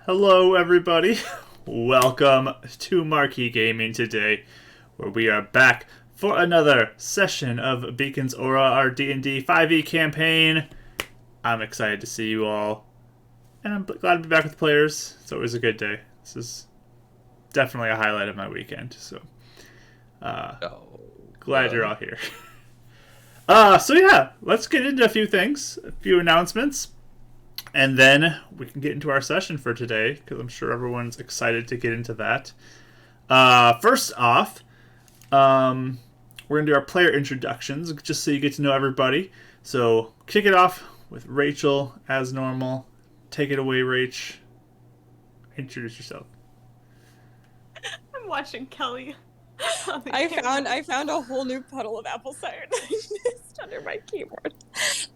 Hello, everybody. Welcome to Marquee Gaming today, where we are back for another session of Beacon's Aura, our D&D 5e campaign. I'm excited to see you all, and I'm glad to be back with players. It's always a good day. This is definitely a highlight of my weekend, so glad you're all here. So yeah, let's get into a few things, a few announcements. And then we can get into our session for today, because I'm sure everyone's excited to get into that. First off, we're going to do our player introductions, just so you get to know everybody. So kick it off with Rachel, as normal. Take it away, Rach. Introduce yourself. I'm watching Kelly. I found a whole new puddle of apple cider just under my keyboard.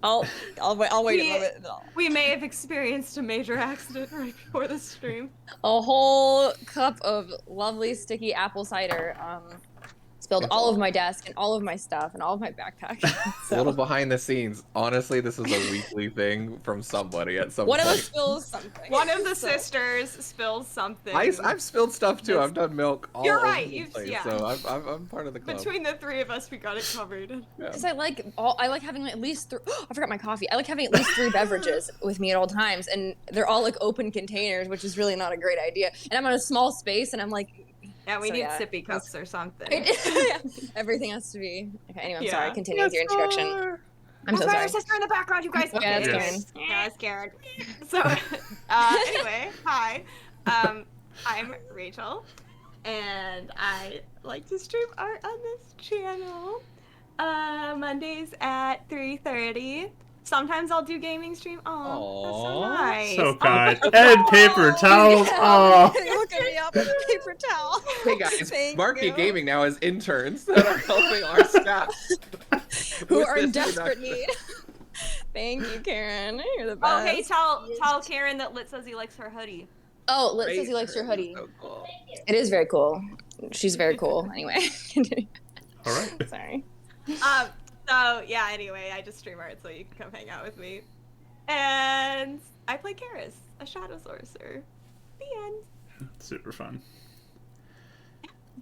I'll wait a moment. We may have experienced a major accident right before the stream. A whole cup of lovely sticky apple cider spilled all over my desk and all of my stuff and all of my backpack. A little behind the scenes. Honestly, this is a weekly thing from somebody at some One point. of us spills something. One of the sisters spills something. I've spilled stuff too. I've done milk all You're over right. the place, Yeah. so I'm part of the club. Between the three of us, we got it covered. Because I like having at least I forgot my coffee. I like having at least 3 beverages with me at all times, and they're all like open containers, which is really not a great idea. And I'm in a small space, and I'm like. Yeah, we need sippy cups or something. Everything has to be. Okay, anyway, I'm Yeah. sorry. Continue with your introduction. I'm so That's my sorry. sister in the background, you guys. Yeah, that's Karen. Yeah, that's Karen. So, anyway, hi. I'm Rachel, and I like to stream art on this channel. Mondays at 3:30. Sometimes I'll do gaming stream. Oh, that's so nice. So kind. And paper towels. Oh. Look at me up with a paper towel. Hey guys, Thank Marquee you. Gaming now has interns that are helping our staff. Who with are in this desperate production. need. Thank you, Karen. You're the best. Oh, hey, tell Karen that Lit says he likes her hoodie. Oh, Lit says he likes your hoodie. So cool. It is very cool. She's very cool. Anyway. All right. Sorry. So yeah, anyway, I just stream art so you can come hang out with me. And I play Karis, a Shadow Sorcerer. The end. Super fun.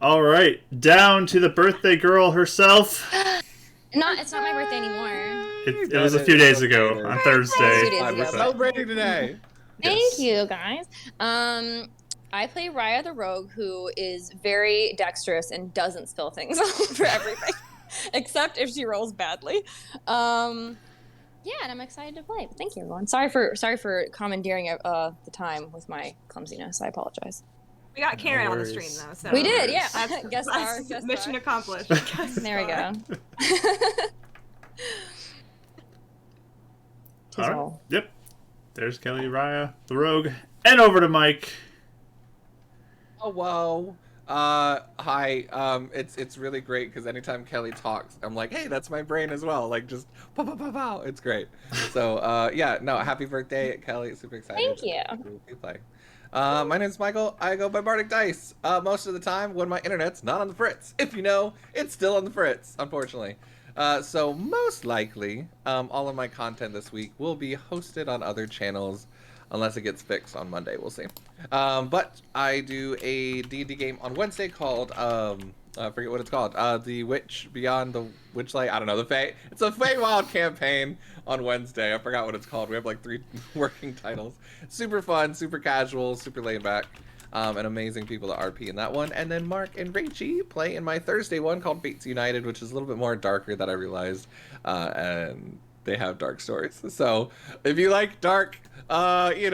All right, down to the birthday girl herself. It's not my birthday anymore. It was a few days ago on Thursday. 2 days We're ago. celebrating today. Thank you, guys. I play Raya the Rogue, who is very dexterous and doesn't spill things all over everything, except if she rolls badly. Yeah, and I'm excited to play. Thank you, everyone. Sorry for commandeering the time with my clumsiness. I apologize. We got Karen on the worries. stream though, so We did, yeah. That's, Guest star, that's guest mission star. accomplished. There we go. All right. Yep. There's Kelly, Raya, the Rogue, and over to Mike. Oh whoa. Hi. It's really great because anytime Kelly talks, I'm like, hey, that's my brain as well. Like just pow pow pow pow. It's great. So yeah, no, happy birthday, Kelly. Super excited. Thank you. To play. My name's Michael. I go by Bardic Dice. Most of the time when my internet's not on the fritz. If you know, it's still on the fritz, unfortunately. So most likely, all of my content this week will be hosted on other channels, unless it gets fixed on Monday. We'll see. But I do a D&D game on Wednesday called I forget what it's called. The Witch Beyond the Witchlight. I don't know. It's a Feywild campaign on Wednesday. I forgot what it's called. We have like 3 working titles. Super fun, super casual, super laid back. And amazing people to RP in that one. And then Mark and Rachie play in my Thursday one called Fates United, which is a little bit more darker than I realized. And they have dark stories. So if you like dark, intense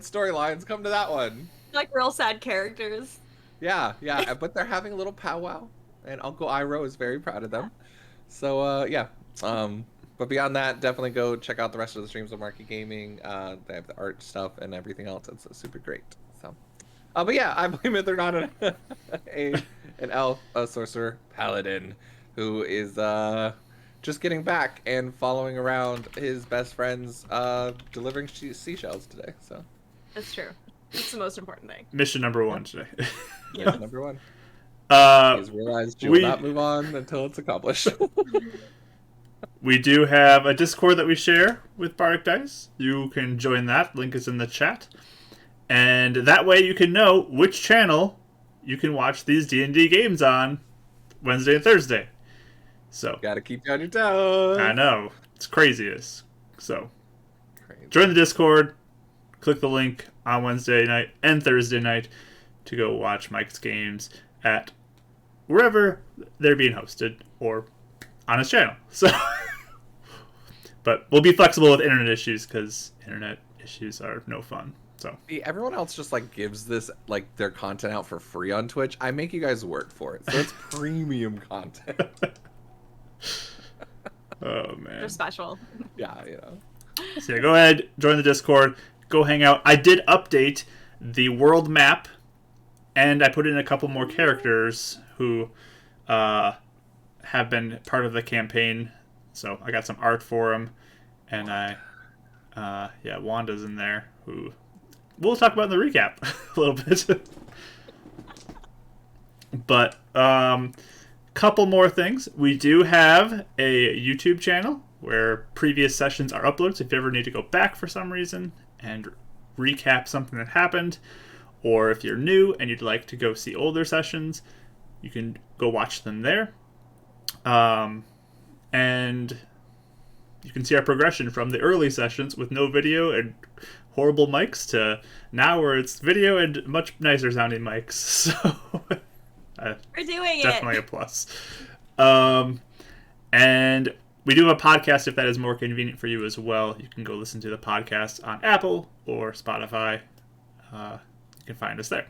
storylines, come to that one. Like real sad characters. Yeah, but they're having a little powwow, and Uncle Iroh is very proud of them. So yeah. But beyond that, definitely go check out the rest of the streams of Marquee Gaming. They have the art stuff and everything else. It's super great. So, but yeah, I play Mithranon, an elf, a sorcerer, paladin, who is just getting back and following around his best friends, delivering seashells today. So That's true. That's the most important thing. Mission number 1 today. yeah, number 1. He's realized she will not move on until it's accomplished. we do have a Discord that we share with Bardic Dice. You can join that. Link is in the chat. And that way you can know which channel you can watch these D&D games on Wednesday and Thursday. So Gotta keep you on your toes. I know. It's craziest. So Crazy. join the Discord. Click the link on Wednesday night and Thursday night to go watch Mike's games at wherever they're being hosted or on his channel. So, but we'll be flexible with internet issues because internet issues are no fun. So See, everyone else just like gives this like their content out for free on Twitch. I make you guys work for it, so it's premium content. oh man, They're special. Yeah, you know. So yeah, go ahead, join the Discord, go hang out. I did update the world map, and I put in a couple more characters who have been part of the campaign. So I got some art for them, and yeah, Wanda's in there, who we'll talk about in the recap a little bit. But couple more things. We do have a YouTube channel where previous sessions are uploaded. So if you ever need to go back for some reason and recap something that happened, or if you're new and you'd like to go see older sessions, you can go watch them there. And you can see our progression from the early sessions with no video and horrible mics to now where it's video and much nicer sounding mics. So We're doing definitely it. a plus. And we do have a podcast if that is more convenient for you as well. You can go listen to the podcast on Apple or Spotify. You can find us there.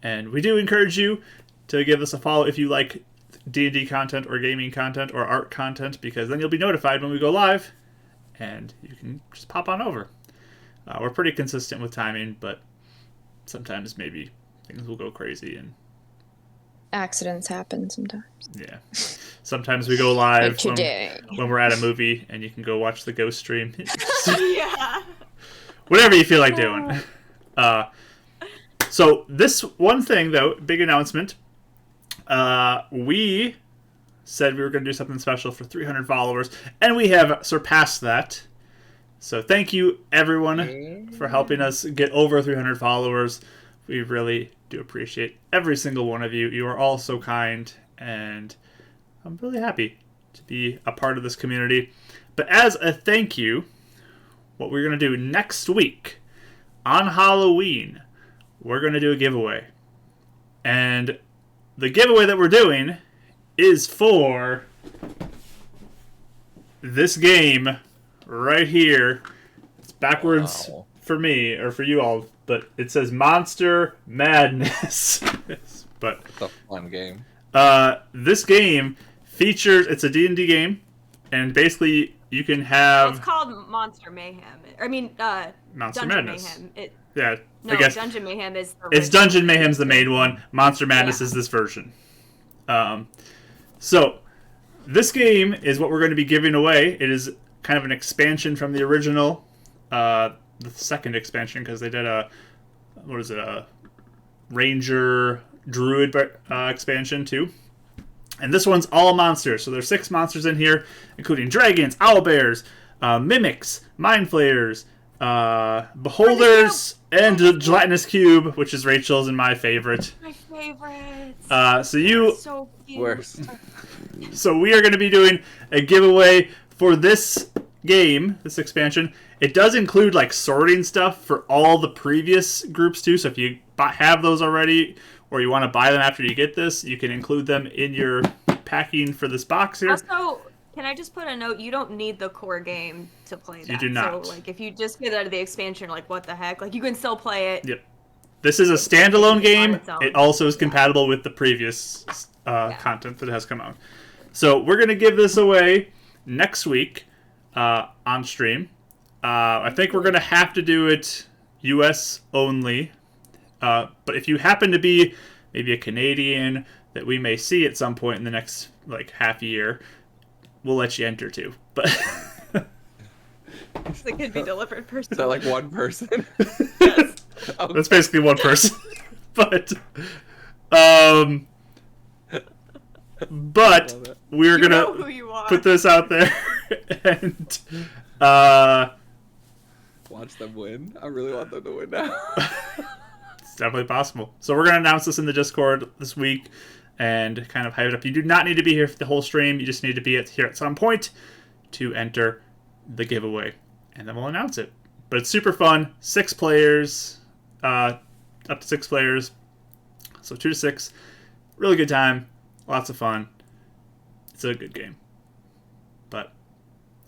And we do encourage you to give us a follow if you like D&D content or gaming content or art content, because then you'll be notified when we go live and you can just pop on over. We're pretty consistent with timing, but sometimes maybe things will go crazy and Accidents happen sometimes. yeah. Sometimes we go live Like today. when we're at a movie and you can go watch the ghost stream. Yeah. Whatever you feel like doing. So this one thing though, big announcement. We said we were going to do something special for 300 followers, and we have surpassed that. So thank you everyone for helping us get over 300 followers. We really do appreciate every single one of you. You are all so kind, and I'm really happy to be a part of this community. But as a thank you, what we're going to do next week on Halloween, we're going to do a giveaway. And the giveaway that we're doing is for this game right here. It's backwards for me, or for you all, but it says Monster Madness. But It's a fun game. this game features, it's a D&D game, and basically you can have It's called Monster Mayhem. I mean, Monster Dungeon Madness. Mayhem. Yeah, No, I guess Dungeon Mayhem is the it's original. Dungeon Mayhem's the main one. Monster Madness Yeah. is this version. So this game is what we're going to be giving away. It is kind of an expansion from the original, the second expansion, because they did a Ranger Druid expansion too. And this one's all monsters. So there's 6 monsters in here, including dragons, owlbears, mimics, mind flayers, beholders, and a gelatinous cube, which is Rachel's and my favorite. My favorite. So you, So cute. Worst. so we are going to be doing a giveaway for this game, this expansion. It does include like sorting stuff for all the previous groups too. So if you have those already, or you want to buy them after you get this, you can include them in your packing for this box here. Also, can I just put a note? You don't need the core game to play that. You do not. So, like, if you just get out of the expansion, like, what the heck? Like, you can still play it. Yep. This is a standalone game. its own. It also is compatible with the previous content that has come out. So we're going to give this away next week on stream. I think we're going to have to do it US only. But if you happen to be maybe a Canadian that we may see at some point in the next like half year, we'll let you enter too. But It could be delivered person. Is that like one person? Yes. Oh, that's basically one person. But But Love it. we're You know gonna who you are. put this out there, and Watch them win. I really want them to win now. it's definitely possible. So we're gonna announce this in the Discord this week, and kind of hype it up. You do not need to be here for the whole stream. You just need to be here at some point to enter the giveaway, and then we'll announce it. But it's super fun. 6 players, up to 6 players, so 2 to 6. Really good time. Lots of fun. It's a good game. But,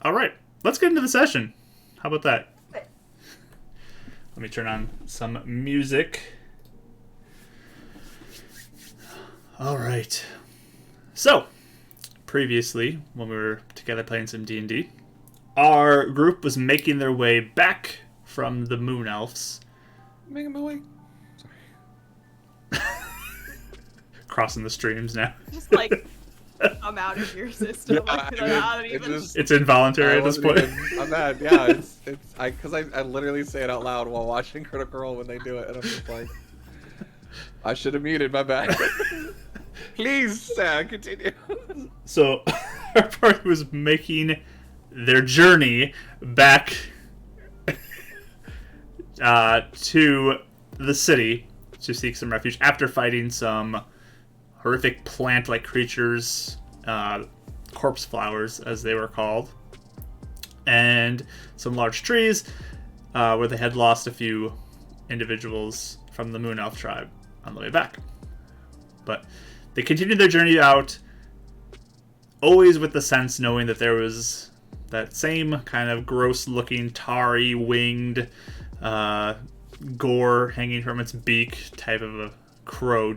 alright. Let's get into the session. How about that? Let me turn on some music. Alright. So, previously, when we were together playing some D&D, our group was making their way back from the Moon Elves. Making my way. Crossing the streams now. Just like I'm out of your system. Like, I don't even. It's involuntary at this point. I'm mad. Yeah, because I literally say it out loud while watching Critical Role when they do it, and I'm just like, I should have muted. My bad. Please, Sam, continue. So, our party was making their journey back to the city to seek some refuge after fighting some horrific plant-like creatures, corpse flowers as they were called, and some large trees where they had lost a few individuals from the Moon Elf tribe on the way back. But they continued their journey out, always with the sense knowing that there was that same kind of gross-looking, tarry, winged, gore hanging from its beak type of a crow.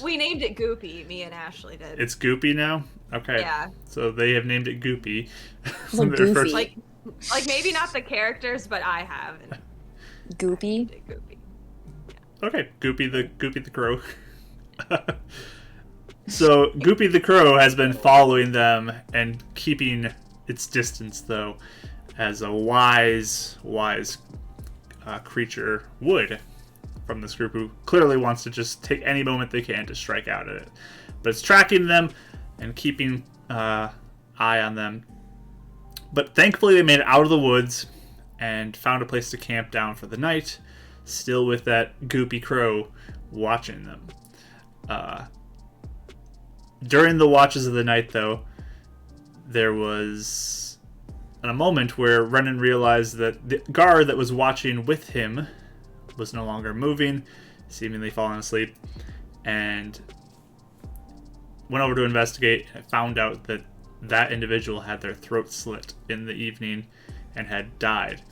We named it Goopy. Me and Ashley did. It's Goopy now? Okay. Yeah. So they have named it Goopy. Like Goofy. Like maybe not the characters, but I have. And Goopy. named it Goopy. Okay, Goopy the crow. So Goopy the crow has been following them and keeping its distance, though, as a wise creature would from this group, who clearly wants to just take any moment they can to strike out at it. But it's tracking them and keeping eye on them. But thankfully they made it out of the woods and found a place to camp down for the night, still with that Goopy crow watching them. During the watches of the night, though, there was a moment where Renan realized that the guard that was watching with him was no longer moving, seemingly falling asleep, and went over to investigate and found out that that individual had their throat slit in the evening and had died.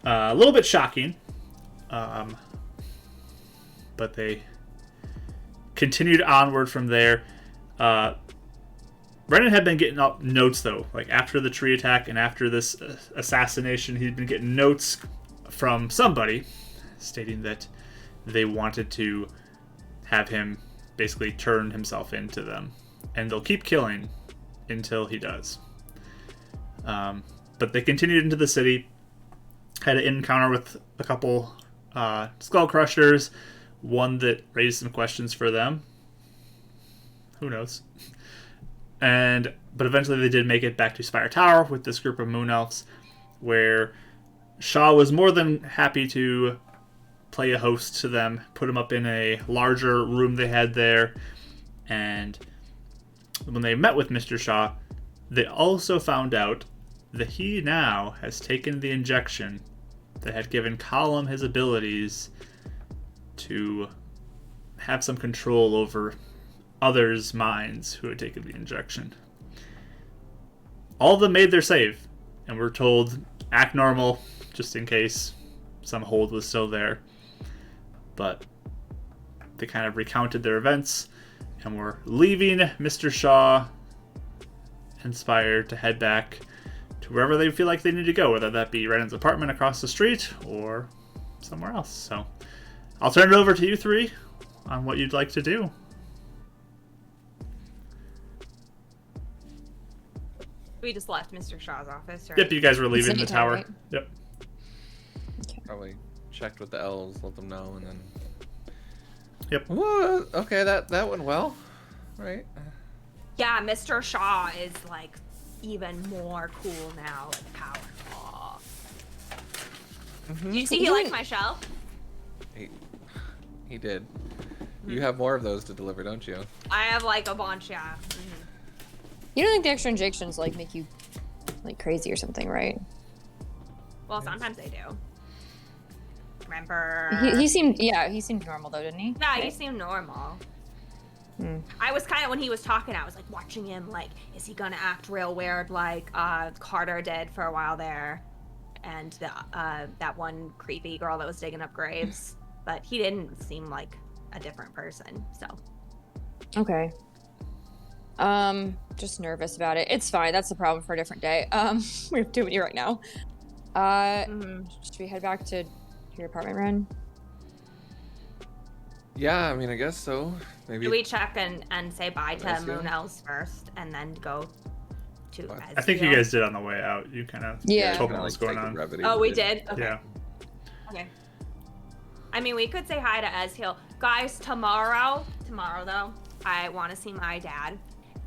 A little bit shocking, but they continued onward from there. Brennan had been getting notes, though. Like, after the tree attack and after this assassination, he'd been getting notes from somebody stating that they wanted to have him basically turn himself into them. And they'll keep killing until he does. But they continued into the city, had an encounter with a couple skull crushers, one that raised some questions for them. Who knows? But eventually they did make it back to Spire Tower with this group of Moon Elves, where Shaw was more than happy to play a host to them, put them up in a larger room they had there, and when they met with Mr. Shaw, they also found out that he now has taken the injection that had given Colum his abilities to have some control over others' minds who had taken the injection. All of them made their save, and were told, act normal, just in case some hold was still there. But they kind of recounted their events, and were leaving Mr. Shaw inspired to head back to wherever they feel like they need to go, whether that be Renan's apartment across the street or somewhere else. So I'll turn it over to you three on what you'd like to do. We just left Mr. Shaw's office, right? Yep, you guys were leaving the City tower. right? Yep. Probably checked with the elves, let them know, and then. Yep. Whoa, okay, that went well, right? Yeah, Mr. Shaw is like even more cool now, like powerful. Did you see he liked my shelf? He did. You have more of those to deliver, don't you? I have like a bunch, yeah. You don't think the extra injections like make you like crazy or something, right? Well, sometimes they do. Remember? He seemed normal though, didn't he? Yeah, he seemed normal. I was kind of, when he was talking, I was like watching him, like, is he gonna act real weird like Carter did for a while there, and that one creepy girl that was digging up graves, but he didn't seem like a different person. So. Okay. Just nervous about it. It's fine. That's the problem for a different day. We have too many right now. Should we head back to your apartment, Ren? Yeah, I mean, I guess so. Maybe. Do we check and say bye to Ezio? Moon Elves first, and then go to Ezio? I think you guys did on the way out. You kind of Yeah. told me Kinda, what was like, going take a on. brevity, Oh, but we didn't. did? Okay. Yeah. Okay. I mean, we could say hi to Ezhiel. Guys, tomorrow though, I want to see my dad,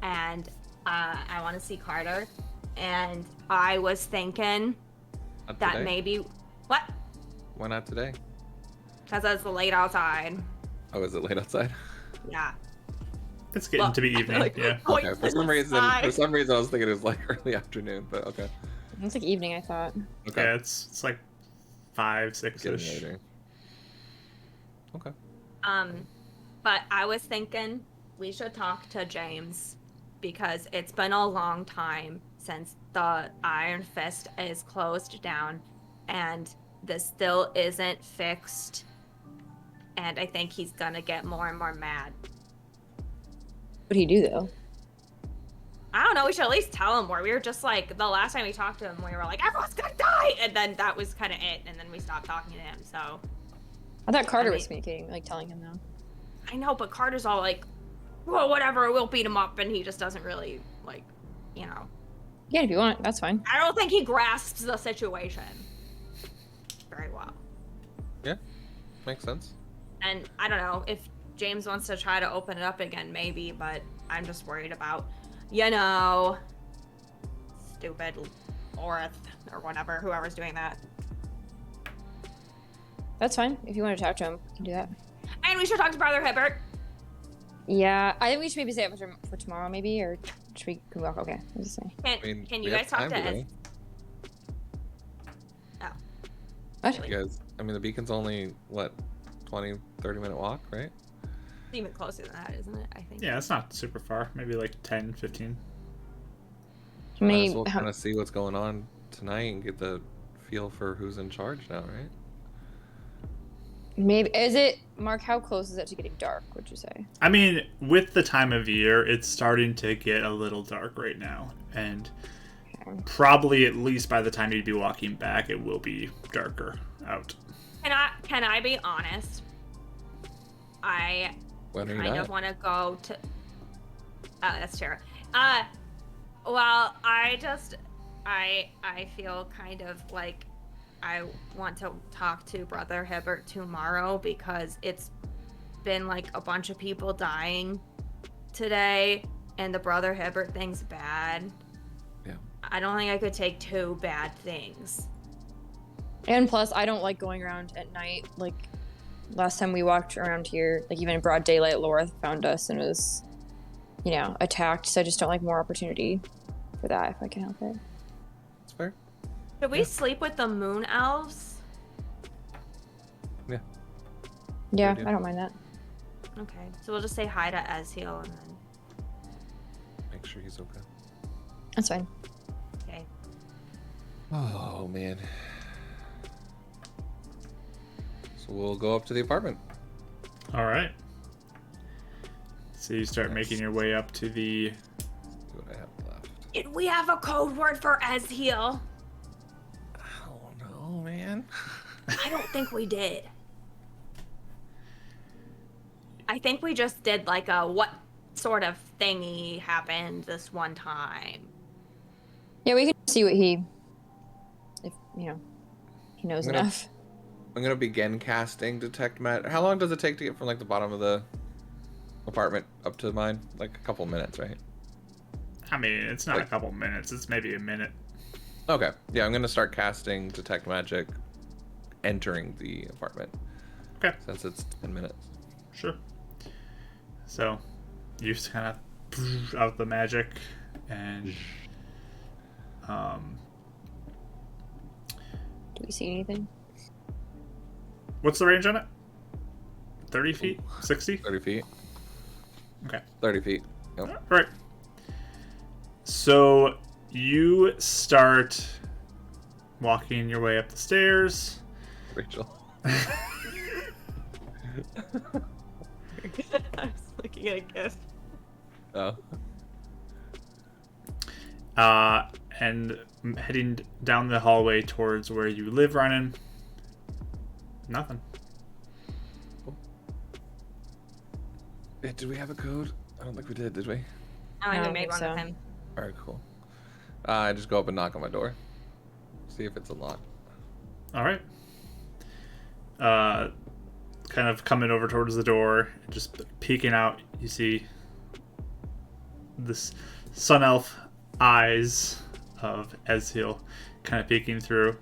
and I want to see Carter, and I was thinking Not that today? maybe... What? Why not today? Because it's late outside. Oh, is it late outside? Yeah. It's getting to be evening. Like, yeah. point Okay. to For some the reason, side. I was thinking it was like early afternoon, but okay. It's like evening, I thought. Okay. Yeah, it's like 5, 6 Getting ish. later. Okay. But I was thinking we should talk to James, because it's been a long time since the Iron Fist is closed down, and this still isn't fixed, and I think he's gonna get more and more mad. What do you do though? I don't know, we should at least tell him more. We were just like, the last time we talked to him, we were like, everyone's gonna die! And then that was kind of it, and then we stopped talking to him, so. I thought Carter I was mean- communicating, like telling him though. I know, but Carter's all like, well, whatever, we'll beat him up, and he just doesn't really, like, you know. Yeah, if you want, that's fine. I don't think he grasps the situation very well. Yeah. Makes sense. And I don't know, if James wants to try to open it up again, maybe, but I'm just worried about, you know, stupid Orith or whatever, whoever's doing that. That's fine. If you want to talk to him, you can do that. And we should talk to Brother Hibbert. Yeah, I think we should maybe say it for tomorrow, maybe, or should we can walk? Okay, let's just say. Can we you have guys talk time to today. Ez? Oh. What? Really? You guys, I mean, the beacon's only, what, 20, 30-minute walk, right? It's even closer than that, isn't it? I think. Yeah, it's not super far. Maybe like 10, 15. How Might many? as well kind of see what's going on tonight and get the feel for who's in charge now, right? Maybe is it Mark? How close is it to getting dark? Would you say? I mean, with the time of year, it's starting to get a little dark right now. And Okay. probably at least by the time you'd be walking back, it will be darker out. Can I be honest? I When are you kind not? of want to go to. Oh, that's true. Well, I feel kind of like I want to talk to Brother Hibbert tomorrow, because it's been like a bunch of people dying today, and the Brother Hibbert thing's bad. Yeah. I don't think I could take two bad things. And plus, I don't like going around at night. Like last time we walked around here, like even in broad daylight, Laura found us and was, you know, attacked. So I just don't like more opportunity for that if I can help it. It's fair. Should we sleep with the Moon Elves? Yeah. Yeah, idea. I don't mind that. Okay, so we'll just say hi to Ezhiel and then. Make sure he's okay. That's fine. Okay. Oh, man. So we'll go up to the apartment. All right. So you start making your way up to the. See what I have left. Did we have a code word for Ezhiel? Oh, no, man. I don't think we did. I think we just did like a what sort of thingy happened this one time. Yeah, we can see what he, if you know, he knows I'm gonna- enough. I'm gonna begin casting Detect Matter. How long does it take to get from like the bottom of the apartment up to mine? Like a couple minutes, right? I mean, it's not a Like- couple minutes. It's maybe a minute. Okay. Yeah, I'm gonna start casting detect magic, entering the apartment Okay, since it's 10 minutes. sure. So, you just kind of out the magic, and Do we see anything? what's the range on it? 30 feet? 60? 30 feet. Okay. 30 feet. Yep. All right. So you start walking your way up the stairs. Rachel. I was looking at a gift. Oh. And heading down the hallway towards where you live, Ryan. Nothing. Did we have a code? I don't think we did we? Oh, I I don't made think one so. with him. Alright, cool. I just go up and knock on my door. See if it's unlocked. All right. Kind of coming over towards the door, just peeking out, you see this sun elf eyes of Ezreal kind of peeking through.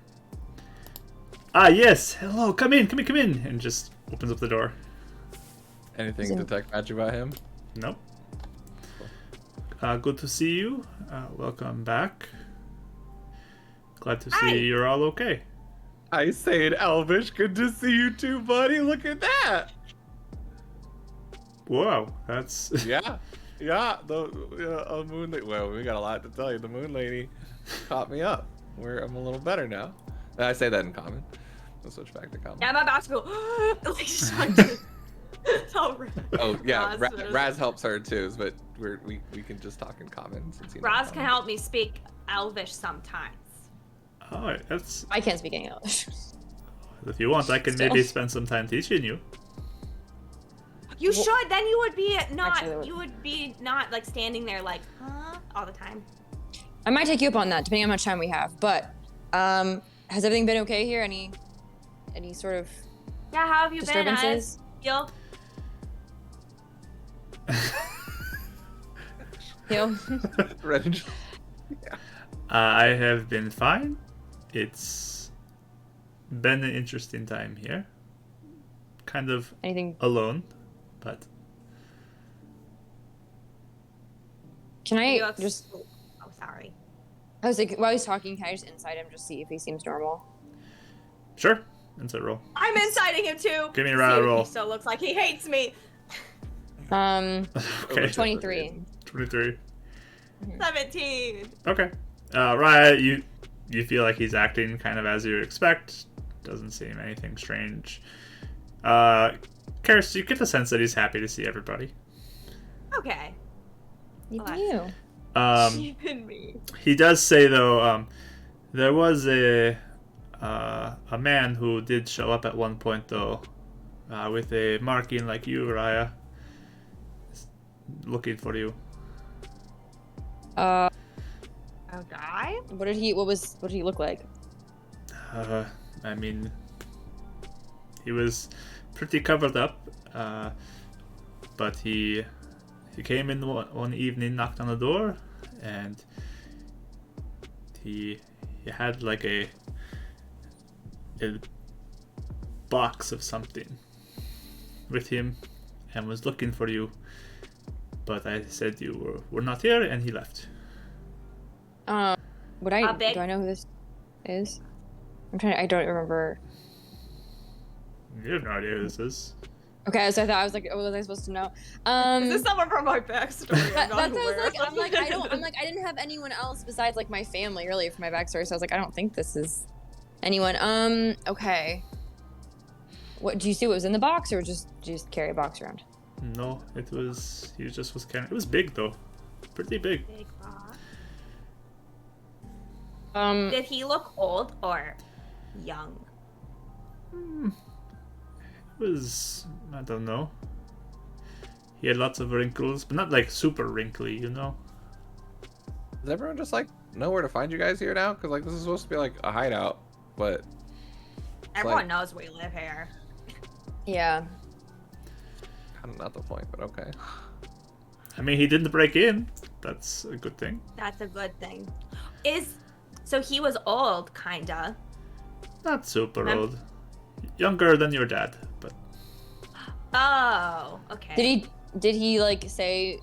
Ah, yes. Hello. Come in. Come in. Come in. And just opens up the door. Anything So- detect magic about him? Nope. Good to see you. Welcome back. Glad to see Hi. you're all okay. I say in Elvish, good to see you too, buddy. Look at that. Whoa, that's Yeah. Yeah. The moon lady. Well, we got a lot to tell you. The moon lady caught me up. I'm a little better now. I say that in common. Let's switch back to common. Yeah, I'm about to go. Like, she's trying to tell Raz. Oh yeah, Raz knows. Raz helps her too, but we can just talk in common since you know Raz common. can help me speak Elvish sometimes. oh, that's I can't speak any English. if you want, I can Still. maybe spend some time teaching you. You Well- should. Then you would be not. Actually, that would- You would be not like standing there like, huh, all the time. I might take you up on that, depending on how much time we have. But has everything been okay here? Any sort of Yeah, how have you been? disturbances? Yo, You? Reg. I have been fine. It's been an interesting time here. Kind of Anything? alone, but Can I you have- just? Oh, sorry. I was like, while he's talking, can I just inside him just see if he seems normal? sure. Inside roll. I'm inciting him too. Give me a See round if roll. He still looks like he hates me. Okay. 23. 23. 17. Okay. Raya, you feel like he's acting kind of as you would expect. Doesn't seem anything strange. Karis, you get the sense that he's happy to see everybody. Okay. Even Relax. you. Even me. He does say though, there was a man who did show up at one point though, with a marking like you, Raya, looking for you. A guy? What did he look like? I mean, he was pretty covered up, but he came in one evening, knocked on the door, and he had like a box of something with him and was looking for you, but I said you were not here, and he left. Would A I big- do I know who this is? I don't remember. You have no idea who this is. Okay, so I was like, oh, was I supposed to know? Is this someone from my backstory? That, I'm not that's what I was aware like. of. I'm like, I didn't have anyone else besides like my family really for my backstory. So I was like, I don't think this is anyone. Okay. What do you see? What was in the box, or just did you just carry a box around? No, he just was kind of, it was big though. Pretty big. Big box. It Did he look old or young? It was, I don't know. He had lots of wrinkles, but not like super wrinkly, you know? Does everyone just like know where to find you guys here now? Because like this is supposed to be like a hideout, but Everyone knows we live here. Yeah. kind of not the point. But okay. I mean, he didn't break in. that's a good thing. That's a good thing. So he was old, kinda. Not super Mem- old. Younger than your dad, but Oh, okay. Did he like say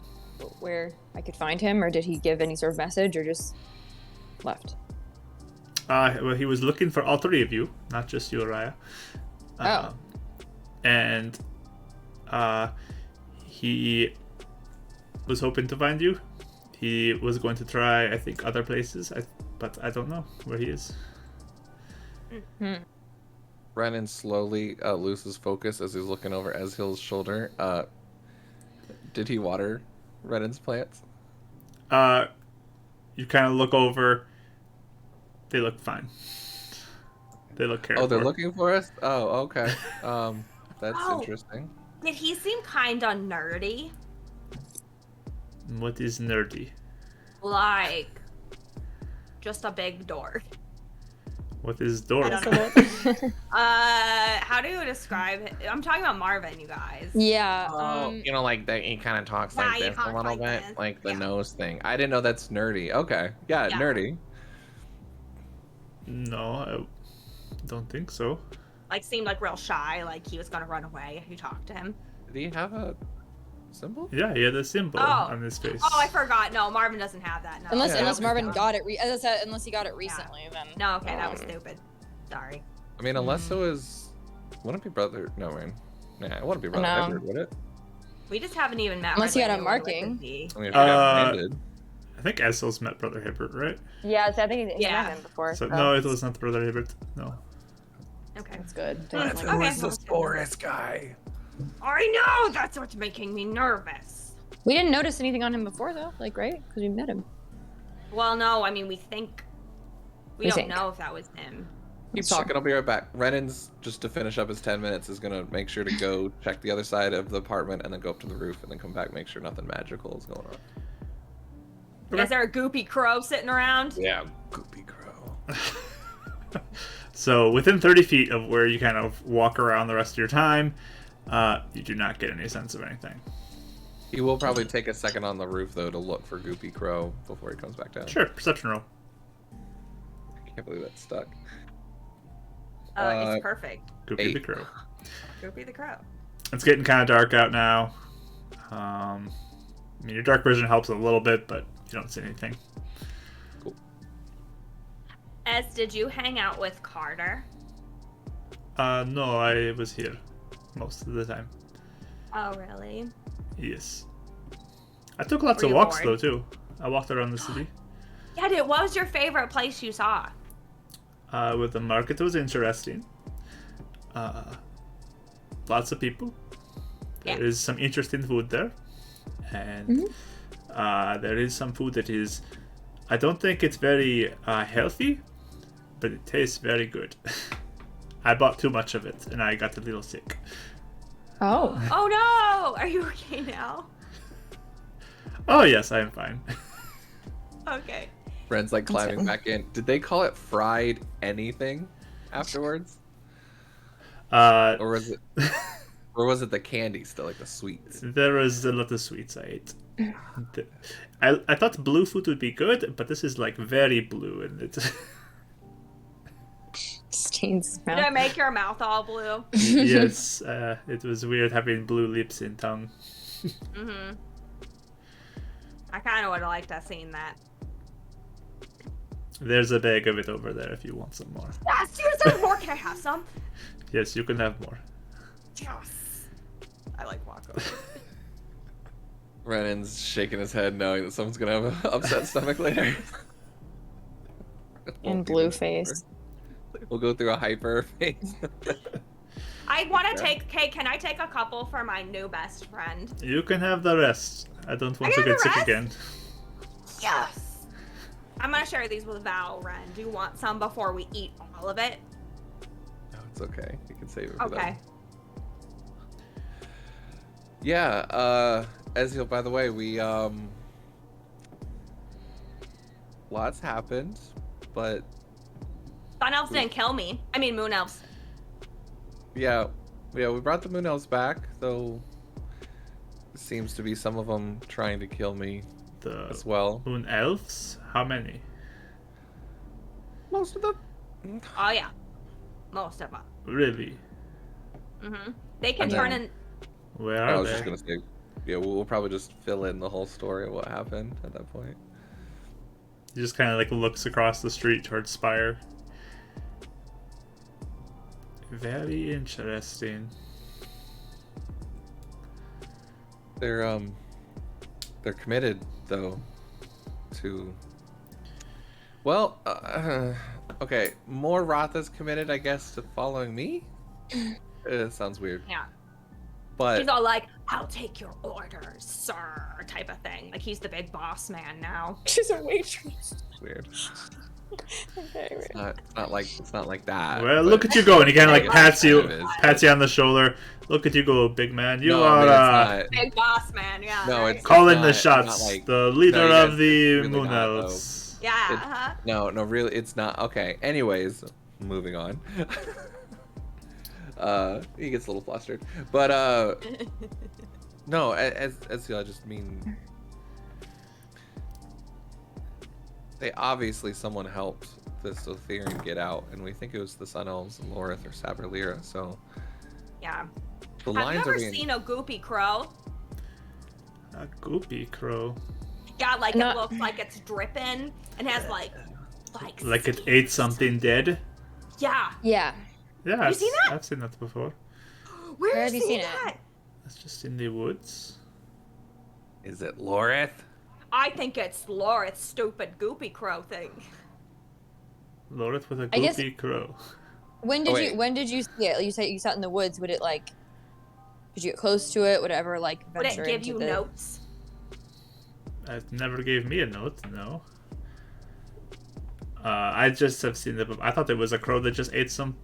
where I could find him, or did he give any sort of message, or just left? well, he was looking for all three of you, not just you, Araya. Oh. And he was hoping to find you. He was going to try, I think, other places, but I don't know where he is. Renan slowly loses focus as he's looking over Ezhil's shoulder. Did he water Renan's plants? You kind of look over. They look fine. They look cared Oh, they're for. looking for us? Oh, okay. That's Oh. interesting. Did he seem kinda nerdy? What is nerdy? Like, just a big dork. What is dork? I don't know. How do you describe it? I'm talking about Marvin, you guys. Yeah. You know, like that he kind of talks Yeah, like he this a talks little like bit, this. like the Yeah. nose thing. I didn't know that's nerdy. Okay, yeah, Yeah. nerdy. No, I don't think so. Like, seemed like real shy, like he was gonna run away if you talked to him. Did he have a symbol? Yeah, he had a symbol Oh. on his face. Oh, I forgot. No, Marvin doesn't have that. No. unless Yeah. unless Marvin No. got it, as I said, unless he got it recently, then. No, okay, that was stupid. Sorry. I mean, unless it was, wouldn't it be brother? No, man. Nah, it wouldn't be brother No. Edward, would it? We just haven't even met. Unless he hardly had a anyone with marking. a Z. I mean, if you got Uh, branded. I think Essel's met Brother Hibbert, right? Yeah, so I think he Yeah. met him before. So no, it was not Brother Hibbert. No. Okay. That's good. That's Didn't like- okay. the Sporus guy. I know. That's what's making me nervous. We didn't notice anything on him before, though. Like, right? Because we met him. Well, no. I mean, we think. We We don't think. know if that was him. Keep That's talking. true. I'll be right back. Renan's, just to finish up his 10 minutes, is gonna make sure to go check the other side of the apartment and then go up to the roof and then come back, make sure nothing magical is going on. Okay. Is there a goopy crow sitting around? Yeah, goopy crow. So within 30 feet of where you kind of walk around the rest of your time, you do not get any sense of anything. He will probably take a second on the roof though to look for goopy crow before he comes back down. Sure, perception roll. I can't believe that's stuck. It's perfect. Goopy 8. the crow. Goopy the crow. It's getting kind of dark out now. I mean, your dark vision helps a little bit, but you don't see anything. Did you hang out with Carter? No, I was here most of the time. Oh, really? Yes. I took lots Were of you walks, bored? though, too. I walked around the city. Yeah, dude. What was your favorite place you saw? With the market, it was interesting. Lots of people. There Yeah. is some interesting food there. And there is some food that is... I don't think it's very healthy, but it tastes very good. I bought too much of it, and I got a little sick. Oh. Oh no! Are you okay now? Oh, yes, I am fine. Okay. Ren's like climbing so- back in. Did they call it fried anything afterwards? Uh, Or was it or was it the candy still, like the sweets? there was a lot of sweets I ate. I thought blue food would be good, but this is like very blue, and it's... Stains his Did I mouth. make your mouth all blue? Yes, it was weird having blue lips and tongue. Mm-hmm. I kind of would have liked to have seen that. There's a bag of it over there if you want some more. Ah, seriously, more? Can I have some? Yes, you can have more. Yes. I like walk over. Renan's shaking his head knowing that someone's gonna have an upset stomach later. In blue face. We'll go through a hyper phase. I want to take. Okay, can I take a couple for my new best friend? You can have the rest. I don't want I to got get the sick rest? again. Yes. I'm gonna share these with Val. Ren, do you want some before we eat all of it? No, it's okay. You can save it for Okay. them. Yeah, Ezreal, by the way, we lots happened, but Sun elves didn't kill me. I mean, moon elves. yeah, we brought the Moon Elves back, though seems to be some of them trying to kill me. the as well. moon elves? How many? Most of them. Oh yeah, most of them. Really? They can And turn then- in. Where I are was they? just gonna say, yeah, we'll probably just fill in the whole story of what happened at that point. He just kind of like looks across the street towards Spire. Very interesting. They're committed though to. Well, okay, more Ratha's committed, I guess, to following me. It sounds weird, Yeah. but He's all like, "I'll take your orders, sir," type of thing. Like he's the big boss man now. She's a waitress. it's weird. Okay, It's not like that. Well, but- look at you go, and he kind of like It pats you, kind of is. pats you on the shoulder. Look at you go, big man. You No, are I mean, it's not. Big boss man, yeah. No, right? it's- calling not- the I'm shots. not like- The leader No, you guys of the really moon not, though. elves. Yeah. It- No, really, it's not. Okay. Anyways, moving on. He gets a little flustered, but no, as I just mean, they obviously someone helped this Otherian get out, and we think it was the Sun Elves and Lorith or Saberlira. So Yeah. the Have you lines ever are being. seen a goopy crow? A goopy crow. Yeah, like No. it looks like it's dripping and has like Like it seeds. ate something dead. Yeah. Yeah. Yeah, You seen that? I've seen that before. Where Where have have you you seen seen it? that? It's just in the woods. Is it Lorith? I think it's Laura's stupid goopy crow thing. Lorith with a I guess- goopy crow. When Oh, did you wait. when did you see it? You said you sat in the woods. Would it like? Did you get close to it? Whatever, like Would it venture give into you the... notes? It never gave me a note, no. I just have seen it. I thought it was a crow that just ate some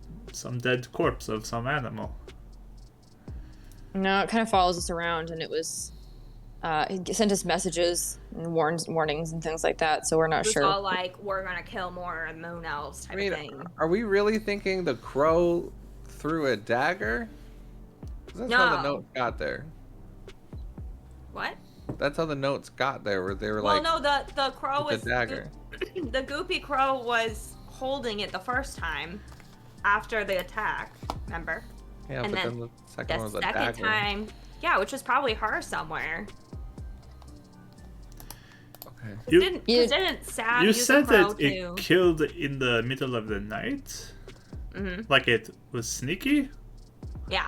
dead corpse of some animal. No, it kind of follows us around, and it was. It sent us messages and warnings and things like that. So we're not It was sure. all like, we're gonna kill more moon elves type I mean, of thing. are we really thinking the crow threw a dagger? 'Cause that's how the No. note got there. What? That's how the notes got there, where they were Well, like, no, the crow with was the dagger. the goopy crow was holding it the first time after the attack. Remember? Yeah, and but then then the second one The was a second dagger. time, yeah, which was probably her somewhere. Okay. You- Didn't Sad You use said a crow that it too? killed in the middle of the night? Hmm. Like it was sneaky? Yeah.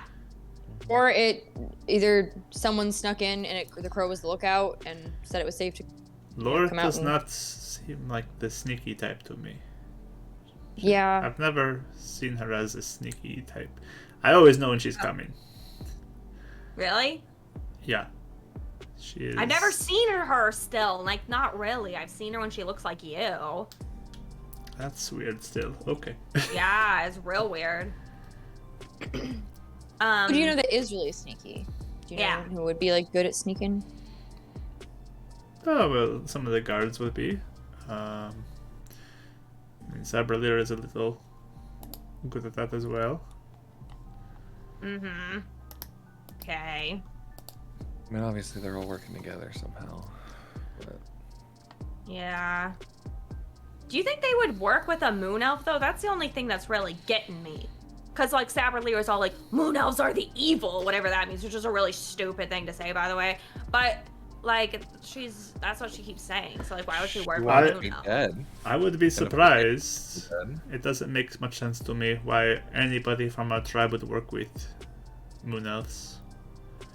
Or it either someone snuck in and the crow was the lookout and said it was safe to. Lorith come out does and- not seem like the sneaky type to me. Yeah. I've never seen her as a sneaky type. I always know when she's coming. Really? Yeah. She is. I've never seen her still. Like, not really. I've seen her when she looks like you. That's weird still. Okay. Yeah, it's real weird. Who do you know that is really sneaky? Do you know Yeah. who would be like good at sneaking? Oh, well, some of the guards would be. I mean, Saberlir is a little good at that as well. Mm-hmm. Okay. I mean, obviously they're all working together somehow. But Yeah. Do you think they would work with a moon elf though? That's the only thing that's really getting me. Cause like Saberlir is all like, moon elves are the evil, whatever that means, which is a really stupid thing to say, by the way. But like, that's what she keeps saying. So like, why would she work you with Why- a want to moon be elf? dead. I would be surprised. Dead. It doesn't make much sense to me why anybody from our tribe would work with moon elves.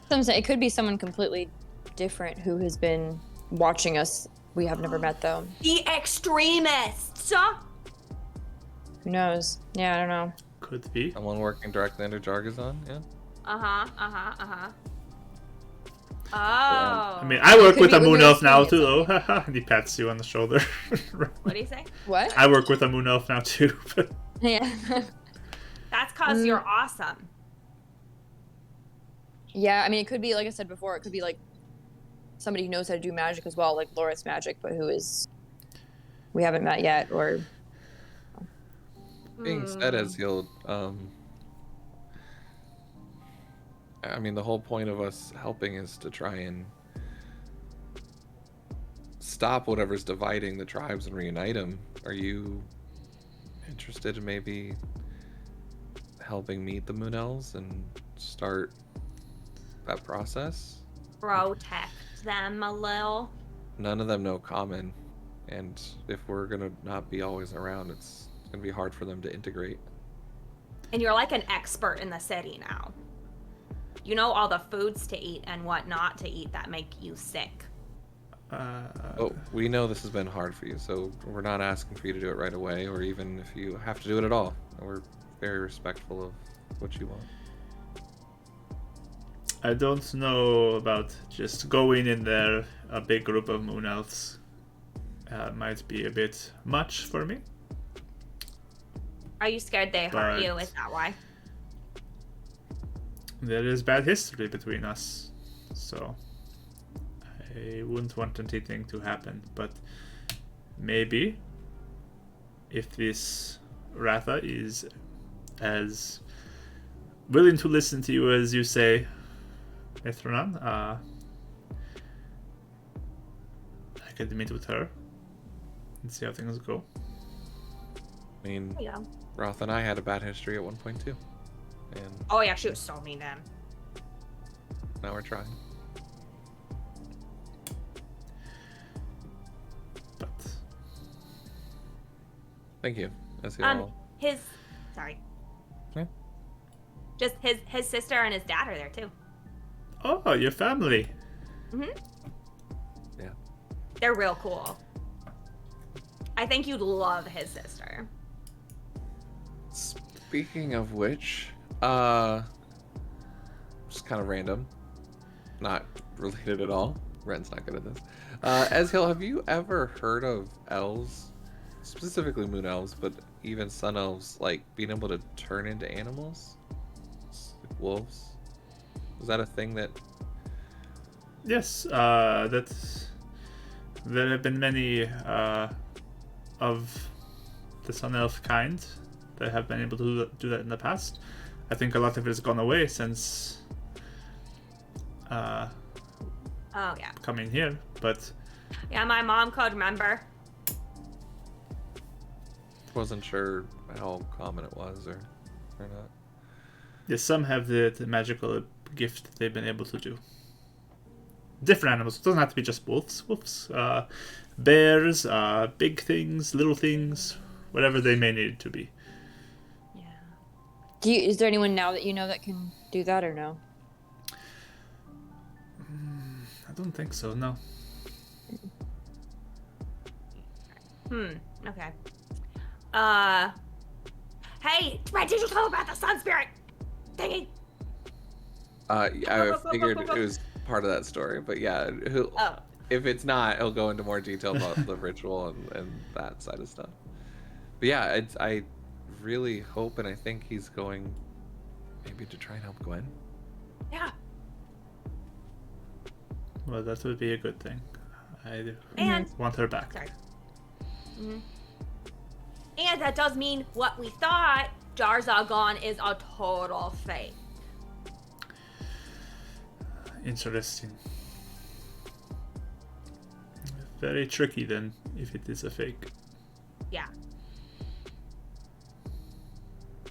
Some say it could be someone completely different who has been watching us. We have never met though. The extremists! Who knows? Yeah, I don't know. Could be. Someone working directly under Jargazon, yeah. Oh. I mean, I work could with be a moon really elf now sweet, too, though. Haha, and he pats you on the shoulder. What do you say? What? I work with a moon elf now too. Yeah. That's cause you're awesome. Yeah, I mean, it could be, like I said before, it could be like somebody who knows how to do magic as well, like Laura's magic, but who is we haven't met yet, or Being said, as he'll, I mean, the whole point of us helping is to try and stop whatever's dividing the tribes and reunite them. Are you interested in maybe helping meet the Moon Elves and start that process? Protect them a little. None of them know common, and if we're gonna not be always around, it's gonna be hard for them to integrate. And you're like an expert in the city now. You know all the foods to eat and what not to eat that make you sick. Oh, we know this has been hard for you, so we're not asking for you to do it right away, or even if you have to do it at all. We're very respectful of what you want. I don't know about just going in there, a big group of Moon Elves. Might be a bit much for me. Are you scared they hurt But- you? Is that why? There is bad history between us, so I wouldn't want anything to happen. But maybe if this Ratha is as willing to listen to you as you say, Mithranan, I could meet with her and see how things go. I mean, There you go. Roth and I had a bad history at one point too, and Oh yeah, she was so mean then. now we're trying. But Thank you. As you all. His sorry. Yeah. Just his sister and his dad are there too. oh, your family. Mhm. Yeah. They're real cool. I think you'd love his sister. Speaking of which, just kind of random, not related at all. Ren's not good at this. Ezhill, have you ever heard of elves, specifically moon elves, but even sun elves, like being able to turn into animals, like wolves? Is that a thing that? Yes, there have been many of the Sun Elf kind that have been able to do that in the past. I think a lot of it has gone away since Oh yeah. coming here, but Yeah, my mom could remember. Wasn't sure how common it was or not. yes, some have the magical gift that they've been able to do. Different animals. It doesn't have to be just wolves. Wolves, bears, big things, little things, whatever they may need to be. Yeah. Is there anyone now that you know that can do that or no? I don't think so. No. Okay. Hey, Red, did you tell about the sun spirit thingy? I figured it was part of that story, but yeah, Oh. if it's not, he'll go into more detail about the ritual and that side of stuff. But yeah, I really hope and I think he's going maybe to try and help Gwen. Yeah. Well, that would be a good thing. I And want her back. sorry. Mhm. And that does mean what we thought. Jarzagon is a total fake. Interesting. Very tricky then, if it is a fake. Yeah.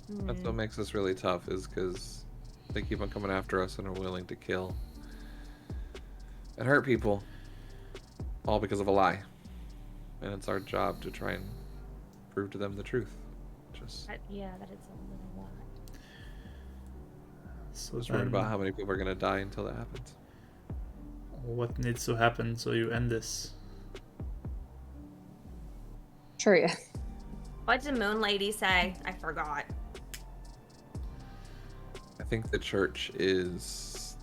That's what makes this really tough, is because they keep on coming after us and are willing to kill and hurt people, all because of a lie. And it's our job to try and prove to them the truth. Just Yeah, that is a little lot. So worried then, about how many people are gonna die until that happens. what needs to happen so you end this? Sure, yeah. What did Moon Lady say? I forgot. I think the church is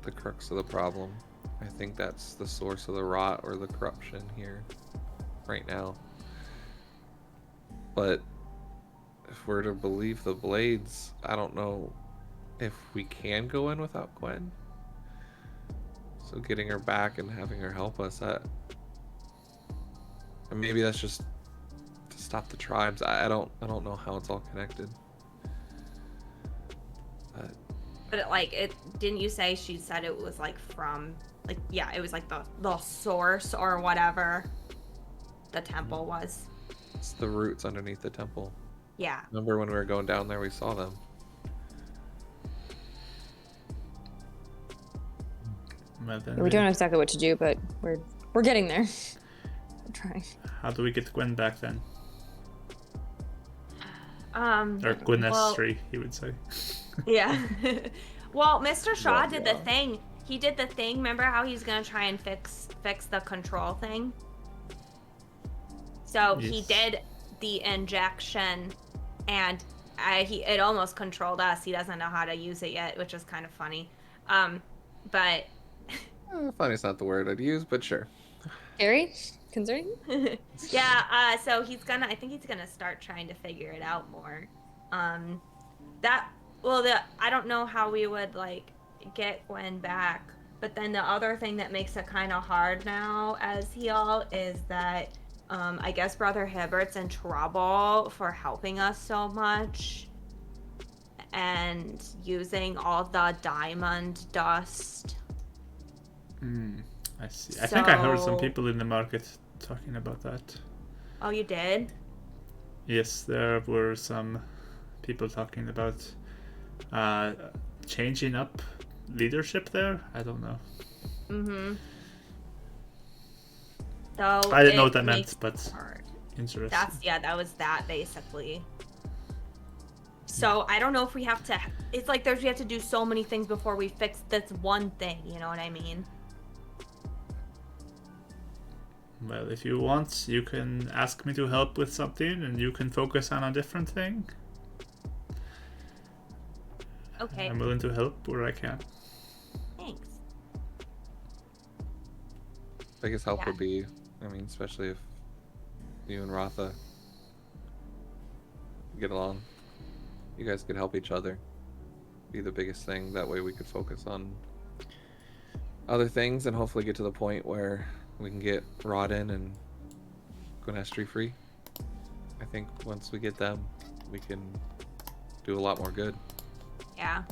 the crux of the problem. I think that's the source of the rot or the corruption here right now. But if we're to believe the Blades, I don't know if we can go in without Gwen. So getting her back and having her help us, and maybe that's just to stop the tribes. I don't know how it's all connected. But But didn't you say she said it was like from like, yeah, it was like the source or whatever the temple was. It's the roots underneath the temple. Yeah. Remember when we were going down there, we saw them. Well, then We don't know exactly what to do, but we're getting there. We're trying. How do we get Gwen back then? Or Well, Gwenestry, he would say. yeah. Well, Mr. Shaw did the Yeah. thing. He did the thing. Remember how he's gonna try and fix the control thing? So he Yes. did the injection, and it almost controlled us. He doesn't know how to use it yet, which is kind of funny. But Funny's not the word I'd use, but sure. Scary? Concerning? yeah. So I think he's gonna start trying to figure it out more. I don't know how we would like get Gwen back. But then the other thing that makes it kind of hard now as heel is that I guess Brother Hibbert's in trouble for helping us so much and using all the diamond dust. I see. I think I heard some So- people in the market talking about that. Oh, you did? Yes, there were some people talking about changing up leadership there. I don't know. Mm-hmm. So I didn't know it what that meant, makes but it hard. interesting. That was that basically. So I don't know if we have to. It's like we have to do so many things before we fix this one thing. You know what I mean? Well, if you want, you can ask me to help with something, and you can focus on a different thing. Okay. I'm willing to help where I can. Thanks. Biggest help Yeah. would be, I mean, especially if you and Ratha get along, you guys could help each other. Be the biggest thing. That way we could focus on other things and hopefully get to the point where we can get Rodden and Gwenestry free. I think once we get them, we can do a lot more good. Yeah.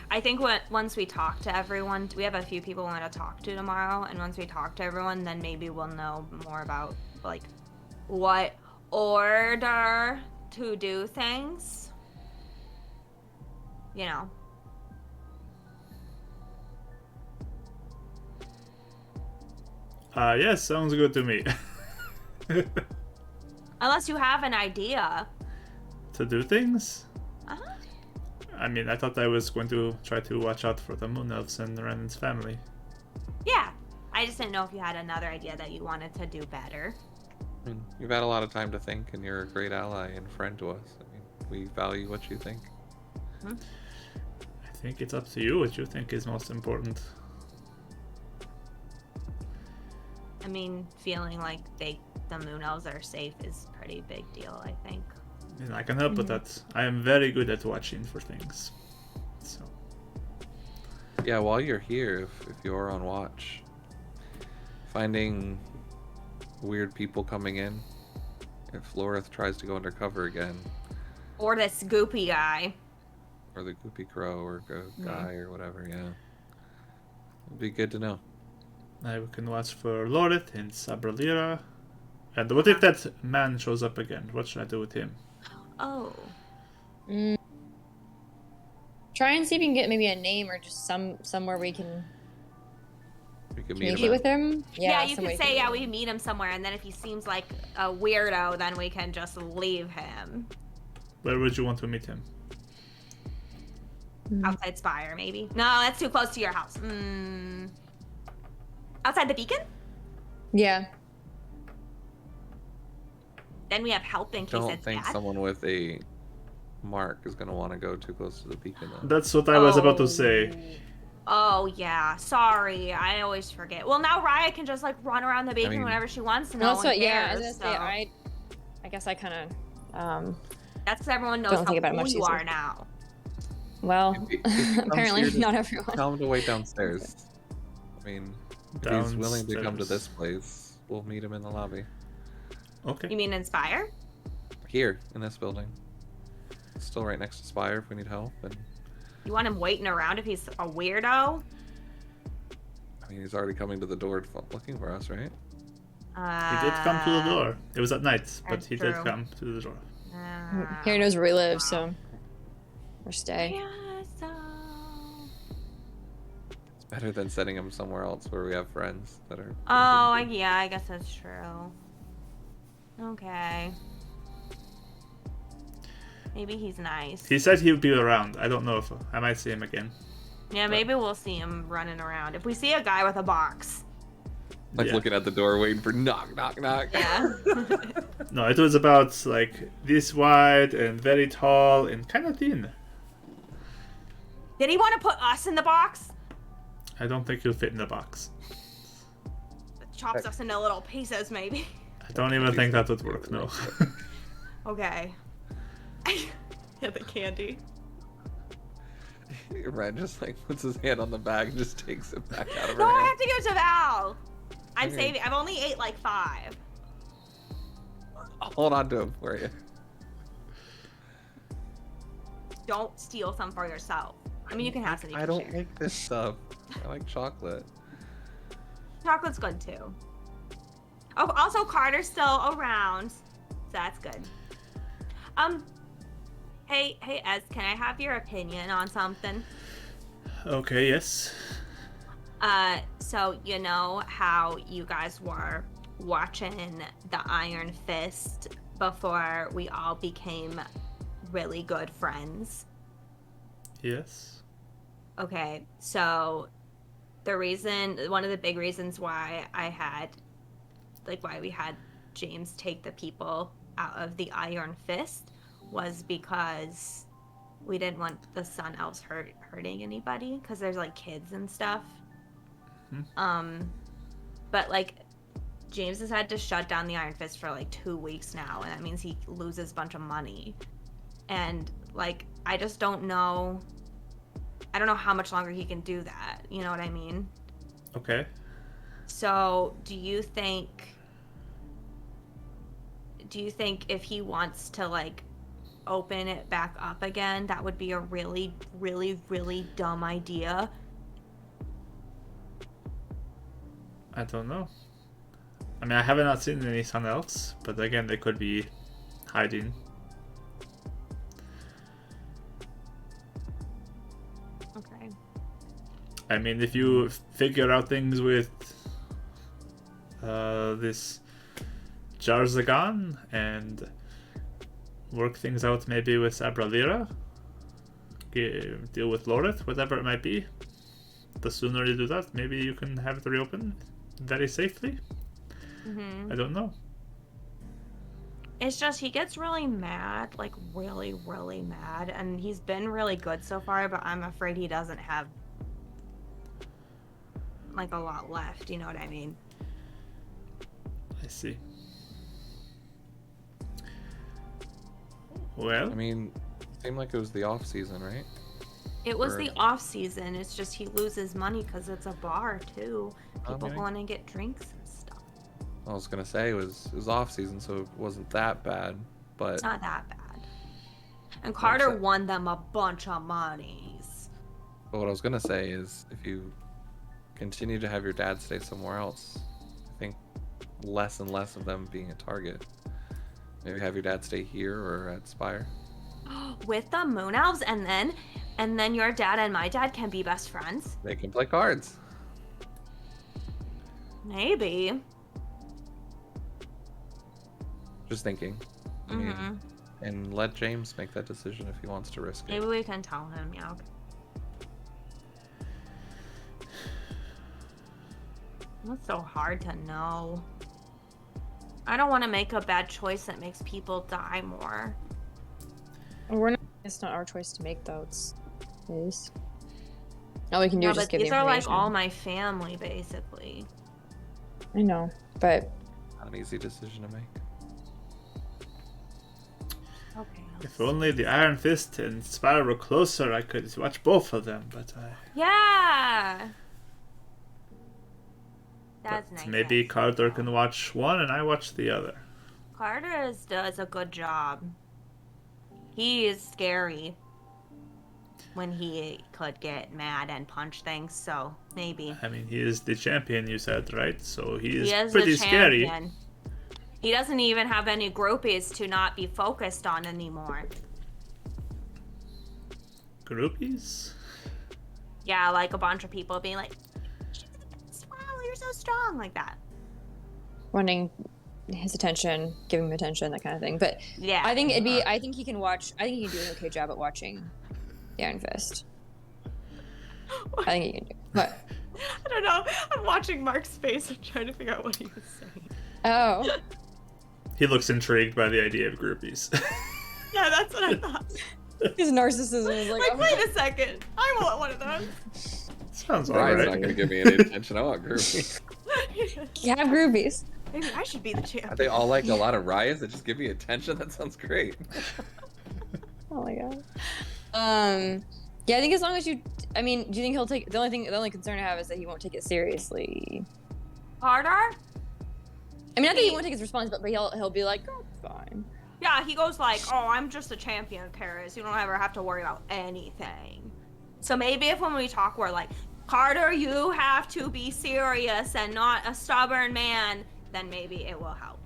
I think once we talk to everyone, we have a few people we want to talk to tomorrow, and once we talk to everyone, then maybe we'll know more about like what order to do things. You know. Yes, sounds good to me. Unless you have an idea. To do things? Uh-huh. I mean, I thought I was going to try to watch out for the Moon Elves and Renan's family. Yeah. I just didn't know if you had another idea that you wanted to do better. I mean, you've had a lot of time to think, and you're a great ally and friend to us. I mean, we value what you think. I think it's up to you what you think is most important. I mean, feeling like the Moon Elves are safe is a pretty big deal, I think. And I can help with that. I am very good at watching for things. So, Yeah, while you're here, if you're on watch, finding weird people coming in, if Lorith tries to go undercover again, Or this goopy guy. or the Goopy Crow, or guy, or whatever, yeah. It'd be good to know. I can watch for Lorith and Sabralira. And what if that man shows up again? What should I do with him? Oh. Try and see if you can get maybe a name or just somewhere we can We could meet communicate him with him. Yeah, you some way could say, we yeah, can- we meet him somewhere, and then if he seems like a weirdo, then we can just leave him. Where would you want to meet him? Outside Spire, maybe? No, that's too close to your house. Outside the beacon? Yeah. Then we have help in case Don't it's think bad. someone with a mark is going to want to go too close to the beacon, though. That's what I was about to say. Oh, yeah. Sorry. I always forget. Well, now Raya can just, like, run around the beacon mean- whenever she wants to. And also, one yeah, I cares, was gonna say so- I guess I kind of That's because everyone knows Don't how think about it cool much you these are days. now. well, If he comes apparently here to- not everyone. Tell him to wait downstairs. I mean, if he's willing to come to Downstairs. this place, we'll meet him in the lobby. Okay. You mean Inspire? Here, in this building. It's still right next to Spire if we need help. And You want him waiting around if he's a weirdo? mean, he's already coming to the door looking for us, right? He did come to the door. It was at night, but That's he did true. come to the door. He knows where we live, so or stay. Yeah, so... It's better than sending him somewhere else where we have friends that are. Oh, yeah, I guess that's true. Okay. Maybe he's nice. He said he would be around. I don't know if I might see him again. Yeah, maybe we'll see him running around. If we see a guy with a box. Like Yeah. looking at the door, waiting for knock, knock, knock. Yeah. No, it was about like this wide and very tall and kind of thin. Did he want to put us in the box? I don't think he'll fit in the box. Chops us into little pieces, maybe. I don't even think that would work. No. Okay. Hit the candy. Ren just like puts his hand on the bag and just takes it back out of her No, I hand. have to give it to Val. I'm Okay. saving. I've only ate like 5. I'll hold on to him for you. Don't steal some for yourself. I mean, you can have some. You I can don't share. like this stuff. I like chocolate. Chocolate's good too. Oh, also Carter's still around, so that's good. Hey, Ez, can I have your opinion on something? Okay. Yes. So you know how you guys were watching the Iron Fist before we all became really good friends? Yes. Okay, so one of the big reasons why why we had James take the people out of the Iron Fist was because we didn't want the Sun Elves hurting anybody, because there's like kids and stuff. But like James has had to shut down the Iron Fist for like 2 weeks now, and that means he loses a bunch of money. And like I just don't know. I don't know how much longer he can do that. You know what I mean? Okay. So, do you think if he wants to like open it back up again, that would be a really, really, really dumb idea? I don't know. I mean, I have not seen any Sun Elves, but again, they could be hiding. Okay. I mean, if you figure out things with this Jarzagan and work things out maybe with Abralira, deal with Lorith, whatever it might be, the sooner you do that, maybe you can have it reopen very safely. I don't know. It's just he gets really mad, like really, really mad, and he's been really good so far, but I'm afraid he doesn't have like a lot left, you know what I mean? I see. Well, I mean, it seemed like it was the off season, right? It was Or- the off season. It's just he loses money because it's a bar too. People Okay. go in and get drinks and stuff. I was gonna say it was off season, so it wasn't that bad. But It's not that bad. And Carter sense. won them a bunch of monies. what I was gonna say is, if you continue to have your dad stay somewhere else, I think less and less of them being a target. Maybe have your dad stay here or at Spire. With the Moon Elves, and then your dad and my dad can be best friends. They can play cards. Maybe. Just thinking. I mean, Mhm. and let James make that decision if he wants to risk it. Maybe we can tell him, yeah. Okay. That's so hard to know. I don't want to make a bad choice that makes people die more. We're not. It's not our choice to make, though. It's his. All we can do Yeah, is just but give these the are like information. all my family, basically. I know, but Not an easy decision to make. Okay. if only the Iron Fist and Spire were closer, I could watch both of them, but Yeah. That's but nice. maybe yes. Carter can watch one and I watch the other. Does a good job. He is scary. when he could get mad and punch things, so maybe. I mean, he is the champion, you said, right? So he He is is pretty the scary. champion. He doesn't even have any groupies to not be focused on anymore. Groupies? Yeah, like a bunch of people being like, wow, you're so strong, like that. Wanting his attention, giving him attention, that kind of thing. But Yeah. I think I think he can watch. I think he can do an okay job at watching the Iron Fist. I think he can do. What? I don't know. I'm watching Mark's face. I'm trying to figure out what he was saying. Oh. He looks intrigued by the idea of groupies. Yeah, that's what I thought. His narcissism is Like, wait a second. I want one of those. Sounds Ryan's not alright. gonna give me any attention. I want groupies. You have groupies. Maybe I should be the champ. Are they all like a lot of Ryas that just give me attention? That sounds great. Oh my god. Yeah, I think as long as you, I mean, do you think he'll take? The only concern I have is that he won't take it seriously. Harder? I mean, I think he won't take his responsibility, but he'll be like, oh, it's fine. Yeah, he goes like, oh, I'm just a champion, Paris. You don't ever have to worry about anything. So maybe if when we talk, we're like, Carter, you have to be serious and not a stubborn man, then maybe it will help.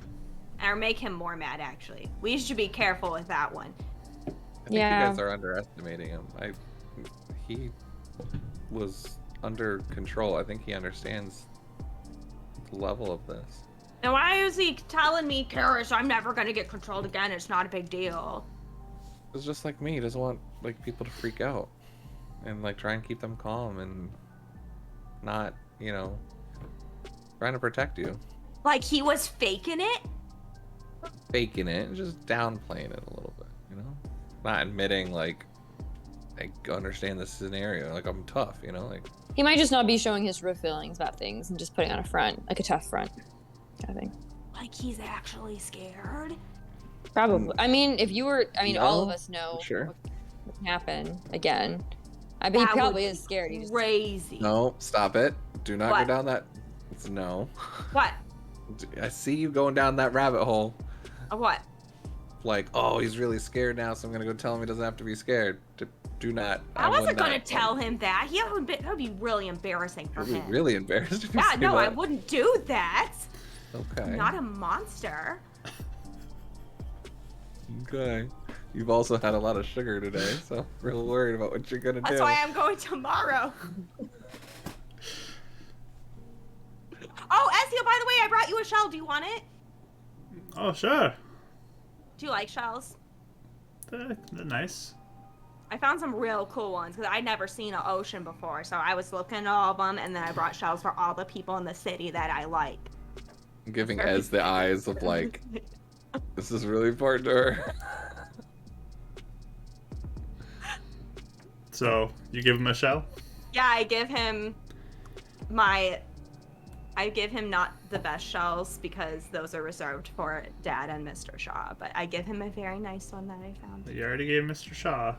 Or make him more mad, actually. We should be careful with that one. I think Yeah. you guys are underestimating him. He was under control. I think he understands the level of this. Then why is he telling me, Karis, I'm never gonna get controlled again, it's not a big deal? It's just like me. He doesn't want like people to freak out, and like try and keep them calm and not, you know, trying to protect you. Like he was faking it? Faking it, just downplaying it a little bit, you know? Not admitting like I understand the scenario, like I'm tough, you know, like He might just not be showing his real feelings about things and just putting on a front, like a tough front, kind of thing. Like he's actually scared? Probably. I mean, if you were, I mean, all of No, us know sure. what can happen again. I bet he That probably would is scared. He just, Crazy. no, stop it. Do not What? go down that. It's no. What? I see you going down that rabbit hole. What? Like, oh, he's really scared now, so I'm gonna go tell him he doesn't have to be scared. Do not. I would wasn't gonna not. tell him that. That would be really embarrassing for I'd be him. really embarrassed if you Yeah, say no, I that. wouldn't do that. Okay. I'm not a monster. Okay. You've also had a lot of sugar today, so I'm real worried about what you're gonna do. That's why I'm going tomorrow. Oh, Ezio, by the way, I brought you a shell. Do you want it? Oh, sure. Do you like shells? They're nice. I found some real cool ones because I'd never seen an ocean before. So I was looking at all of them, and then I brought shells for all the people in the city that I like. I'm giving Ez the eyes of like, this is really important to her. So, you give him a shell? Yeah, I give him not the best shells because those are reserved for Dad and Mr. Shaw, but I give him a very nice one that I found. You already gave Mr. Shaw.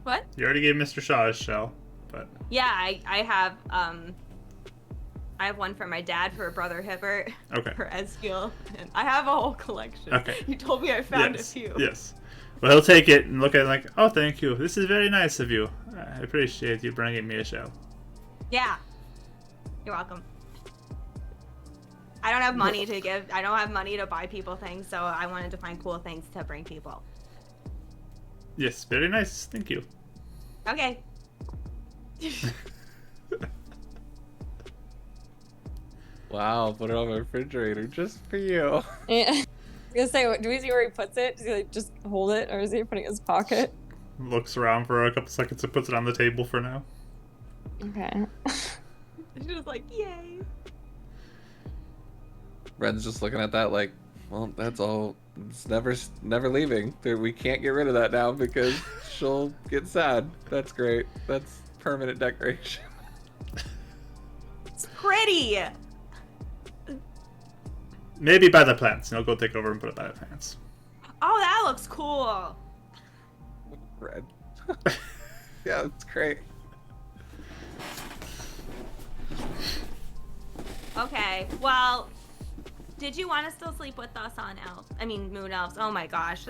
What? You already gave Mr. Shaw his shell, but... Yeah, I have one for my dad, for Brother Hibbert, Okay. for Ezkiel, and I have a whole collection. Okay. You told me I found yes. a few. Yes. Well, he'll take it and look at it like, oh, thank you. This is very nice of you. I appreciate you bringing me a shell. Yeah. You're welcome. I don't have money to give. I don't have money to buy people things, so I wanted to find cool things to bring people. Yes, very nice. Thank you. Okay. Wow, put it on my refrigerator just for you. yeah. I was gonna say, do we see where he puts it? Does he like just hold it, or is he putting it in his pocket? Looks around for a couple seconds and puts it on the table for now. Okay. She was like, yay. Ren's just looking at that like, well, that's all. It's never leaving. We can't get rid of that now because she'll get sad. That's great. That's permanent decoration. It's pretty. Maybe by the plants. He'll go take over and put it by the plants. Oh, that looks cool. Red. Yeah, that's great. Okay, well, did you want to still sleep with us on Moon Elves? Oh my gosh,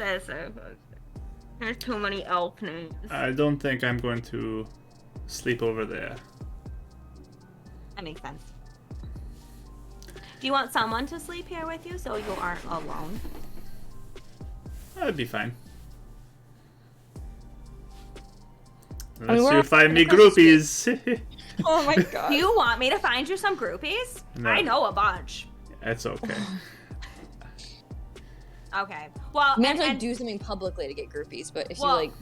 There's too many elf names. I don't think I'm going to sleep over there. That makes sense. Do you want someone to sleep here with you so you aren't alone? That'd be fine. mean, Unless we're you find me across the groupies. Oh my god. Do you want me to find you some groupies? No. I know a bunch. It's okay. Okay. Well, You have to and- do something publicly to get groupies, but if Well, you like,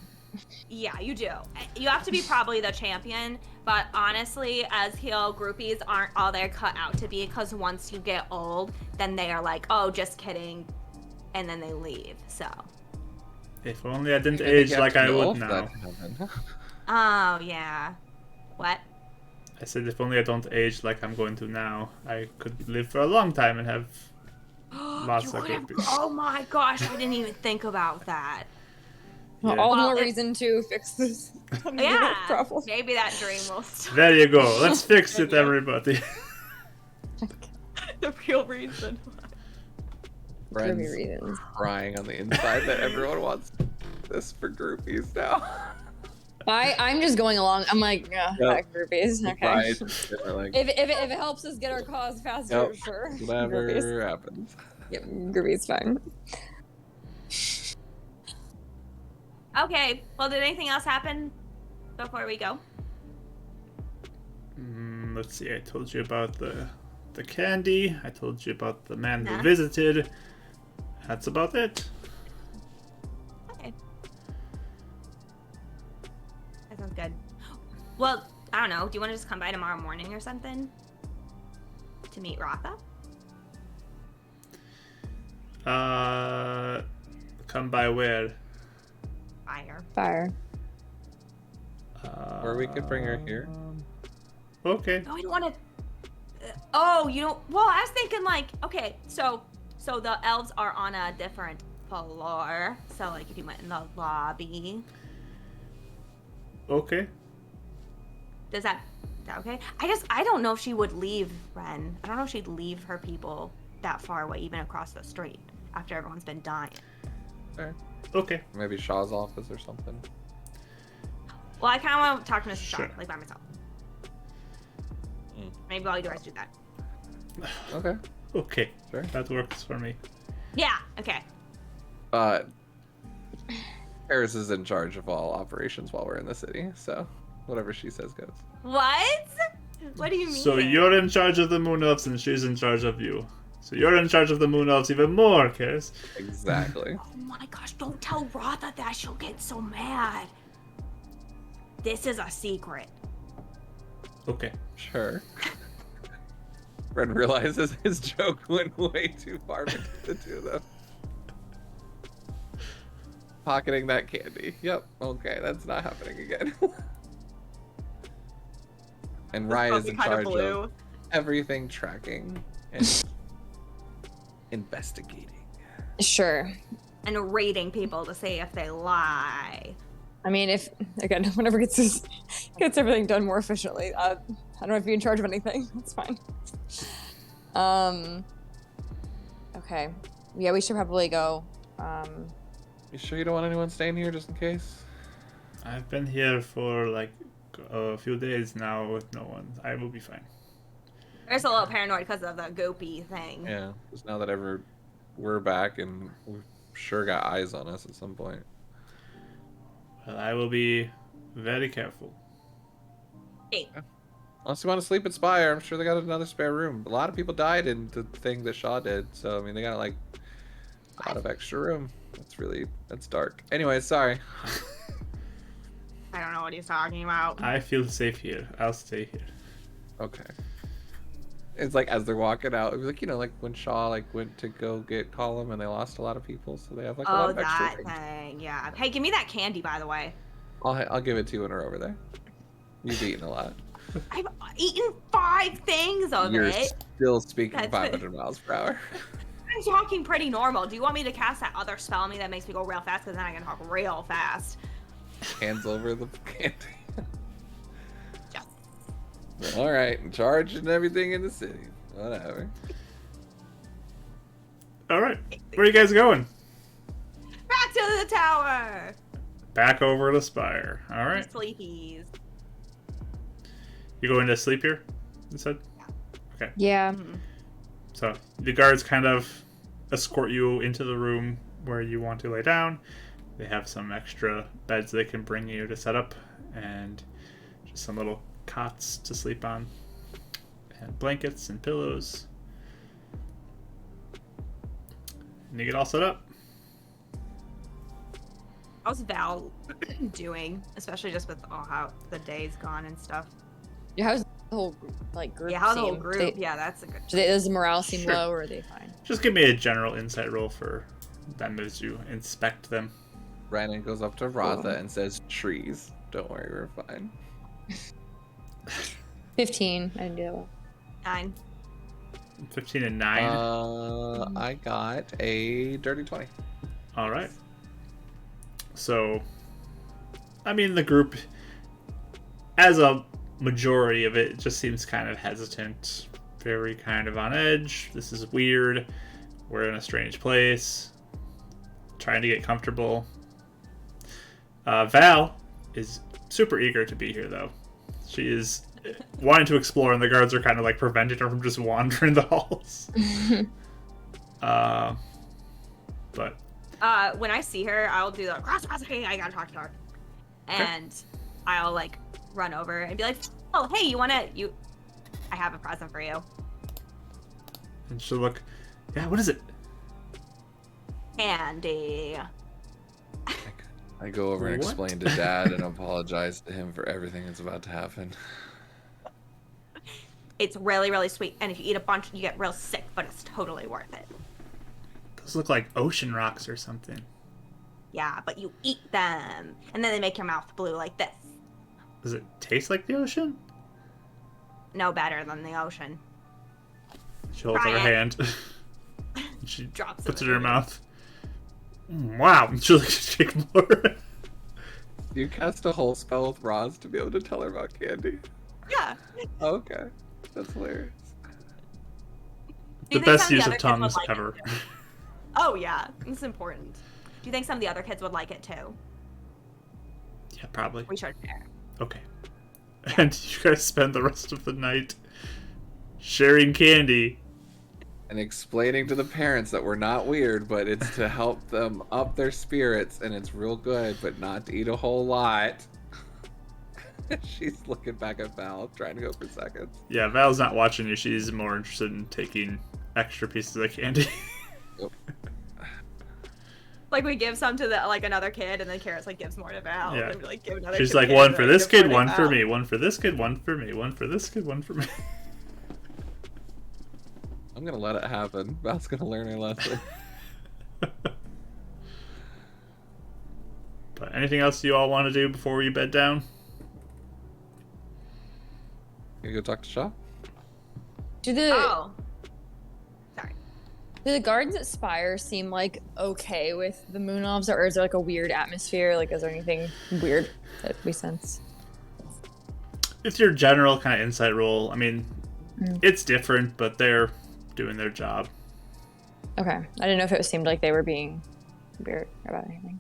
yeah, you do. You have to be probably the champion, but honestly, as heel, groupies aren't all they're cut out to be, because once you get old, then they are like, oh, just kidding, and then they leave, so. If only I didn't I think age you have like to I know would if now. that happened. Oh, yeah. What? I said if only I don't age like I'm going to now, I could live for a long time and have lots You of could have- groupies. Oh my gosh, I didn't even think about that. Yeah. all the Well, more it- reason to fix this Yeah, problem. maybe that dream will still There you go. Let's fix it, Yeah. everybody. the real reason. Groovy Friends reasons. crying on the inside that everyone wants this for groupies now. I'm just going along. I'm like, yeah, Yep. groupies. Okay. Right. They're like, If it helps us get our cause faster, Yep. sure. Groupies. whatever happens. Yep, groupies fine. Okay, well, did anything else happen before we go? Let's see. I told you about the candy. I told you about the man who Huh? visited. That's about it. Okay. That sounds good. Well, I don't know. Do you want to just come by tomorrow morning or something? To meet Ratha? Come by where? Fire. Or we could bring her here. Okay. No, we don't want to. Oh, you don't. Well, I was thinking like, okay, so the elves are on a different floor. So like, if you went in the lobby, Okay. is that okay? I don't know if she would leave Ren. I don't know if she'd leave her people that far away, even across the street after everyone's been dying. Sure. Okay. Maybe Shaw's office or something. Well, I kind of want to talk to Mrs. Shaw, Sure. like by myself. Mm. Maybe while you guys do that. Okay. Okay. Sure. That works for me. Yeah. Okay. Paris is in charge of all operations while we're in the city, so whatever she says goes. What? What do you mean? So you're in charge of the moon elves and she's in charge of you. So you're in charge of the moon elves even more, Karis. Exactly. Oh my gosh! Don't tell Ratha that. She'll get so mad. This is a secret. Okay. Sure. Ren realizes his joke went way too far between the two of them. Pocketing that candy. Yep. Okay, that's not happening again. And Raya's in charge of everything tracking and investigating. Sure. And rating people to see if they lie. I mean, if again, whenever gets everything done more efficiently, I don't know if you're in charge of anything. That's fine. Okay. Yeah, we should probably go. You sure you don't want anyone staying here just in case? I've been here for like a few days now with no one. I will be fine. There's a little paranoid because of the goopy thing. Yeah, just now that we're back and we've sure got eyes on us at some point. Well, I will be very careful. Hey, Unless you want to sleep at Spire, I'm sure they got another spare room. A lot of people died in the thing that Shaw did, so I mean they got like a lot of extra room. That's dark. Anyway, sorry. I don't know what he's talking about. I feel safe here. I'll stay here. Okay. It's like as they're walking out, it was like, you know, like when Shaw like went to go get Column and they lost a lot of people, so they have like a lot Oh, of extra that things. thing. Yeah. Hey, give me that candy, by the way. I'll give it to you when we're over there. You've eaten a lot. I've eaten 5 things of You're it. still speaking That's 500 miles per hour. I'm talking pretty normal. Do you want me to cast that other spell on me that makes me go real fast? Because then I can talk real fast. Hands over the candy. Just All right, in charge and everything in the city. Whatever. All right. Where are you guys going? back to the tower. Back over to Spire. All right. Sleepies. You going to sleep here? You said. Yeah. Mhm. So the guards kind of escort you into the room where you want to lay down. They have some extra beds they can bring you to set up, and just some little cots to sleep on, and blankets and pillows. And you get all set up. How's Val doing? Especially just with how the day's gone and stuff. Yeah, how's the whole group? Yeah, how the whole seem? group? Yeah, that's a good. Does the morale seem Sure. low, or are they fine? Just give me a general insight roll for them as you inspect them. Brandon goes up to Ratha and says, "Trees. Don't worry, we're fine." 15. I didn't do that well. 9. 15 and 9. I got a dirty 20. All right. So, I mean, the group, as a majority of it, just seems kind of hesitant, very kind of on edge. This is weird. We're in a strange place. Trying to get comfortable. Val is super eager to be here, though. She is wanting to explore, and the guards are kind of like preventing her from just wandering the halls. But When I see her, I'll do the cross. Okay, I gotta talk to her, and I'll like run over and be like, "Oh, hey, I have a present for you." and she'll look. Yeah, what is it? Candy. I go over and What? explain to Dad and apologize to him for everything that's about to happen. It's really, really sweet, and if you eat a bunch, you get real sick, but it's totally worth it. Those look like ocean rocks or something. Yeah, but you eat them, and then they make your mouth blue like this. Does it taste like the ocean? No better than the ocean. She holds out Try her it. hand. She Drops puts it it in her in. mouth. Wow. She'll shake more. You cast a whole spell with Roz to be able to tell her about candy. Yeah. Okay, that's hilarious. Do The you think best some use the of other kids would tongues like it ever. too? Oh yeah, it's important. Do you think some of the other kids would like it too? Yeah, probably. We should share. Okay. And you guys spend the rest of the night sharing candy. And explaining to the parents that we're not weird, but it's to help them up their spirits, and it's real good, but not to eat a whole lot. She's looking back at Val, trying to go for seconds. Yeah, Val's not watching you. She's more interested in taking extra pieces of candy. Like we give some to the another kid, and then Karis like gives more to Val. Yeah. And we, like give another. She's to the like, kid, one and for then this give kid, more one to for Val. me, one for this kid, one for me, one for this kid, one for me. I'm gonna let it happen. Val's gonna learn her lesson. But anything else you all want to do before you bed down? You go talk to Shaw? Do the Oh. Sorry. do the guards at Spire seem like okay with the moon elves, or is there like a weird atmosphere? Like, is there anything weird that we sense? It's your general kind of insight roll. I mean, it's different, but they're doing their job. Okay, I didn't know if it seemed like they were being weird about anything.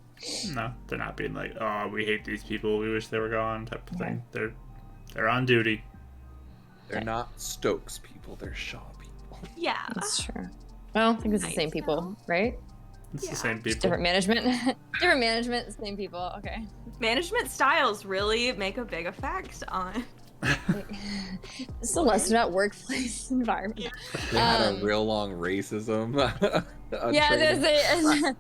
No, they're not being like, oh, we hate these people, we wish they were gone, type of Okay. thing. They're on duty. They're not Stokes people, they're Shaw people. Yeah. That's true. Well, I think it's the Nice same people, though. right? It's Yeah. the same Just people. different management. Different management, same people. Okay. Management styles really make a big effect on. It's a lesson about workplace environment. They had a Um, real long racism. Yeah, training. there's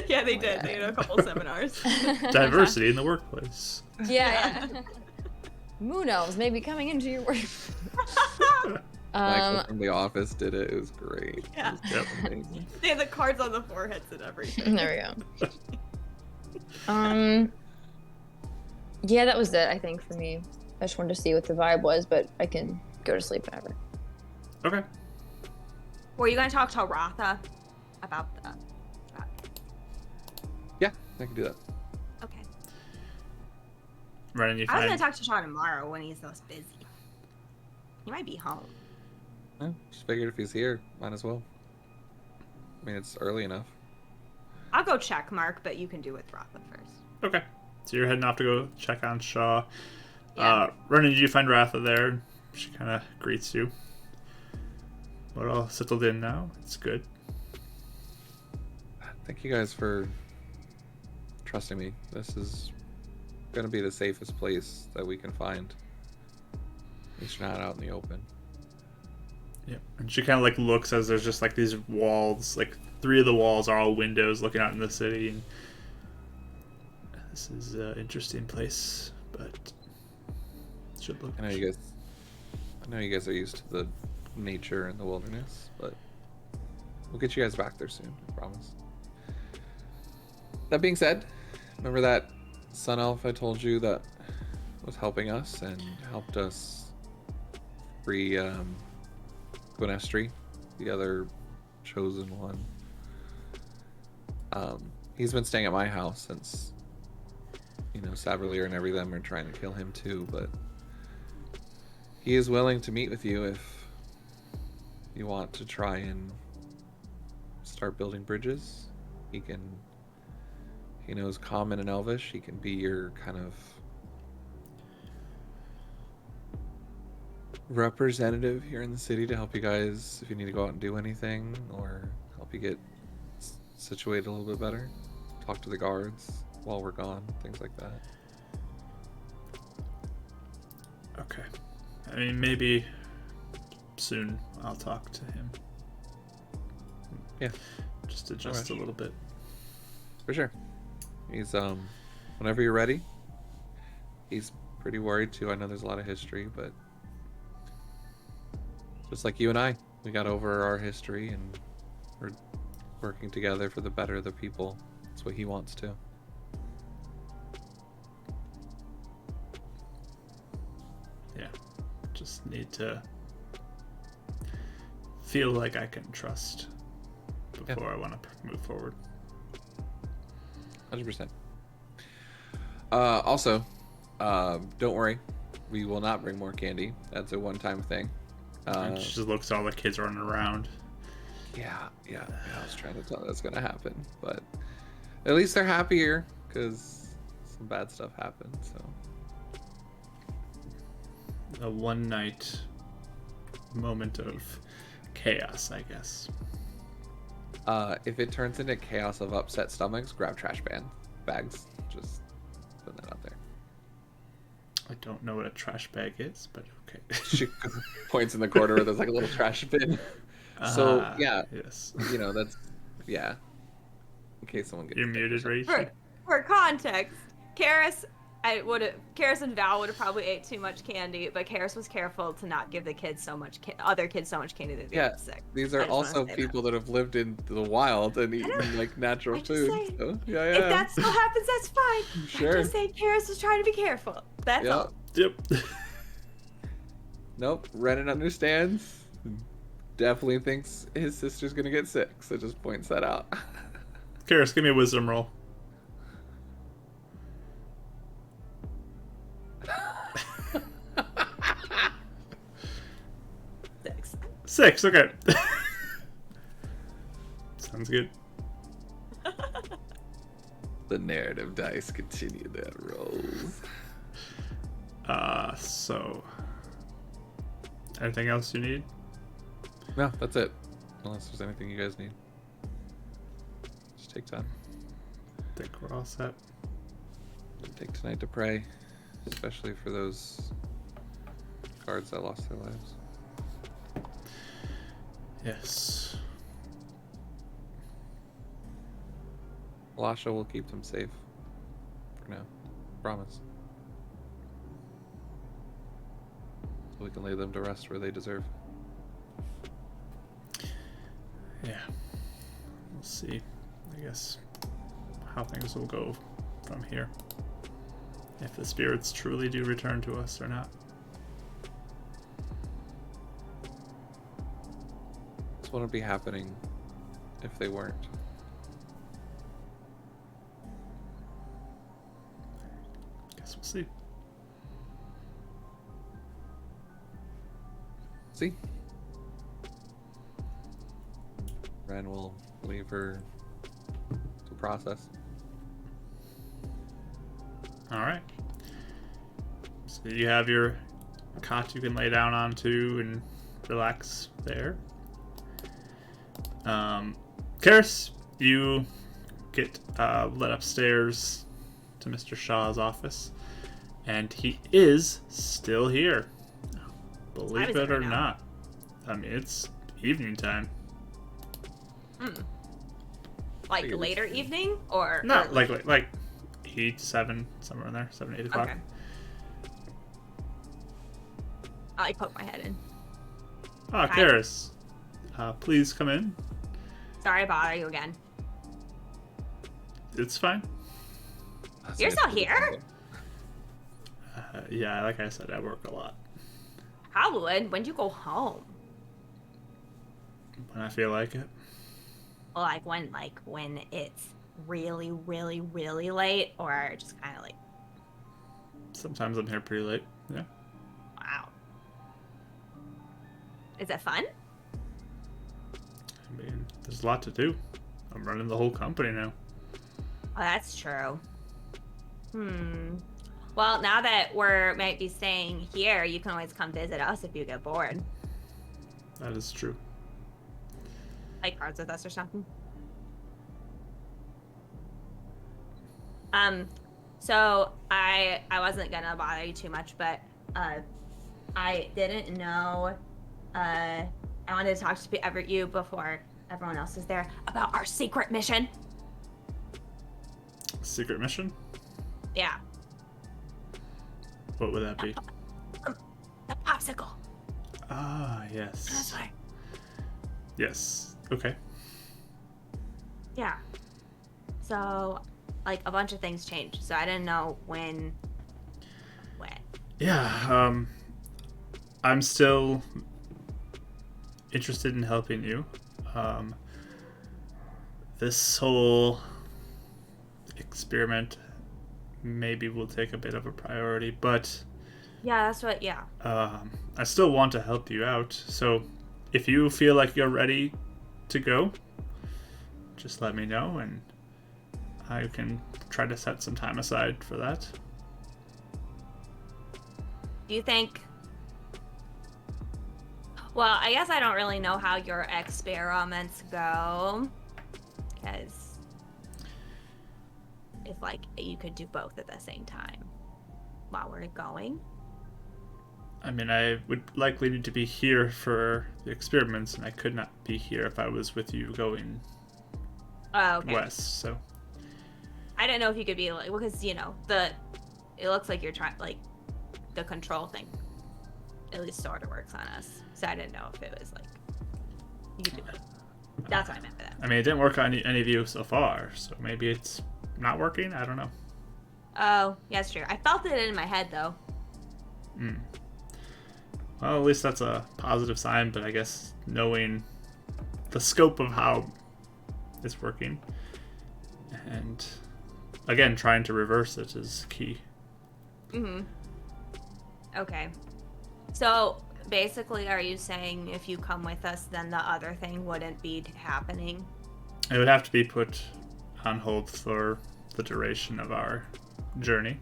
Yeah, they Oh my did. God. They did a couple seminars. Diversity in the workplace. Yeah. Moon elves may be coming into your work. Michael from The Office did it. It was great. Yeah. It was Yep. amazing. They had the cards on the foreheads and everything. There we go. Yeah, that was it, I think, for me. I just wanted to see what the vibe was, but I can go to sleep whenever. Okay. Were you gonna talk to Ratha about the? Yeah, I can do that. Okay. Brennan, you I was find gonna talk to Sean tomorrow when he's less busy. He might be home. Yeah, just figured if he's here, might as well. I mean, it's early enough. I'll go check Mark, but you can do with Ratha first. Okay. So you're heading off to go check on Shaw. Yeah. Ronan, did you find Ratha there? She kind of greets you. We're all settled in now. It's good. Thank you guys for trusting me. This is going to be the safest place that we can find. At least you're not out in the open. Yeah. And she kind of like looks as there's just like these walls, like 3 of the walls are all windows looking out in the city. And this is an interesting place, but it should look. I know you guys are used to the nature and the wilderness, but we'll get you guys back there soon, I promise. That being said, remember that sun elf I told you that was helping us and helped us free Gwynestri, the other chosen one? He's been staying at my house since, Saberlier and every them are trying to kill him too, but he is willing to meet with you if you want to try and start building bridges. He knows Common and Elvish. He can be your kind of representative here in the city to help you guys if you need to go out and do anything, or help you get situated a little bit better. Talk to the guards while we're gone, things like that. Okay. I mean, maybe soon I'll talk to him. Yeah. Just adjust a little bit. For sure. He's whenever you're ready. He's pretty worried too. I know there's a lot of history, but just like you and I, we got over our history and we're working together for the better of the people. That's what he wants to. Yeah. Just need to feel like I can trust before I want to move forward. 100%. Also, don't worry. We will not bring more candy. That's a one-time thing. And she just looks at all the kids running around. Yeah. I was trying to tell that's gonna happen, but at least they're happier because some bad stuff happened. So A one-night moment of chaos, I guess. if it turns into chaos of upset stomachs, grab trash bags. Just put that out there. I don't know what a trash bag is, but okay. She points in the corner where there's like a little trash bin. So yeah, yes. that's in case someone gets You're muted, Rachel. For context, Karis and Val would have probably ate too much candy, but Karis was careful to not give the kids so much other kids so much candy that they get sick. These are also people that have lived in the wild and eaten like natural food. So, yeah. If that still happens, that's fine. Sure. I'm just saying Karis was trying to be careful. That's all. Yep. Nope. Renan understands. Definitely thinks his sister's gonna get sick, so just points that out. Karis, give me a wisdom roll. Six, okay. Sounds good. The narrative dice continue their rolls. So anything else you need? No, that's it. Unless there's anything you guys need. Just take time. I think we're all set. Take tonight to pray, especially for those guards that lost their lives. Yes. Lasha will keep them safe for now. Promise. So we can lay them to rest where they deserve. Yeah. We'll see, I guess, how things will go from here. If the spirits truly do return to us or not. This wouldn't be happening if they weren't. Guess we'll see. See? Ren will leave her to process. All right. So you have your cot you can lay down onto and relax there. Karis, you get led upstairs to Mr. Shaw's office, and he is still here. Believe is it it or right now? not. I mean, it's evening time. Like Figures. later evening or Not early? like 8, 7, somewhere in there, 7, 8 o'clock. Okay. I poke my head in. Ah, Hi. Karis, please come in. Sorry to bother you again. It's fine. You're still here? Yeah, like I said, I work a lot Probably. When'd you go home? when I feel like it. Well, when it's really, really, really late, or just kind of like, Sometimes I'm here pretty late. Yeah. wow. Is it fun? I mean, there's a lot to do. I'm running the whole company now. Oh, that's true. Well, now that we're might be staying here, you can always come visit us if you get bored. That is true. Play cards with us or something. So I wasn't gonna bother you too much, but I didn't know. I wanted to talk to you before everyone else is there about our secret mission. Secret mission? Yeah, What would that be? the popsicle. Ah, That's yes. right. Yes. Okay. Yeah. So, like, a bunch of things changed. So I didn't know when. Yeah, I'm still interested in helping you. This whole experiment maybe will take a bit of a priority, but Yeah, that's what. Yeah. I still want to help you out. So if you feel like you're ready to go, just let me know and I can try to set some time aside for that. Do you think? Well, I guess I don't really know how your experiments go, because if like you could do both at the same time while we're going. I mean, I would likely need to be here for the experiments, and I could not be here if I was with you going Oh, okay. west. So I didn't know if you could be like, because it looks like you're trying like the control thing. At least sort of works on us. So I didn't know if it was like you could do both. That's what I meant by that. I mean, it didn't work on any of you so far, so maybe it's not working. I don't know. Oh, yeah, that's true. I felt it in my head though. Well, at least that's a positive sign, but I guess knowing the scope of how it's working and again trying to reverse it is key. Okay. So basically, are you saying if you come with us, then the other thing wouldn't be happening? It would have to be put on hold for the duration of our journey.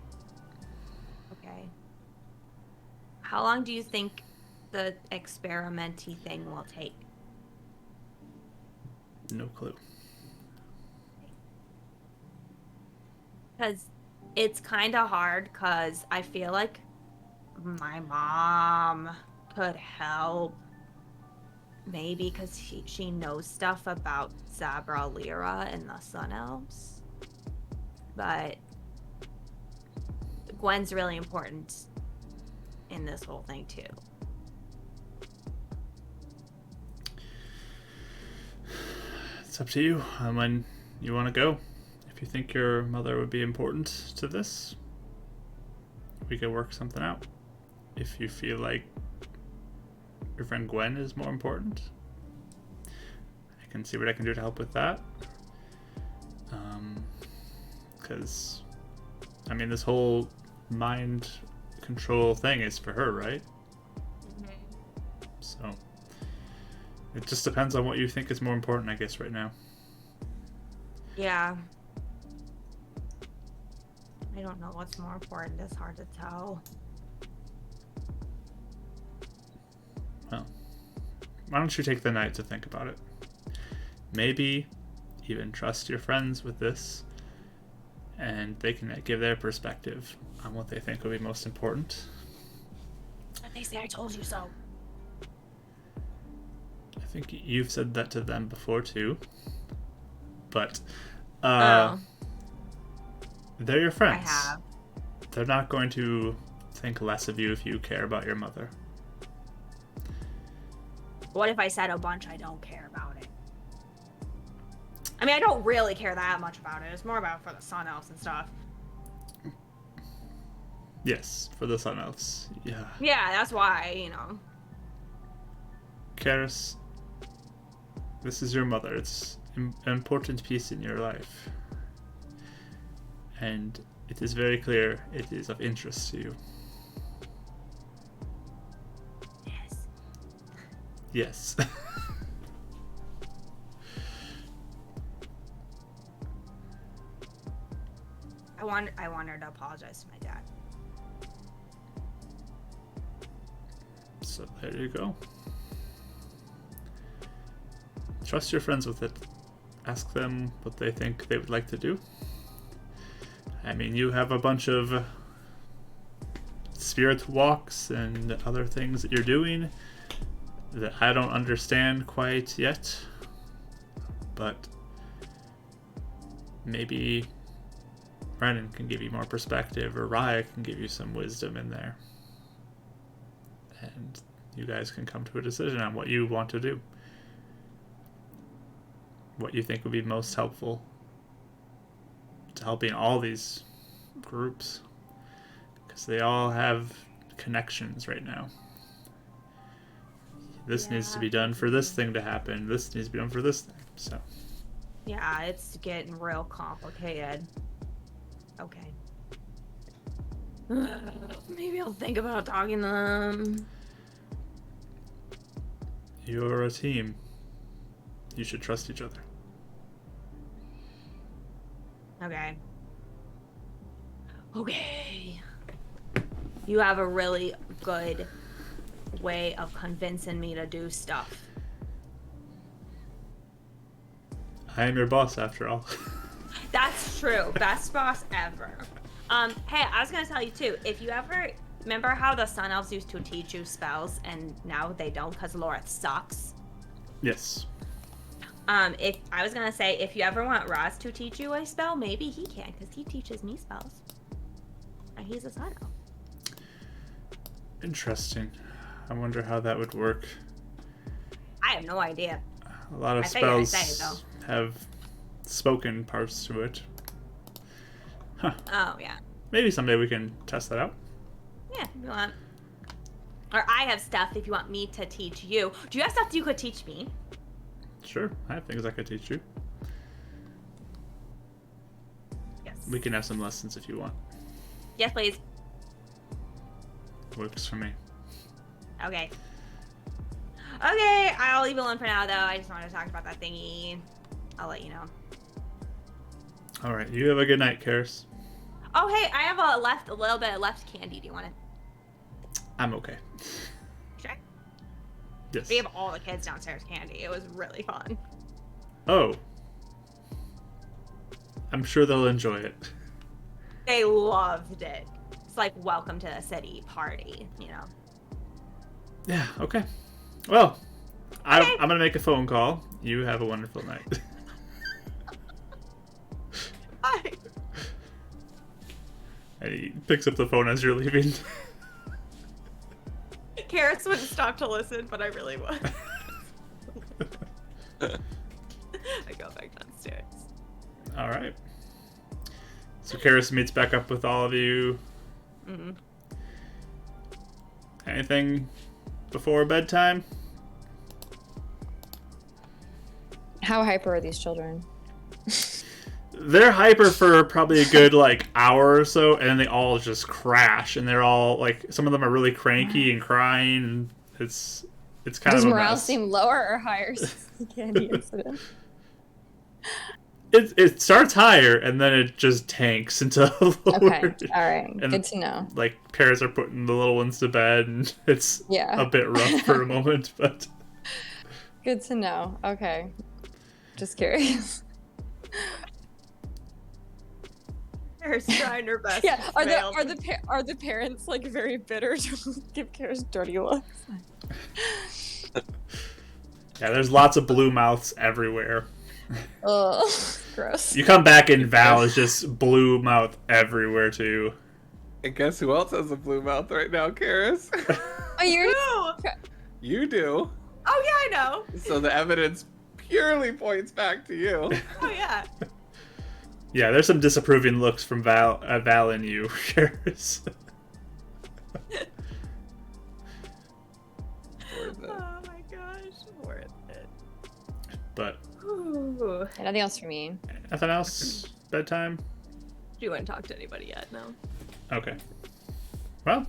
Okay. How long do you think the experimenty thing will take? No clue. Because it's kind of hard, because I feel like my mom could help. Maybe because she knows stuff about Zabra Lyra and the Sun Elves. But Gwen's really important in this whole thing, too. It's up to you when you want to go. If you think your mother would be important to this, we could work something out. If you feel like your friend Gwen is more important, I can see what I can do to help with that. Because, I mean, this whole mind control thing is for her, right? So, it just depends on what you think is more important, I guess, right now. Yeah. I don't know what's more important. It's hard to tell. Well, why don't you take the night to think about it? Maybe even trust your friends with this, and they can give their perspective on what they think would be most important. And they say I told you so. I think you've said that to them before too, but Oh, they're your I friends. have. They're not going to think less of you if you care about your mother. What if I said a bunch I don't care about it? I mean, I don't really care that much about it. It's more about for the Sun Elves and stuff. Yes, for the Sun Elves. Yeah. Yeah, that's why, you know. Karis, this is your mother. It's an important piece in your life. And it is very clear it is of interest to you. Yes. Yes. I want her to apologize to my dad. So there you go. Trust your friends with it. Ask them what they think they would like to do. I mean, you have a bunch of spirit walks and other things that you're doing that I don't understand quite yet. But maybe Brennan can give you more perspective, or Raya can give you some wisdom in there. And you guys can come to a decision on what you want to do. What you think would be most helpful to helping all these groups. Because they all have connections right now. This needs to be done for this thing to happen. This needs to be done for this thing. So. Yeah, it's getting real complicated. Okay. Maybe I'll think about talking to them. You're a team. You should trust each other. Okay. Okay. You have a really good way of convincing me to do stuff. I am your boss, after all. That's true. Best boss ever. Hey, I was gonna tell you too, if you ever remember how the Sun Elves used to teach you spells and now they don't because Loreth sucks? Yes. If I was gonna say, if you ever want Roz to teach you a spell, maybe he can, because he teaches me spells. And he's a Sun Elf. Interesting. I wonder how that would work. I have no idea. A lot of I figured I'd spells say it, have spoken parts to it. Huh. Oh, yeah. Maybe someday we can test that out. Yeah, if you want. Or I have stuff if you want me to teach you. Do you have stuff you could teach me? Sure, I have things I could teach you. Yes. We can have some lessons if you want. Yes, please. Works for me. Okay. Okay, I'll leave it alone for now, though. I just wanted to talk about that thingy. I'll let you know. All right, you have a good night, Karis. Oh, hey, I have a little bit of left candy. Do you want it? I'm okay. Sure. Yes. We have all the kids downstairs candy. It was really fun. Oh. I'm sure they'll enjoy it. They loved it. It's like welcome to the city party, you know. Yeah, okay. Well, Okay. I'm going to make a phone call. You have a wonderful night. Bye. And he picks up the phone as you're leaving. Carrots wouldn't stop to listen, but I really would. I go back downstairs. All right. So Karis meets back up with all of you. Mm-hmm. Anything before bedtime? How hyper are these children? They're hyper for probably a good hour or so, and then they all just crash, and they're all some of them are really cranky and crying, and it's kind Does of a morale mess. seem lower or higher since the candy incident? it starts higher and then it just tanks into lower. Okay, all right, And, good to know. like, parents are putting the little ones to bed, and it's Yeah. a bit rough for a moment, but Good to know. Okay, just curious. Karis trying her best. Yeah, to are the fail. are the parents like very bitter to give Karis dirty looks? yeah, there's lots of blue mouths everywhere. Ugh, gross. You come back and Val is just blue mouth everywhere too. And guess who else has a blue mouth right now, Karis? Oh, you're Ooh. You do. Oh yeah, I know. So the evidence purely points back to you. Oh yeah. Yeah, there's some disapproving looks from Val and you, Karis. Worth it. Oh my gosh, worth it. But Ooh. nothing else for me. nothing else? Bedtime? You wouldn't talk to anybody yet, no. Okay. Well,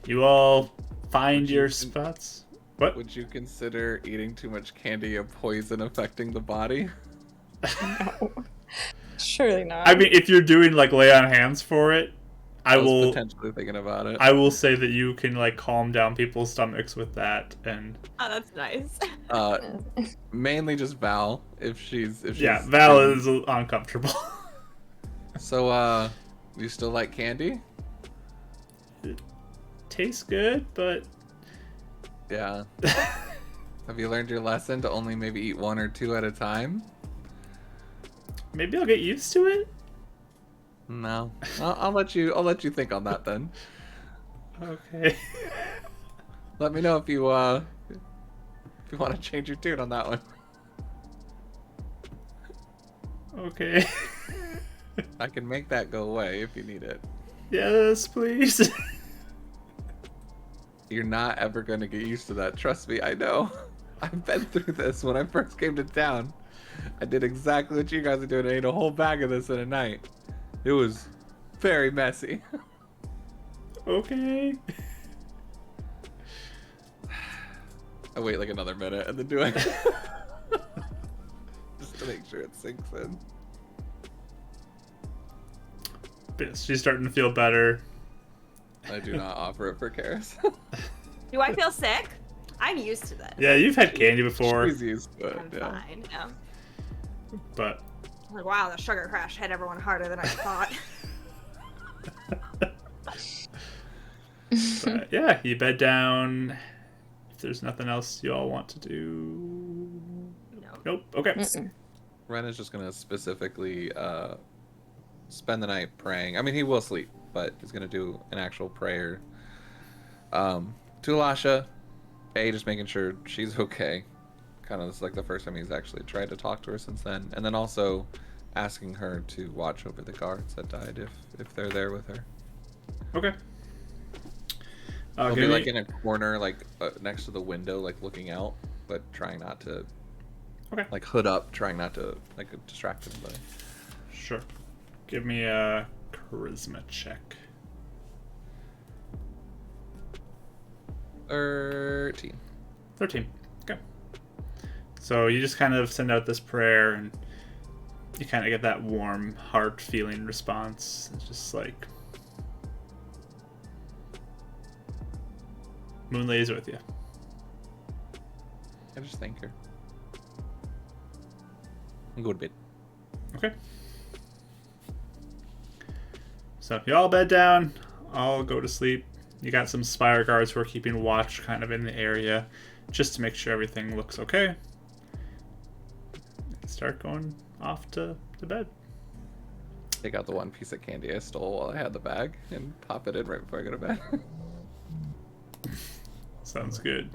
you all find your spots. What? Would you consider eating too much candy a poison affecting the body? No. Surely not. I mean, if you're doing like lay on hands for it, I was will. potentially thinking about it. I will say that you can like calm down people's stomachs with that, and Oh, that's nice. Mainly just Val, if she's yeah, Val is uncomfortable. So, you still like candy? Tastes good, but Yeah. Have you learned your lesson to only maybe eat one or two at a time? maybe I'll get used to it. No. I'll let you think on that then. Okay. Let me know if you want to change your tune on that one. Okay. I can make that go away if you need it. Yes, please. You're not ever going to get used to that. Trust me, I know. I've been through this when I first came to town. I did exactly what you guys are doing. I ate a whole bag of this in a night. It was very messy. Okay. I wait like another minute and then do it. Just to make sure it sinks in. Yes, she's starting to feel better. I do not offer it for Karis. Do I feel sick? I'm used to this. Yeah, you've had candy before, She's used to it, I'm yeah. fine. Yeah. but Like, wow, the sugar crash hit everyone harder than I thought. But yeah, you bed down. If there's nothing else you all want to do. No. Nope. Okay. Mm-mm. Ren is just gonna specifically spend the night praying. I mean, he will sleep, but he's gonna do an actual prayer. To Lasha, just making sure she's okay. Kind of it's like the first time he's actually tried to talk to her since then, and then also asking her to watch over the guards that died if they're there with her. Okay. He'll give be me- like in a corner, like next to the window, like looking out, but trying not to. Okay. Like hood up, trying not to like distract anybody. Sure. Give me a charisma check. 13. 13. Okay. So you just kind of send out this prayer, and you kind of get that warm heart feeling response. It's just like Moonlay is with you. I just thank her. And go to bed. Okay. So you all bed down. I'll go to sleep. You got some spire guards who are keeping watch kind of in the area just to make sure everything looks okay. Start going off to bed. Take out the one piece of candy I stole while I had the bag and pop it in right before I go to bed. Sounds good.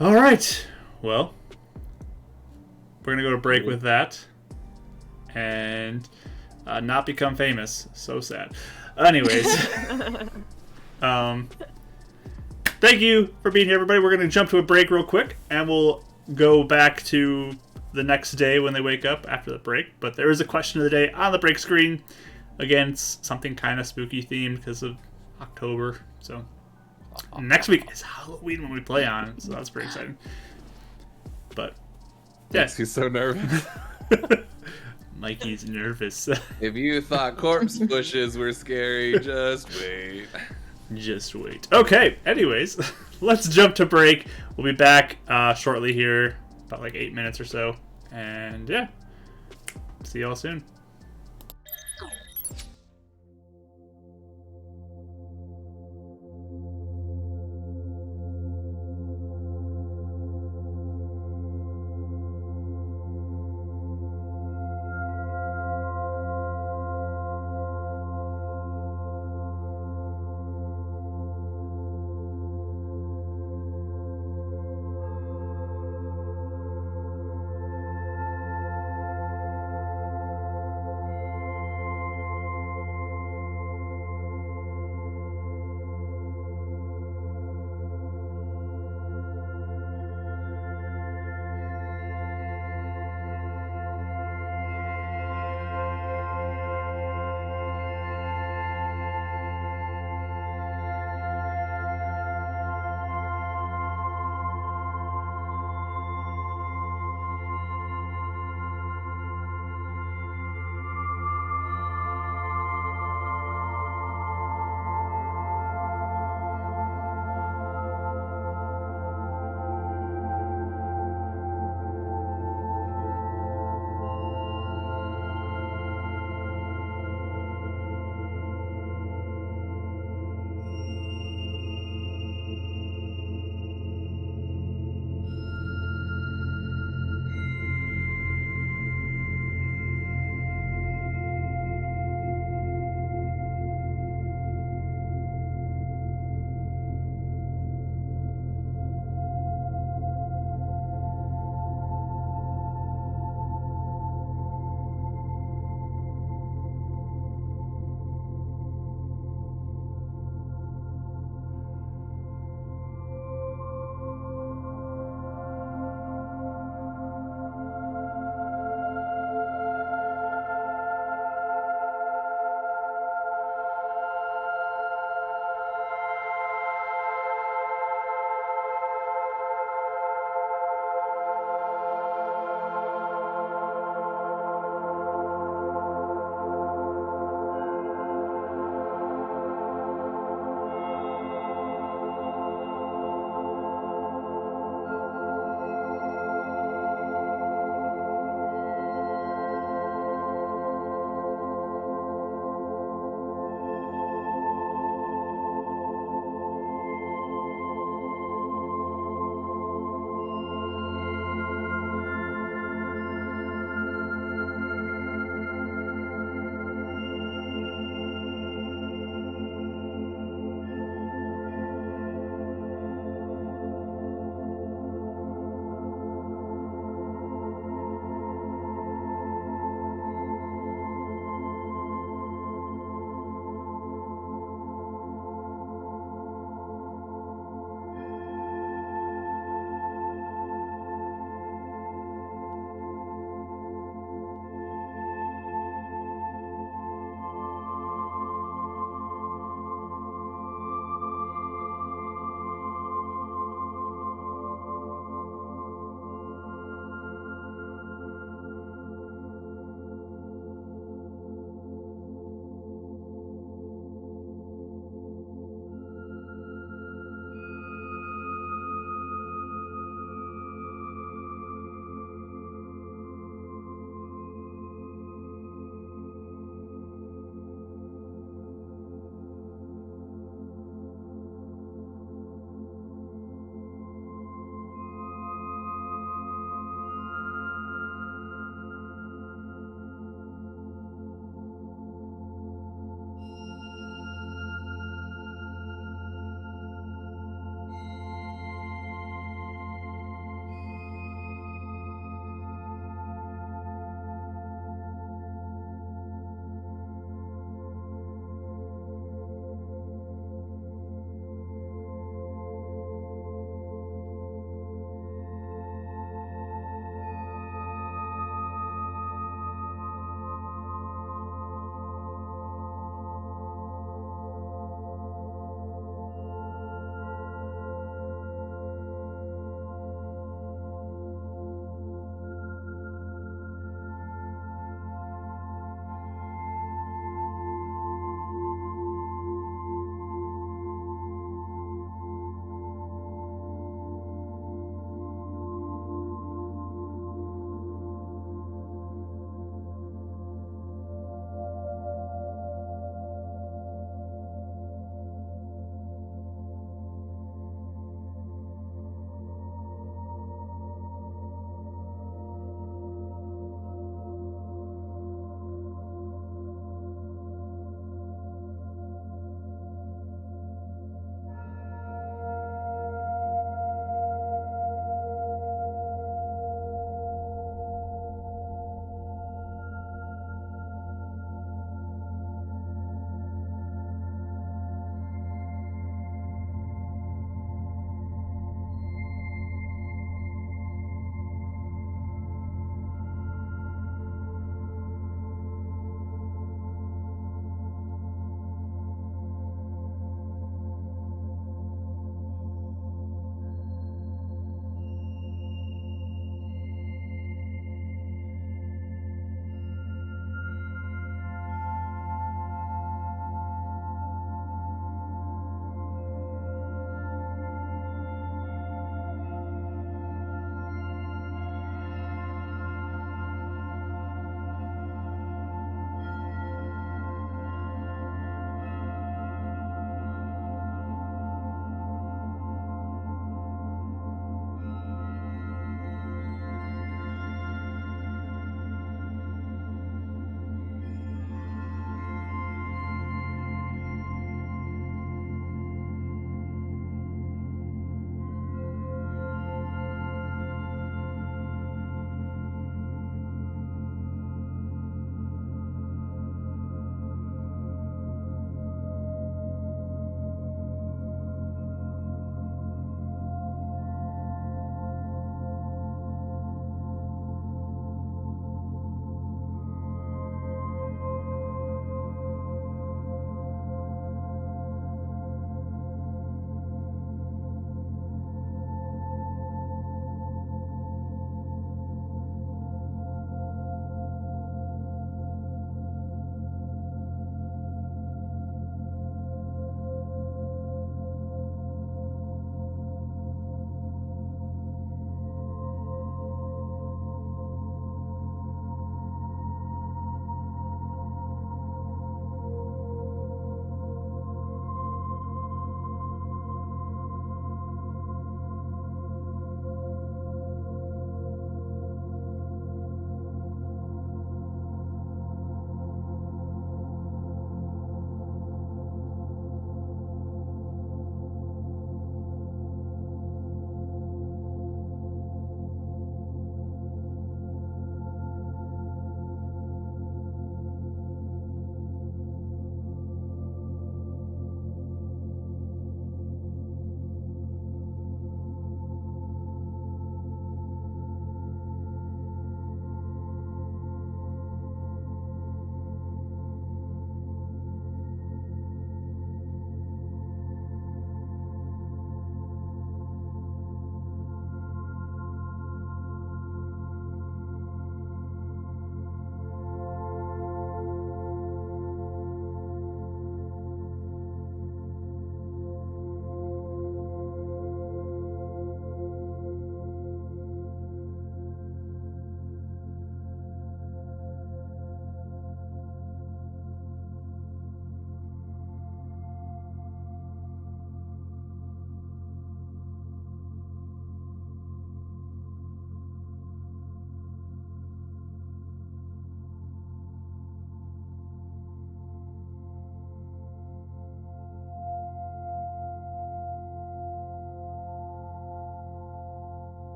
All right. Well, we're going to go to break with that and not become famous. So sad. Anyways, thank you for being here, everybody. We're going to jump to a break real quick, and we'll go back to the next day when they wake up after the break. But there is a question of the day on the break screen. Again, it's something kind of spooky themed because of October. So next week is Halloween when we play on, so that's pretty exciting. But Makes you so nervous. Mikey's nervous. If you thought corpse bushes were scary, just wait. Just wait. Okay, anyways, let's jump to break. We'll be back shortly here, about like 8 minutes or so. And yeah, see y'all soon.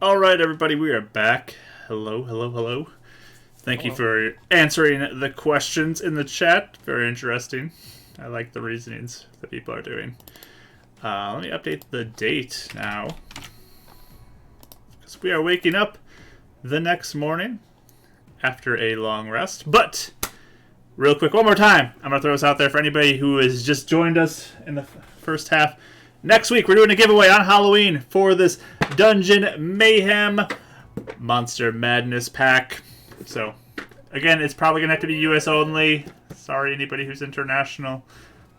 All right, everybody, we are back. Hello, hello, hello. Thank you for answering the questions in the chat. Very interesting. I like the reasonings that people are doing. Let me update the date now. Because we are waking up the next morning after a long rest. But, real quick, one more time, I'm going to throw this out there for anybody who has just joined us in the first half. Next week, we're doing a giveaway on Halloween for this Dungeon Mayhem Monster Madness pack. So, again, it's probably going to have to be US only. Sorry, anybody who's international.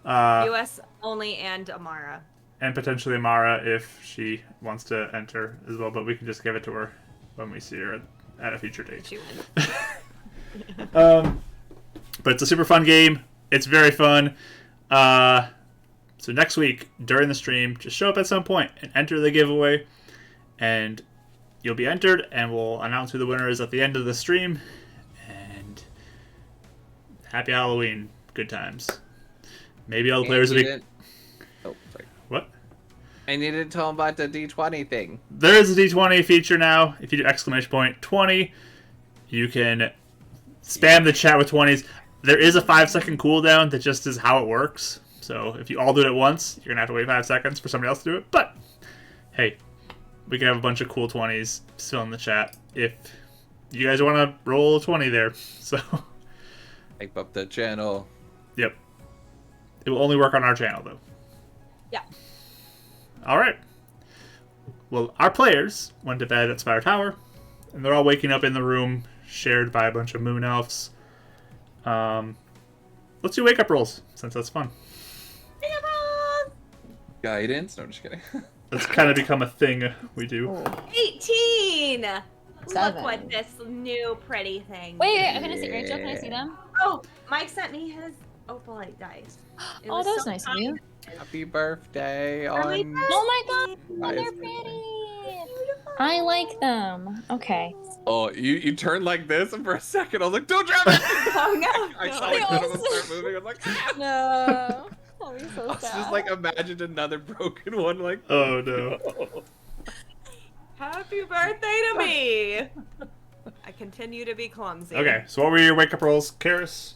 US only and Amara. And potentially Amara if she wants to enter as well, but we can just give it to her when we see her at a future date. She wins. But it's a super fun game. It's very fun. So next week, during the stream, just show up at some point and enter the giveaway. And you'll be entered, and we'll announce who the winner is at the end of the stream. And happy Halloween. Good times. Maybe all the players will be... Oh, sorry. What? I needed to tell them about the D20 thing. There is a D20 feature now. If you do exclamation point 20, you can spam the chat with 20s. There is a 5-second cooldown that just is how it works. So if you all do it at once, you're going to have to wait 5 seconds for somebody else to do it. But, hey, we can have a bunch of cool 20s still in the chat if you guys want to roll a 20 there. So, Hype up the channel. Yep. It will only work on our channel, though. Yeah. All right. Well, our players went to bed at Spire Tower, and they're all waking up in the room shared by a bunch of moon elves. Let's do wake-up rolls, since that's fun. Guidance? No, I'm just kidding. That's kind of become a thing we do. 18! Seven. Look what this new pretty thing. Wait, I'm gonna see Rachel. Can I see them? Oh, Mike sent me his opalite dice. It Oh, was that was so nice of kind. you. Happy birthday Early on... birthday. Oh my god, oh, Why they're is it- pretty. I like them. Okay. Oh, you turned like this, and for a second I was like, don't drop it! Oh no! I no. saw like one of them start moving. I was like, ah! No. I'll be so I was sad. just like imagined another broken one. Like, Oh, no. Happy birthday to me! I continue to be clumsy. Okay, so what were your wake-up rolls? Karis?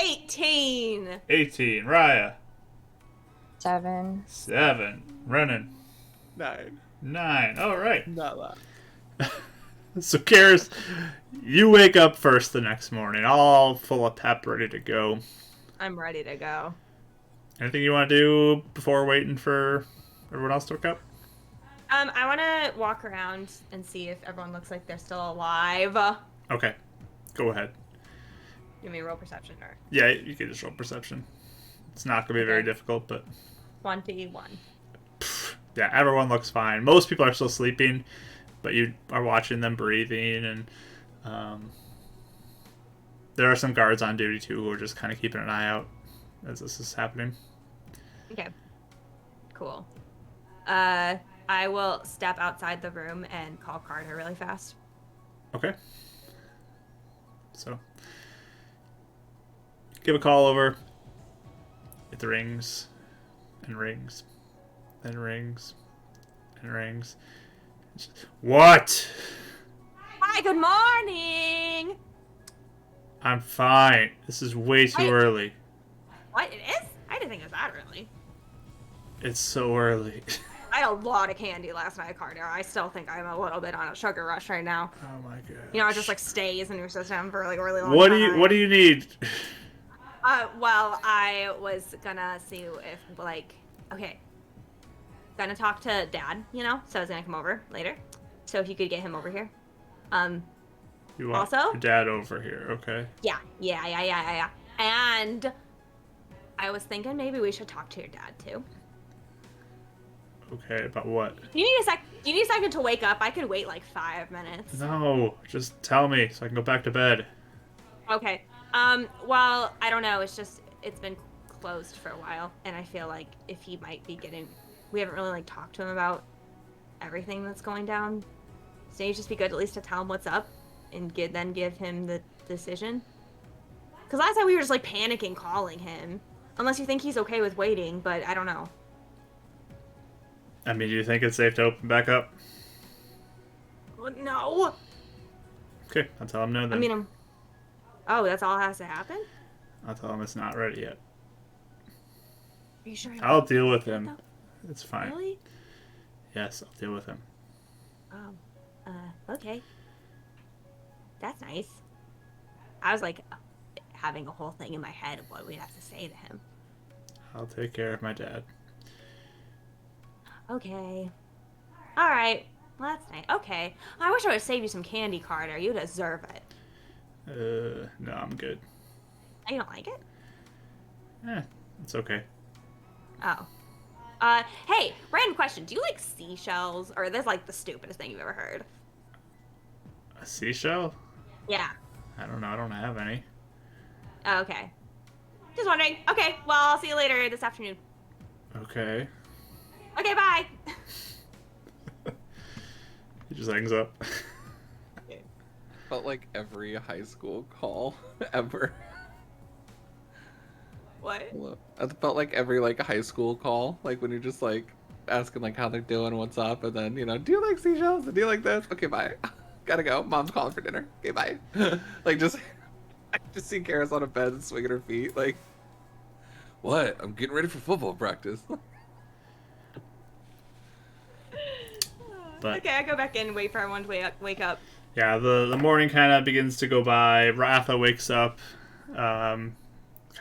18! 18. Raya? 7. 7. Renan? 9. 9. All right. Not loud. So, Karis, you wake up first the next morning, all full of pep, ready to go. I'm ready to go. Anything you want to do before waiting for everyone else to wake up? I want to walk around and see if everyone looks like they're still alive. Okay. Go ahead. Give me a roll perception or Yeah, you can just roll perception. It's not going to be very Okay. difficult, but 21. yeah, everyone looks fine. Most people are still sleeping, but you are watching them breathing, and there are some guards on duty too who are just kind of keeping an eye out as this is happening. Okay. Cool. I will step outside the room and call Carter really fast. Okay. So, give a call over. It rings, and rings, and rings, and rings. What? Hi, good morning! I'm fine. This is way too Wait. early. What, it is? I didn't think it was that early. It's so early. I had a lot of candy last night, Carter. I still think I'm a little bit on a sugar rush right now. Oh my god. You know, it just like stays in your system for like a really long What time. do you need? Well, I was gonna see if like, okay, gonna talk to Dad, you know, so I was gonna come over later. So if you could get him over here. You want Also? your dad over here, okay? Yeah. And I was thinking maybe we should talk to your dad too. Okay, about what? You need a second to wake up. I could wait like 5 minutes. No, just tell me so I can go back to bed. Okay. Well, I don't know. It's been closed for a while, and I feel like if he might be getting, we haven't really like talked to him about everything that's going down. So it'd just be good at least to tell him what's up, and then give him the decision. Because last time we were just like panicking calling him. Unless you think he's okay with waiting, but I don't know. I mean, do you think it's safe to open back up? No. Okay, I'll tell him no then. I mean, oh, that's all that has to happen? I'll tell him it's not ready yet. Are you sure? I'll deal with him. It's fine. Really? Yes, I'll deal with him. Okay. That's nice. I was like having a whole thing in my head of what we'd have to say to him. I'll take care of my dad. Okay. All right. Well, that's nice. Okay. I wish I would have saved you some candy, Carter. You deserve it. No, I'm good. You don't like it? It's okay. Oh. Hey, random question. Do you like seashells? Or that's like the stupidest thing you've ever heard? A seashell? Yeah. I don't know. I don't have any. Oh, okay. Just wondering. Okay, well, I'll see you later this afternoon. Okay. Okay, bye. He just hangs up. Felt like every high school call ever. What? I felt like every like high school call, like when you're just like asking like how they're doing, what's up, and then do you like seashells? Do you like this? Okay, bye. Gotta go. Mom's calling for dinner. Okay, bye. Like I just see Karis on a bed swinging her feet, like, what? I'm getting ready for football practice. But Okay, I go back in and wait for everyone to wake up. yeah, the morning kind of begins to go by. Ratha wakes up, kind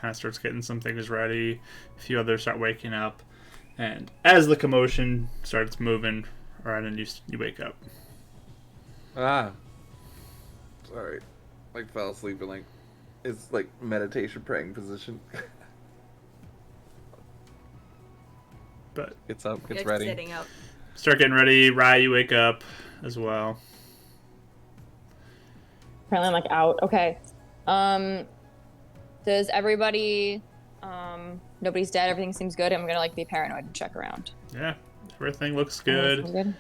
of starts getting some things ready. A few others start waking up, and as the commotion starts moving around, and you wake up. Ah. Sorry. Like fell asleep in like it's like meditation praying position. But Gets up, gets Just ready. sitting up. start getting ready. Rye, you wake up as well. Apparently I'm like out. Okay. Does everybody nobody's dead, everything seems good. I'm gonna like be paranoid and check around. Yeah, everything looks Everything good. seems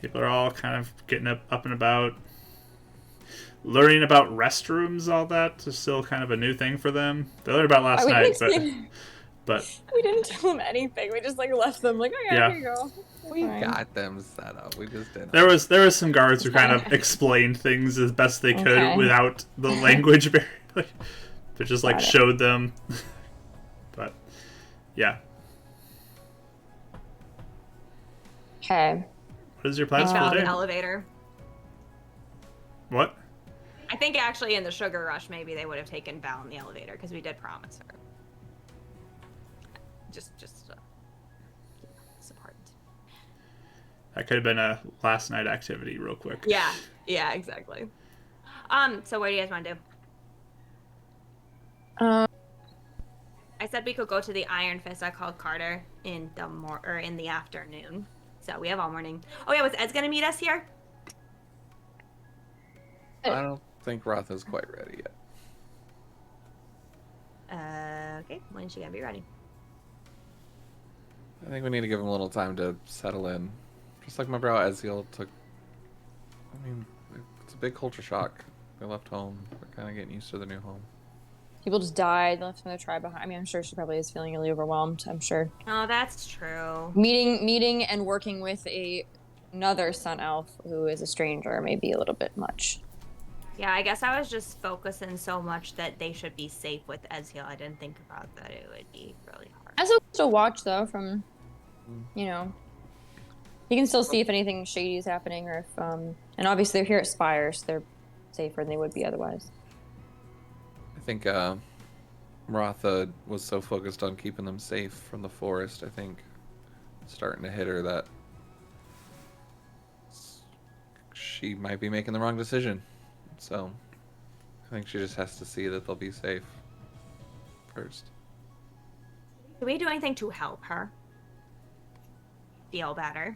People are all kind of getting up and about. Learning about restrooms, all that is still kind of a new thing for them. They learned about last We night, didn't but we didn't tell them anything. We just like left them like, okay, Yeah. here you go. We Fine. got them set up. We just didn't. there was some guards who kind of Fine. explained things as best they could Okay. without the language barrier. But just like Got it. showed them. But yeah, Okay. what is your plans for Found the the day? elevator. What? I think actually in the sugar rush, maybe they would have taken Val in the elevator because we did promise her. Just support. That could have been a last night activity, real quick. Yeah, exactly. So what do you guys want to do? I said we could go to the Iron Fist. I called Carter in the afternoon. So we have all morning. Oh yeah, was Ed's gonna meet us here? I don't think Ratha's quite ready yet. Okay. When's she gonna be ready? I think we need to give him a little time to settle in. Just like my bro Ezreal took. I mean, it's a big culture shock. They left home. They're kind of getting used to their new home. People just died, left from their tribe behind. I mean, I'm sure she probably is feeling really overwhelmed. I'm sure. Oh, that's true. Meeting and working with another sun elf who is a stranger may be a little bit much. Yeah, I guess I was just focusing so much that they should be safe with Ezreal. I didn't think about that it would be really hard. As a still watch though from, you know, you can still see if anything shady is happening or if and obviously they're here at Spire, so they're safer than they would be otherwise. I think Ratha was so focused on keeping them safe from the forest. I think it's starting to hit her that she might be making the wrong decision. So I think she just has to see that they'll be safe first. Can we do anything to help her feel better?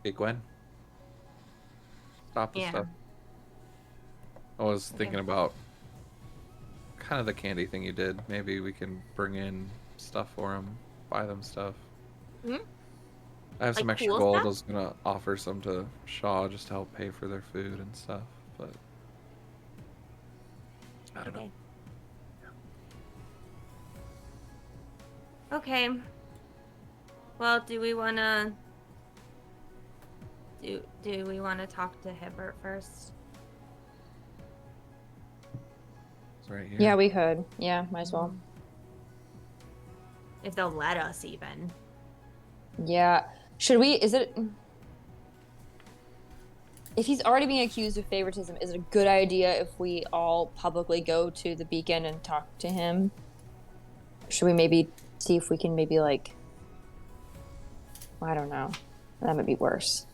Hey Gwen, stop the Yeah. stuff. I was thinking about kind of the candy thing you did. Maybe we can bring in stuff for them, buy them stuff. Hmm? I have some Like extra cool gold. stuff? I was gonna offer some to Shaw just to help pay for their food and stuff, but I don't know. Okay. Well, do we wanna Do we want to talk to Hibbert first? It's right here. Yeah, we could. Yeah, might as well. If they'll let us, even. Yeah. Should we? Is it? If he's already being accused of favoritism, is it a good idea if we all publicly go to the beacon and talk to him? Should we maybe see if we can maybe like? I don't know. That might be worse.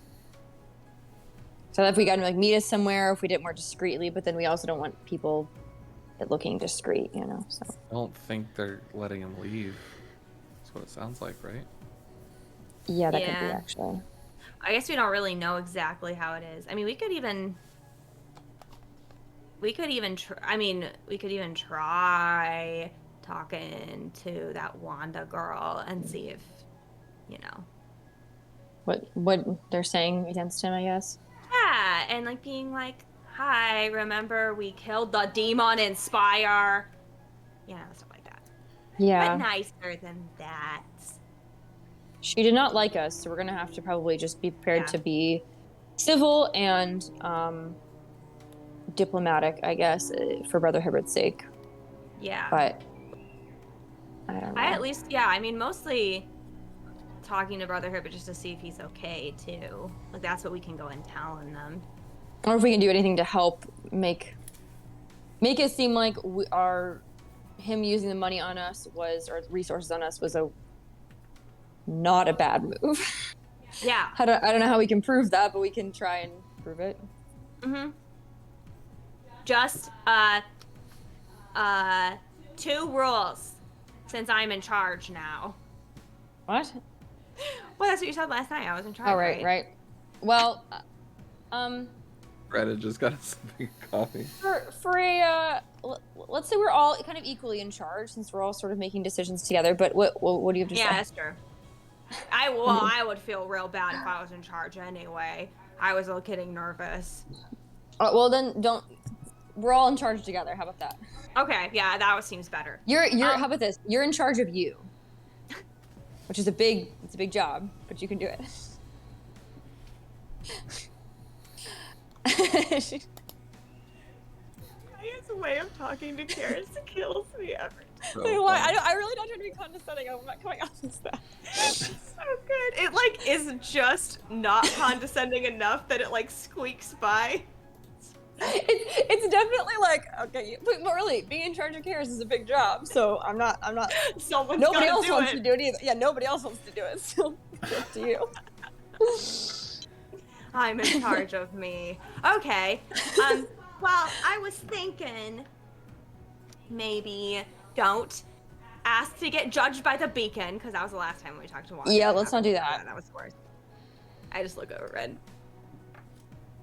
So if we got to like meet us somewhere, if we did it more discreetly, but then we also don't want people looking discreet, you know. So I don't think they're letting him leave. That's what it sounds like, right? yeah, that could be Yeah. actually. I guess we don't really know exactly how it is. I mean, we could even try talking to that Wanda girl and see if, you know. What they're saying against him, I guess. Yeah, and like being like, "Hi, remember we killed the demon in Spire?" Yeah, stuff like that. Yeah. But nicer than that. She did not like us, so we're gonna have to probably just be prepared Yeah. to be civil and diplomatic, I guess, for Brother Hibbert's sake. Yeah. But I don't know. I at least, yeah, I mean, mostly talking to Brother Herbert just to see if he's okay, too. Like, that's what we can go and tell them. Or if we can do anything to help make it seem like him using the money on us or resources on us was not a bad move. Yeah. I don't know how we can prove that, but we can try and prove it. Mm-hmm. Just, 2 rules, since I'm in charge now. What? Well, that's what you said last night. I was in charge, Oh, right. Well, Brad had just got us a big coffee. let's say we're all kind of equally in charge since we're all sort of making decisions together. But what do you have to Yeah, say? that's true. I would feel real bad if I was in charge anyway. I was getting nervous. Well, then don't. We're all in charge together. How about that? Okay, yeah, that seems better. You're. How about this? You're in charge of you, which is a big job, but you can do it. His way of talking to Karis kills me every time. So Why? funny. I really don't try to be condescending. I'm not coming off as that. So good. It like is just not condescending enough that it like squeaks by. It's definitely like okay, but really being in charge of Karis is a big job. So I'm not. Someone's Nobody gotta else do wants it. to do it either. Yeah, nobody else wants to do it. So it's up to you. I'm in charge of me. Okay. Well, I was thinking maybe don't ask to get judged by the beacon because that was the last time we talked to Wanda. Yeah, let's not do that. That was the worst. I just look over Red.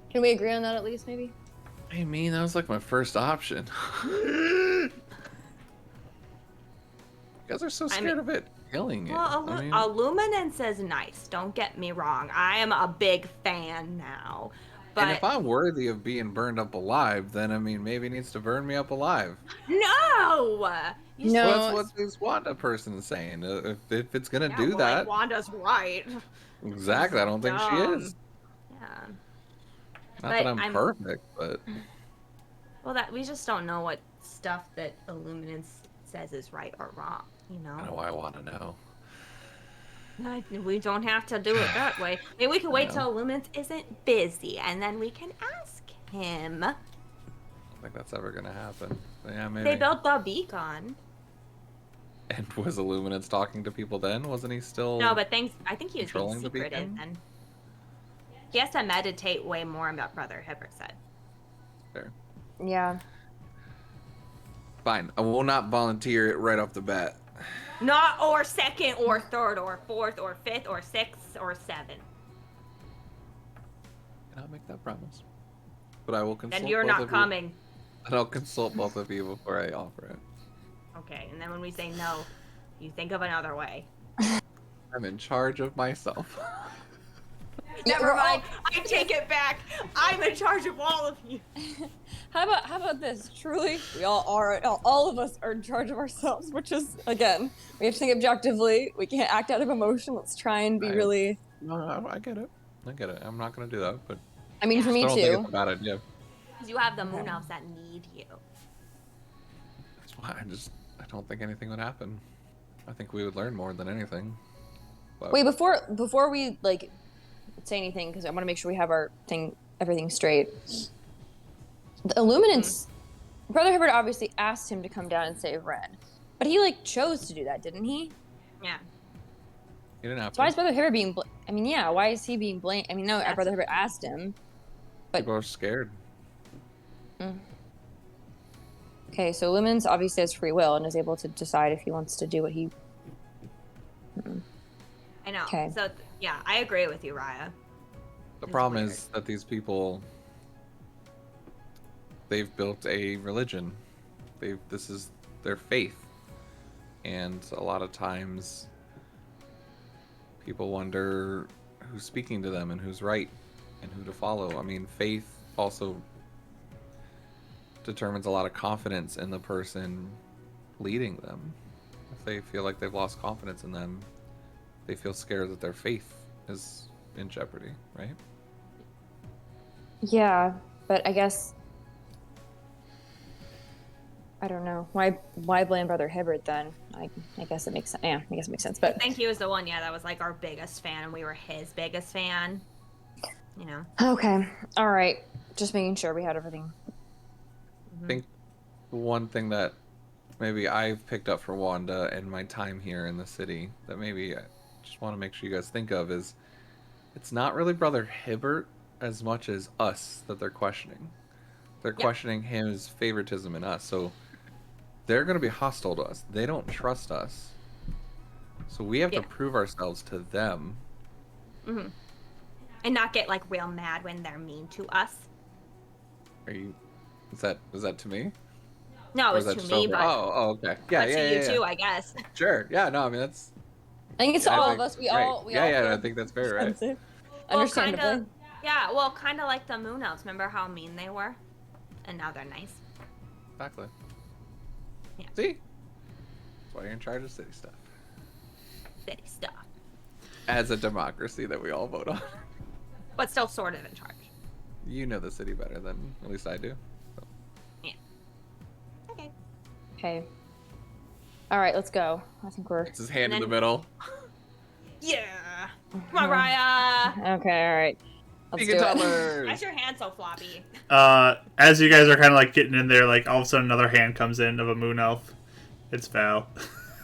Can we agree on that at least, maybe? I mean, that was like my first option. You guys are so scared of it killing it. Well, I mean, Illuminance is nice. Don't get me wrong. I am a big fan now. But and if I'm worthy of being burned up alive, then I mean, maybe it needs to burn me up alive. no. You No. Well, that's what this Wanda person is saying. If it's gonna do well, that, like, Wanda's right. exactly. I don't think she Dumb. is. Yeah. Not But that I'm I'm- perfect, but Well, that we just don't know what stuff that Illuminance says is right or wrong. You I know. know I want to know. We don't have to do it that way. Maybe we can wait No. till Illuminance isn't busy, and then we can ask him. I don't think that's ever gonna happen. Yeah, maybe. They built the beacon. And was Illuminance talking to people then? Wasn't he still? No, but I think he was being Controlling the secretive beacon? then. He has to meditate way more than Brother Hibbert said. Fair. Yeah. Fine. I will not volunteer it right off the bat. Not or second or third or fourth or fifth or sixth or seventh. Cannot make that promise. But I will consult. Then you're both not of you. coming. And I'll consult both of you before I offer it. Okay, and then when we say no, you think of another way. I'm in charge of myself. Yeah, Never we're all- mind. I take it back. I'm in charge of all of you. How about this? Truly, we all are. All of us are in charge of ourselves, which is again, we have to think objectively. We can't act out of emotion. Let's try and be Right. really. No, I get it. I get it. I'm not gonna do that, but I mean, Yeah. for I me don't think it's too. a bad idea. Because you have the moon Okay. elves that need you. That's why I don't think anything would happen. I think we would learn more than anything. But Wait, before we like say anything, because I want to make sure we have everything straight. The Illuminants, Brother Hibbert obviously asked him to come down and save Ren, but he like chose to do that, didn't he? Yeah. you didn't have So why to. is Brother Hibbert being? I mean, yeah, why is he being blamed? I mean, no, That's Brother a Hibbert good asked him. But People are scared. okay, so Illuminants obviously has free will and is able to decide if he wants to do what he. I know. Okay. So, yeah, I agree with you, Raya. The It's problem weird. is that these people, they've built a religion. This is their faith, and a lot of times, people wonder who's speaking to them and who's right, and who to follow. I mean, faith also determines a lot of confidence in the person leading them. If they feel like they've lost confidence in them, they feel scared that their faith is in jeopardy, right? Yeah, but I guess I don't know why blame Brother Hibbert then. I guess it makes sense. Yeah, I guess it makes sense. I But think he was the one, yeah, that was like our biggest fan, and we were his biggest fan. You know? okay, all right, just making sure we had everything. I think one thing that maybe I've picked up from Wanda in my time here in the city that maybe I just want to make sure you guys think of is it's not really Brother Hibbert as much as us that they're questioning. They're questioning his favoritism in us. So they're going to be hostile to us. They don't trust us. So we have to prove ourselves to them. Mm-hmm. And not get like real mad when they're mean to us. Are you? Is that to me? No, Or it is was that to just me, over- but, oh, okay. Yeah, but yeah, to yeah, you yeah. too, I guess. Sure. Yeah, no, I mean that's I think it's to I all think of us. We great. all Yeah, yeah, feel I think that's very right. defensive. Well, Understandably. kind of like the moon elves. Remember how mean they were? And now they're nice. Exactly. Yeah. See? That's why you're in charge of city stuff. City stuff. As a democracy that we all vote on. But still sort of in charge. You know the city better than at least I do. So. Okay. Okay. All right, let's go. I think we're It's his hand And in the then- middle. Yeah. Come on, Raya. okay. All right, let's Speaking do it. Why's toddlers. your hand so floppy? As you guys are kind of like getting in there, like all of a sudden another hand comes in of a moon elf. It's Val.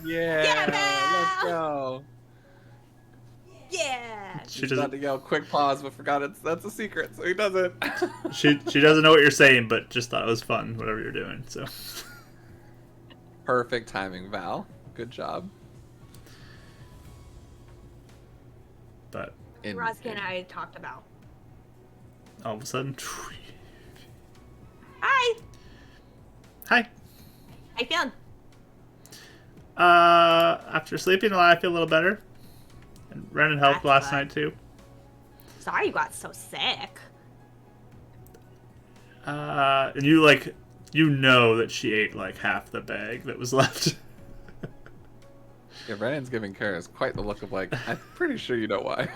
Yeah, Val! let's go. Yeah. She He's about doesn't. to yell quick pause, but forgot that's a secret, so he does it. She doesn't know what you're saying, but just thought it was fun, whatever you're doing. So. Perfect timing, Val. Good job. But Roski and I talked about. all of a sudden, Hi. hi. How you feeling? After sleeping a lot, I feel a little better. And Renan helped That's last good. night too. Sorry you got so sick. And you know that she ate like half the bag that was left. Yeah, Brennan's giving Karis quite the look of like, I'm pretty sure you know why.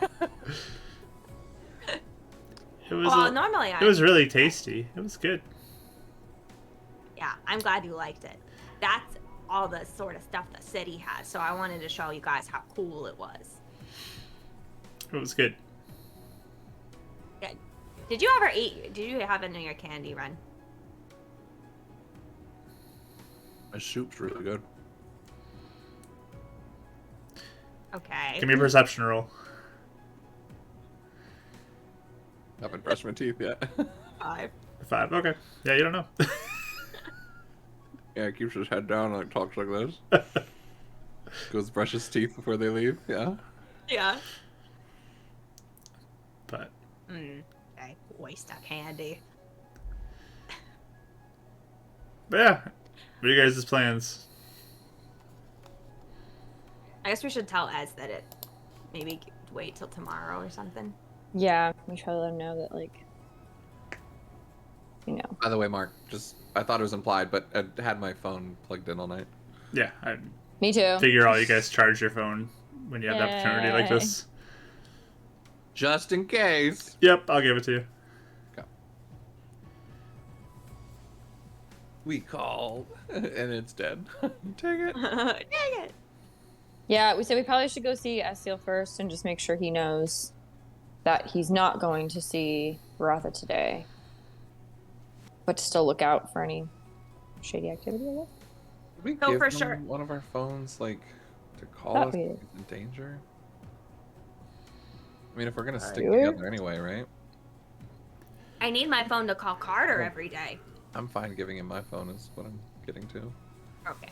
It was. Well, normally it was really tasty. It was good. Yeah, I'm glad you liked it. That's all the sort of stuff the city has, so I wanted to show you guys how cool it was. It was good. Good. Did you have any of your candy, Ren? My soup's really good. Okay. Give me a perception roll. Haven't brushed my teeth yet. 5. 5. Okay. Yeah, you don't know. Yeah, he keeps his head down and like talks like this. Goes brush his teeth before they leave. Yeah. Yeah. But Okay. Waste of candy. yeah, what are you guys' plans? I guess we should tell Ez that it maybe wait till tomorrow or something. Yeah, we try to let them know that, like, you know. By the way, Mark, I thought it was implied, but I had my phone plugged in all night. Yeah, I Me too. figure all you guys charge your phone when you have the opportunity like Yay. this. Just in case. Yep, I'll give it to you. Okay. We called, and it's dead. Take it. Dang it. Yeah, we said we probably should go see Estiel first and just make sure he knows that he's not going to see Ratha today. But to still look out for any shady activity, I guess. Did we No, give for them sure. one of our phones, like, to call Thought us we if did. he's in danger? I mean, if we're gonna stick Do we? together anyway, right? I need my phone to call Carter every day. I'm fine giving him my phone is what I'm getting to. Okay.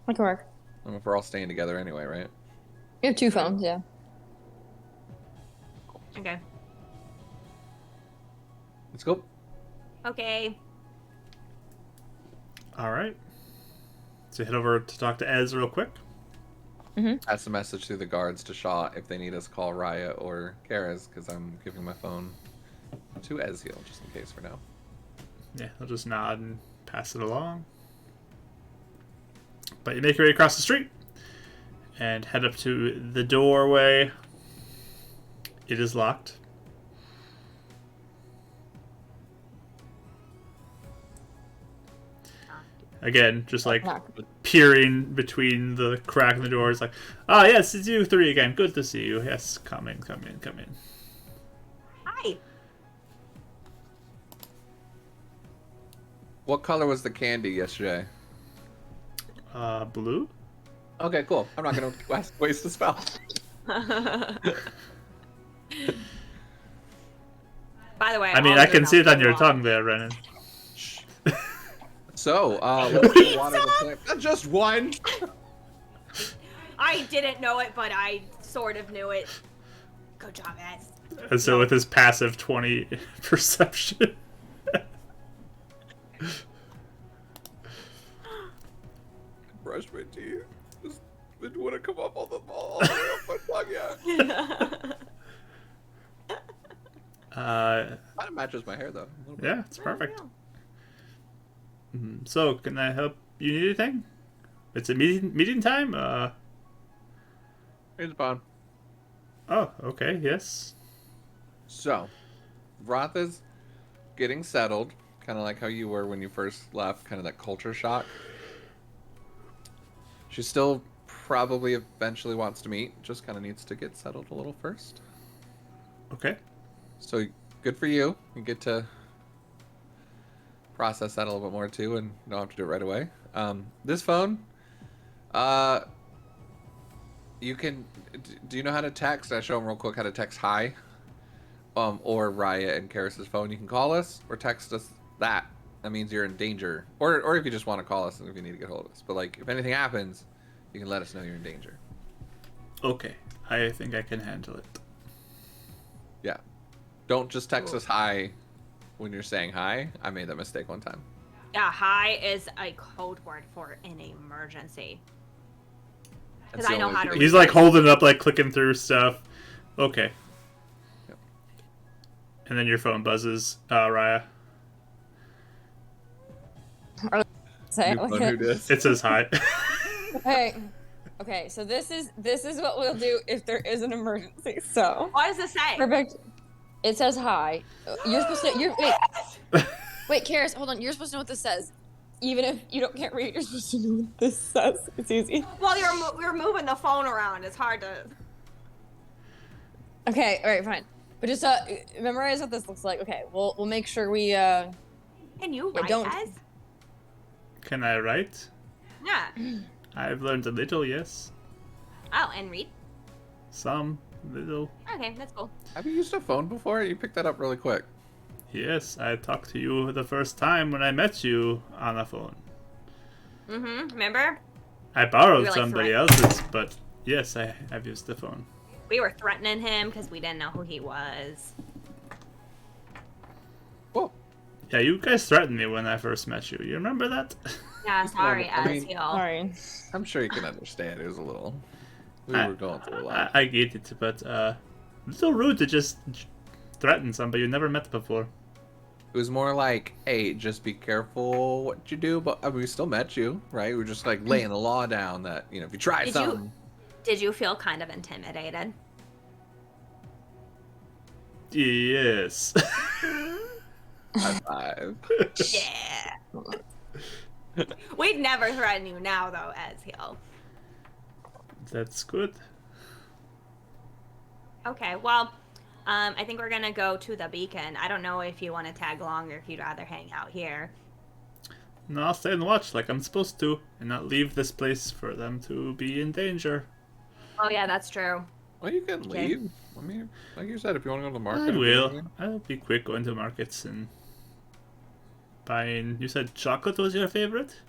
That can work. I mean, if we're all staying together anyway, right? You have 2 phones, yeah. Okay. Let's go. Okay. All right. So head over to talk to Ez real quick. Pass a message to the guards to Shaw if they need us, call Raya or Karaz, because I'm giving my phone to Ezreal just in case for now. Yeah, I'll just nod and pass it along. But you make your way across the street and head up to the doorway. It is locked. Again, just like peering between the crack in the door. It's like, ah, yes, it's you three again. Good to see you. Yes, come in, come in, come in. Hi. What color was the candy yesterday? Blue? Okay, cool. I'm not gonna waste a spell. By the way, I mean, all I of can them see it on your wrong. tongue there, Renan. So, let's go water the plant. Just one. I didn't know it, but I sort of knew it. Good job, Ez. And so with his passive 20 perception. Brush my teeth. Just didn't want to come up all the way up my tongue yet. Kind of matches my hair though. A little bit. Yeah, it's perfect. So, can I help you need anything? It's a meeting time? Here's the bond. Oh, okay, yes. So, Ratha's getting settled, kind of like how you were when you first left, kind of that culture shock. She still probably eventually wants to meet, just kind of needs to get settled a little first. Okay. So, good for you. You get to process that a little bit more too, and you don't have to do it right away. This phone, you can. Do you know how to text? I show them real quick how to text hi, or Raya and Karis's phone. You can call us or text us. That means you're in danger, or if you just want to call us and if you need to get hold of us. But like if anything happens, you can let us know you're in danger. Okay. I think I can handle it. Yeah. Don't just text us hi when you're saying hi. I made that mistake one time. Yeah, hi is a code word for an emergency. That's Because I the know only how to thing- He's like holding it up, like clicking through stuff. Okay. Yep. And then your phone buzzes, Raya. Say, New phone, who dis? It says hi. Okay, so this is what we'll do if there is an emergency. So What does it say? perfect. It says hi. You're supposed to. Wait, Karis, hold on. You're supposed to know what this says. Even if you can't read, you're supposed to know what this says. It's easy. Well, we're moving the phone around. It's hard to. Okay, all right, fine. But just memorize what this looks like. Okay, we'll make sure we Can you Yeah, write, don't- Ez? Can I write? Yeah. I've learned a little, yes. Oh, and read. Some little. Okay, that's cool. Have you used a phone before? You picked that up really quick. Yes, I talked to you the first time when I met you on a phone. Remember? I borrowed You were, like, somebody threatening. else's, but yes, I've used the phone. We were threatening him because we didn't know who he was. Cool. Yeah, you guys threatened me when I first met you. You remember that? Yeah, sorry, I mean- Aziel. Sorry. I'm sure you can understand. It was a little. We I- were going through a lot. I get it, but a little rude to just threaten somebody you never met before. It was more like, hey, just be careful what you do. But I mean, we still met you, right? We were just like laying the law down that, if you try Did something. Did you feel kind of intimidated? Yes. High five. Yeah. We'd never threaten you now, though, Ezheal. That's good. Okay, well, I think we're gonna go to the beacon. I don't know if you want to tag along or if you'd rather hang out here. No, I'll stay and watch like I'm supposed to, and not leave this place for them to be in danger. Oh yeah, that's true. Well, you can Okay. leave. I mean, like you said, if you want to go to the market. I and do will. anything. I'll be quick going to markets and buying. You said chocolate was your favorite?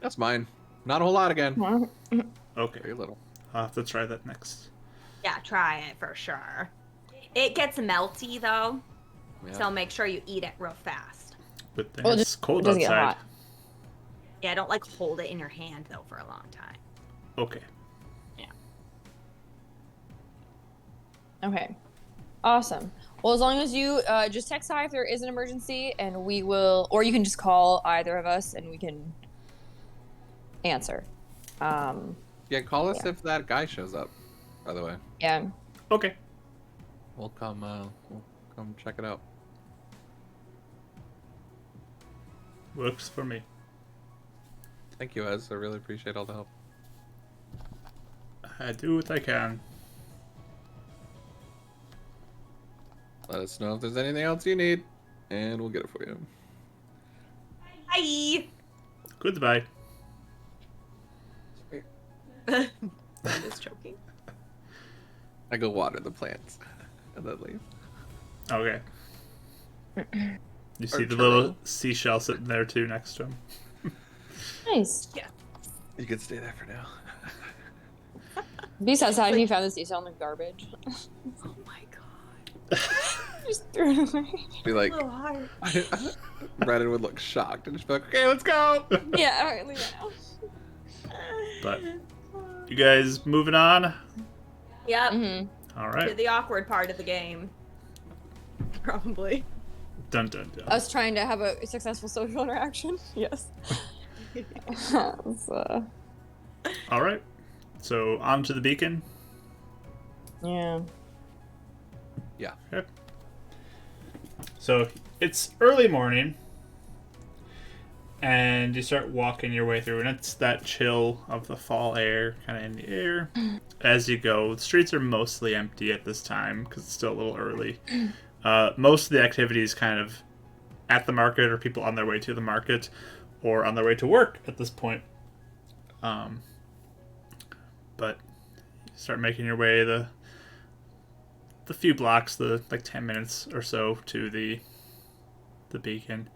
That's mine. Not a whole lot again. Okay, Very little. I'll have to try that next. Yeah, try it for sure. It gets melty though, Yeah. so make sure you eat it real fast. But then Well, it's just- cold it does get outside. hot. Yeah, don't like hold it in your hand though for a long time. Okay. Okay. Awesome. Well, as long as you just text hi if there is an emergency, and we will, or you can just call either of us, and we can answer. Yeah, call us if that guy shows up. By the way, Yeah. Okay. we'll come check it out. Works for me. Thank you, Ez. I really appreciate all the help. I do what I can. Let us know if there's anything else you need, and we'll get it for you. Bye. Goodbye. I'm just choking. I go water the plants, and then leave. Okay. You see Or the churro. little seashell sitting there too next to him. Nice. You can stay there for now. Besides, how have you found this seashell in the garbage? Oh my god. Just threw it away. Be like, Little heart. Brandon would look shocked and just be like, "Okay, let's go." Yeah, alright, leave it now. But you guys moving on? Yep. Mm-hmm. All To right. the awkward part of the game. Probably. Dun dun dun. Us trying to have a successful social interaction. Yes. So, All right. So on to the beacon. yeah. Yeah. Okay. So it's early morning, and you start walking your way through, and it's that chill of the fall air kind of in the air as you go. The streets are mostly empty at this time because it's still a little early. Most of the activity is kind of at the market, or people on their way to the market, or on their way to work at this point. But you start making your way the few blocks, the like 10 minutes or so to the beacon,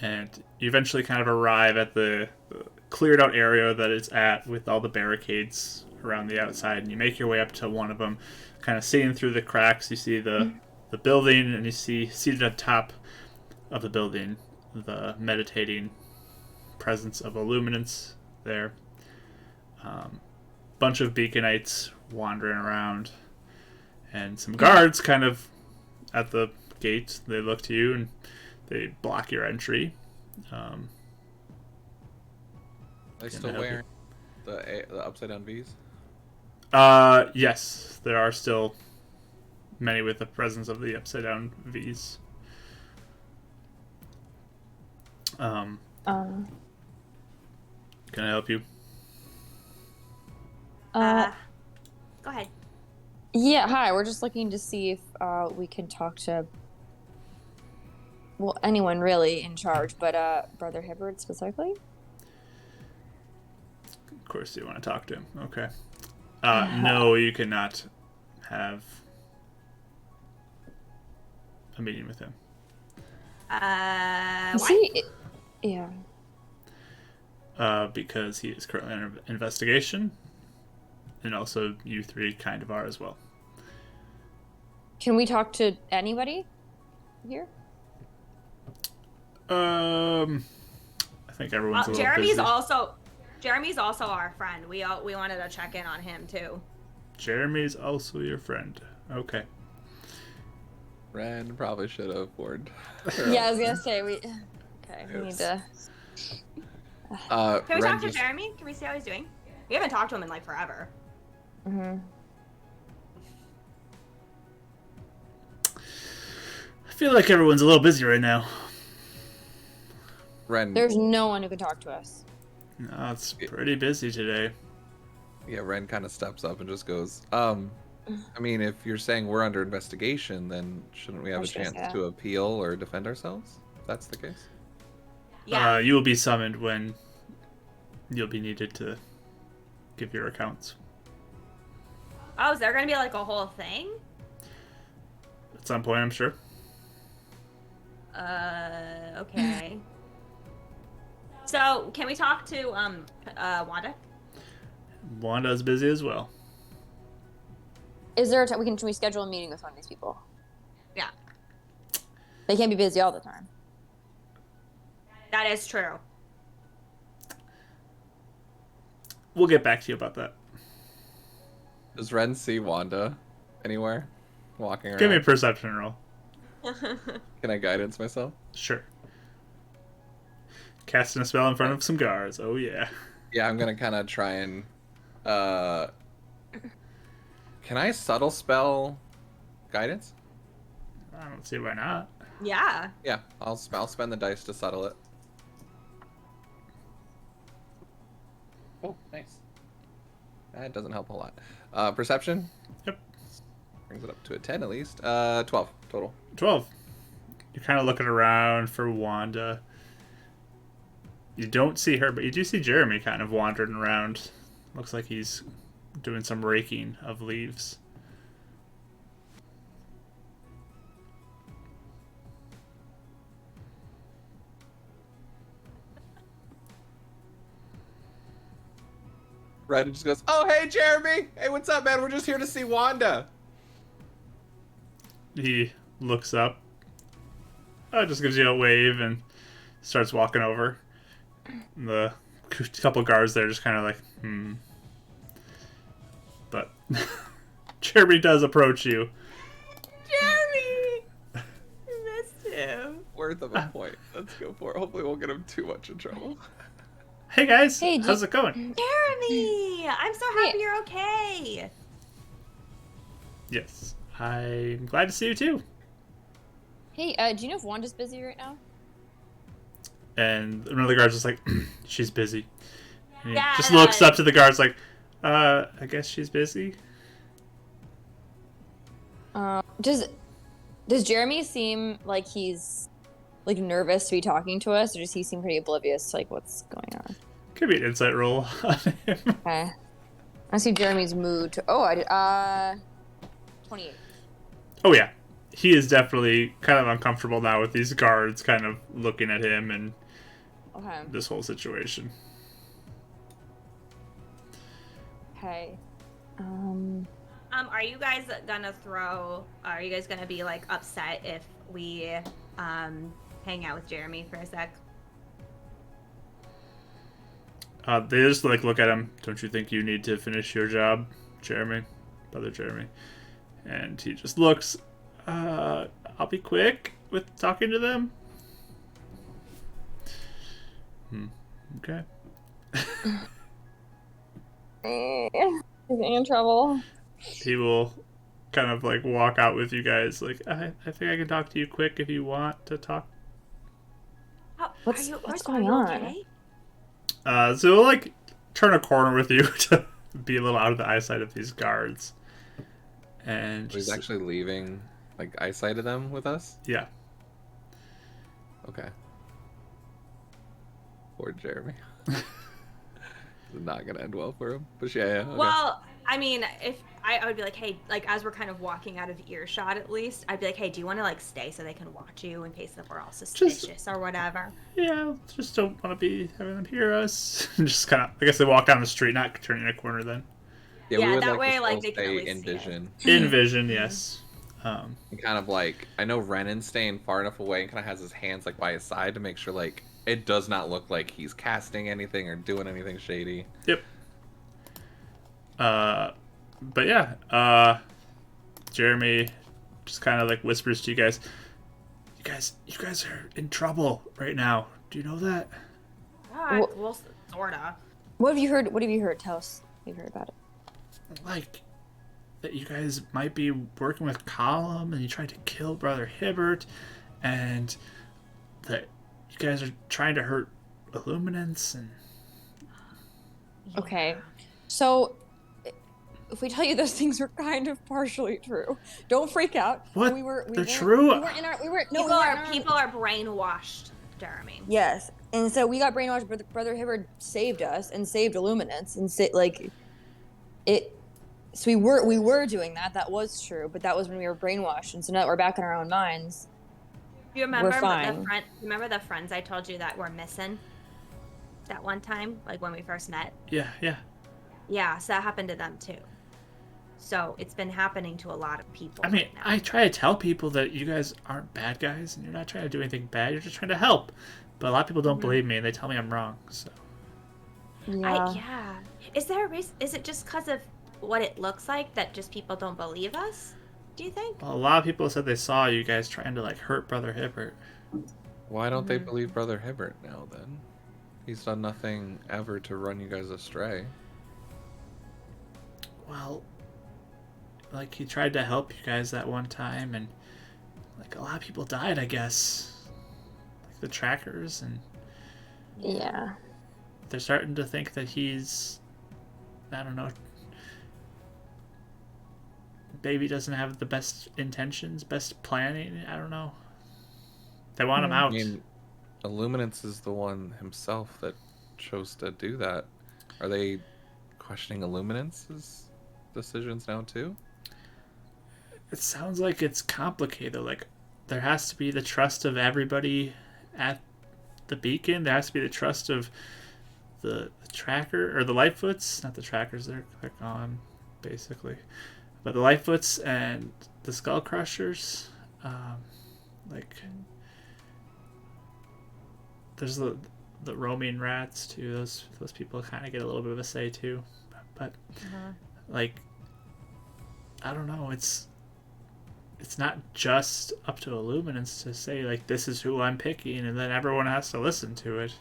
and you eventually kind of arrive at the cleared out area that it's at with all the barricades around the outside, and you make your way up to one of them, kind of seeing through the cracks. You see the building, and you see seated on top of the building the meditating presence of Illuminance there. Bunch of beaconites wandering around, and some guards kind of at the gate. They look to you and they block your entry. They still help wearing the upside down V's. Yes, there are still many with the presence of the upside down V's. Can I help you? Go ahead. Yeah, hi. We're just looking to see if we can talk to, well, anyone really in charge, but Brother Hibbert specifically. Of course, you want to talk to him. Okay. No, you cannot have a meeting with him. Is Why? he? Yeah. Because he is currently under investigation, and also you three kind of are as well. Can we talk to anybody here? I think everyone's a little Jeremy's busy. Jeremy's also our friend. We wanted to check in on him too. Jeremy's also your friend. Okay. Brandon probably should have warned. Yeah, I was gonna say we. Okay, we need Oops. to. Can we Ren talk to just- Jeremy? Can we see how he's doing? We haven't talked to him in like forever. Mm-hmm. feel like everyone's a little busy right now. Ren, There's no one who can talk to us. No, it's pretty busy today. yeah, Ren kind of steps up and just goes, I mean, if you're saying we're under investigation, then shouldn't we have a was gonna chance say that. to appeal or defend ourselves? If that's the case. Yeah. You will be summoned when you'll be needed to give your accounts. Oh, is there gonna be like a whole thing? At some point, I'm sure. Okay. So, can we talk to Wanda? Wanda's busy as well. Is there a time can we schedule a meeting with one of these people? Yeah, They can't be busy all the time. that is true. We'll get back to you about that. Does Ren see Wanda anywhere walking around? Give me a perception roll. Can I guidance myself? Sure. Casting a spell in front of some guards. Oh, yeah. Yeah, I'm gonna kind of try and. Can I subtle spell guidance? I don't see why not. Yeah. Yeah, I'll spend the dice to settle it. Oh, nice. That doesn't help a lot. Perception? Yep. Brings it up to a 10 at least. 12 total. 12. You're kind of looking around for Wanda. You don't see her, but you do see Jeremy kind of wandering around. Looks like he's doing some raking of leaves. Red just goes, "Oh, hey, Jeremy! Hey, what's up, man? We're just here to see Wanda." He looks up, just gives you a wave and starts walking over. The couple guards there just kind of like, But Jeremy does approach you. Jeremy! I missed him. Worth of a point. Let's go for it. Hopefully, we won't get him too much in trouble. Hey guys, Hey, how's it going? Jeremy! I'm so happy you're okay. Yes, I'm glad to see you too. Hey, do you know if Wanda's busy right now? And one of the guards is like, she's busy. And he Yeah, just looks up to the guards like, I guess she's busy. Does Jeremy seem like he's like nervous to be talking to us, or does he seem pretty oblivious to like what's going on? Could be an insight roll on him. Okay. I see Jeremy's mood. I did. 28. Oh yeah, he is definitely kind of uncomfortable now with these guards kind of looking at him and Okay. this whole situation. Okay. Are you guys gonna be like upset if we hang out with Jeremy for a sec? They just like look at him. Don't you think you need to finish your job, Jeremy? Brother Jeremy. And he just looks, I'll be quick with talking to them. Okay. Is he in trouble? He will kind of like walk out with you guys like, I think I can talk to you quick if you want to talk. What's going are you on? okay? So he'll like turn a corner with you to be a little out of the eyesight of these guards. And He's just, actually leaving, like, eyesight of them with us? yeah. Okay. Poor Jeremy. It's not gonna end well for him. But yeah. Okay. Well, I mean, if I would be like, hey, like as we're kind of walking out of earshot, at least I'd be like, hey, do you want to like stay so they can watch you in case that we're all suspicious or whatever? Yeah, just don't want to be having them hear us. Just kind of, I guess they walk down the street, not turning a corner then. Yeah, we would that to way, still like, they can stay always in see it. vision. In vision, yes. And kind of like, I know Renan's staying far enough away and kind of has his hands like by his side to make sure like it does not look like he's casting anything or doing anything shady. Yep. But yeah, Jeremy just kind of like whispers to you guys, you guys are in trouble right now. Do you know that? Well, sorta. What have you heard? What have you heard? Tell us what you've heard about it. Like, that you guys might be working with Column, and you tried to kill Brother Hibbert, and that you guys are trying to hurt Illuminance, and Okay. So if we tell you those things were kind of partially true, don't freak out. What? We They're weren't, true? We weren't in our. We were no. We weren't in our, People are brainwashed, Jeremy. Yes, and so we got brainwashed. But Brother Hibbert saved us and saved Illuminance and like it. So we were doing that. That was true, but that was when we were brainwashed, and so now that we're back in our own minds. You remember We're fine. the friends I told you that were missing that one time, like when we first met? Yeah, yeah. Yeah, so that happened to them too. So it's been happening to a lot of people. I mean, right now. I try to tell people that you guys aren't bad guys, and you're not trying to do anything bad. You're just trying to help. But a lot of people don't believe me, and they tell me I'm wrong. So Yeah. Is there a reason? Is it just because of what it looks like that just people don't believe us? Do you think? well, a lot of people said they saw you guys trying to like hurt Brother Hibbert. Why don't they believe Brother Hibbert now then? He's done nothing ever to run you guys astray. Well, like he tried to help you guys that one time, and like a lot of people died, I guess. Like the trackers, and Yeah. they're starting to think that he's, I don't know, maybe doesn't have the best intentions, best planning. I don't know. They want him I out. mean, Illuminance is the one himself that chose to do that. Are they questioning Illuminance's decisions now too? It sounds like it's complicated. Like there has to be the trust of everybody at the beacon. There has to be the trust of the tracker or the Lightfoots, not the trackers. They're gone, basically. But the Lightfoots and the Skull Crushers, like there's the roaming rats too. Those people kind of get a little bit of a say too. But like I don't know. It's not just up to Illuminance to say like this is who I'm picking, and then everyone has to listen to it.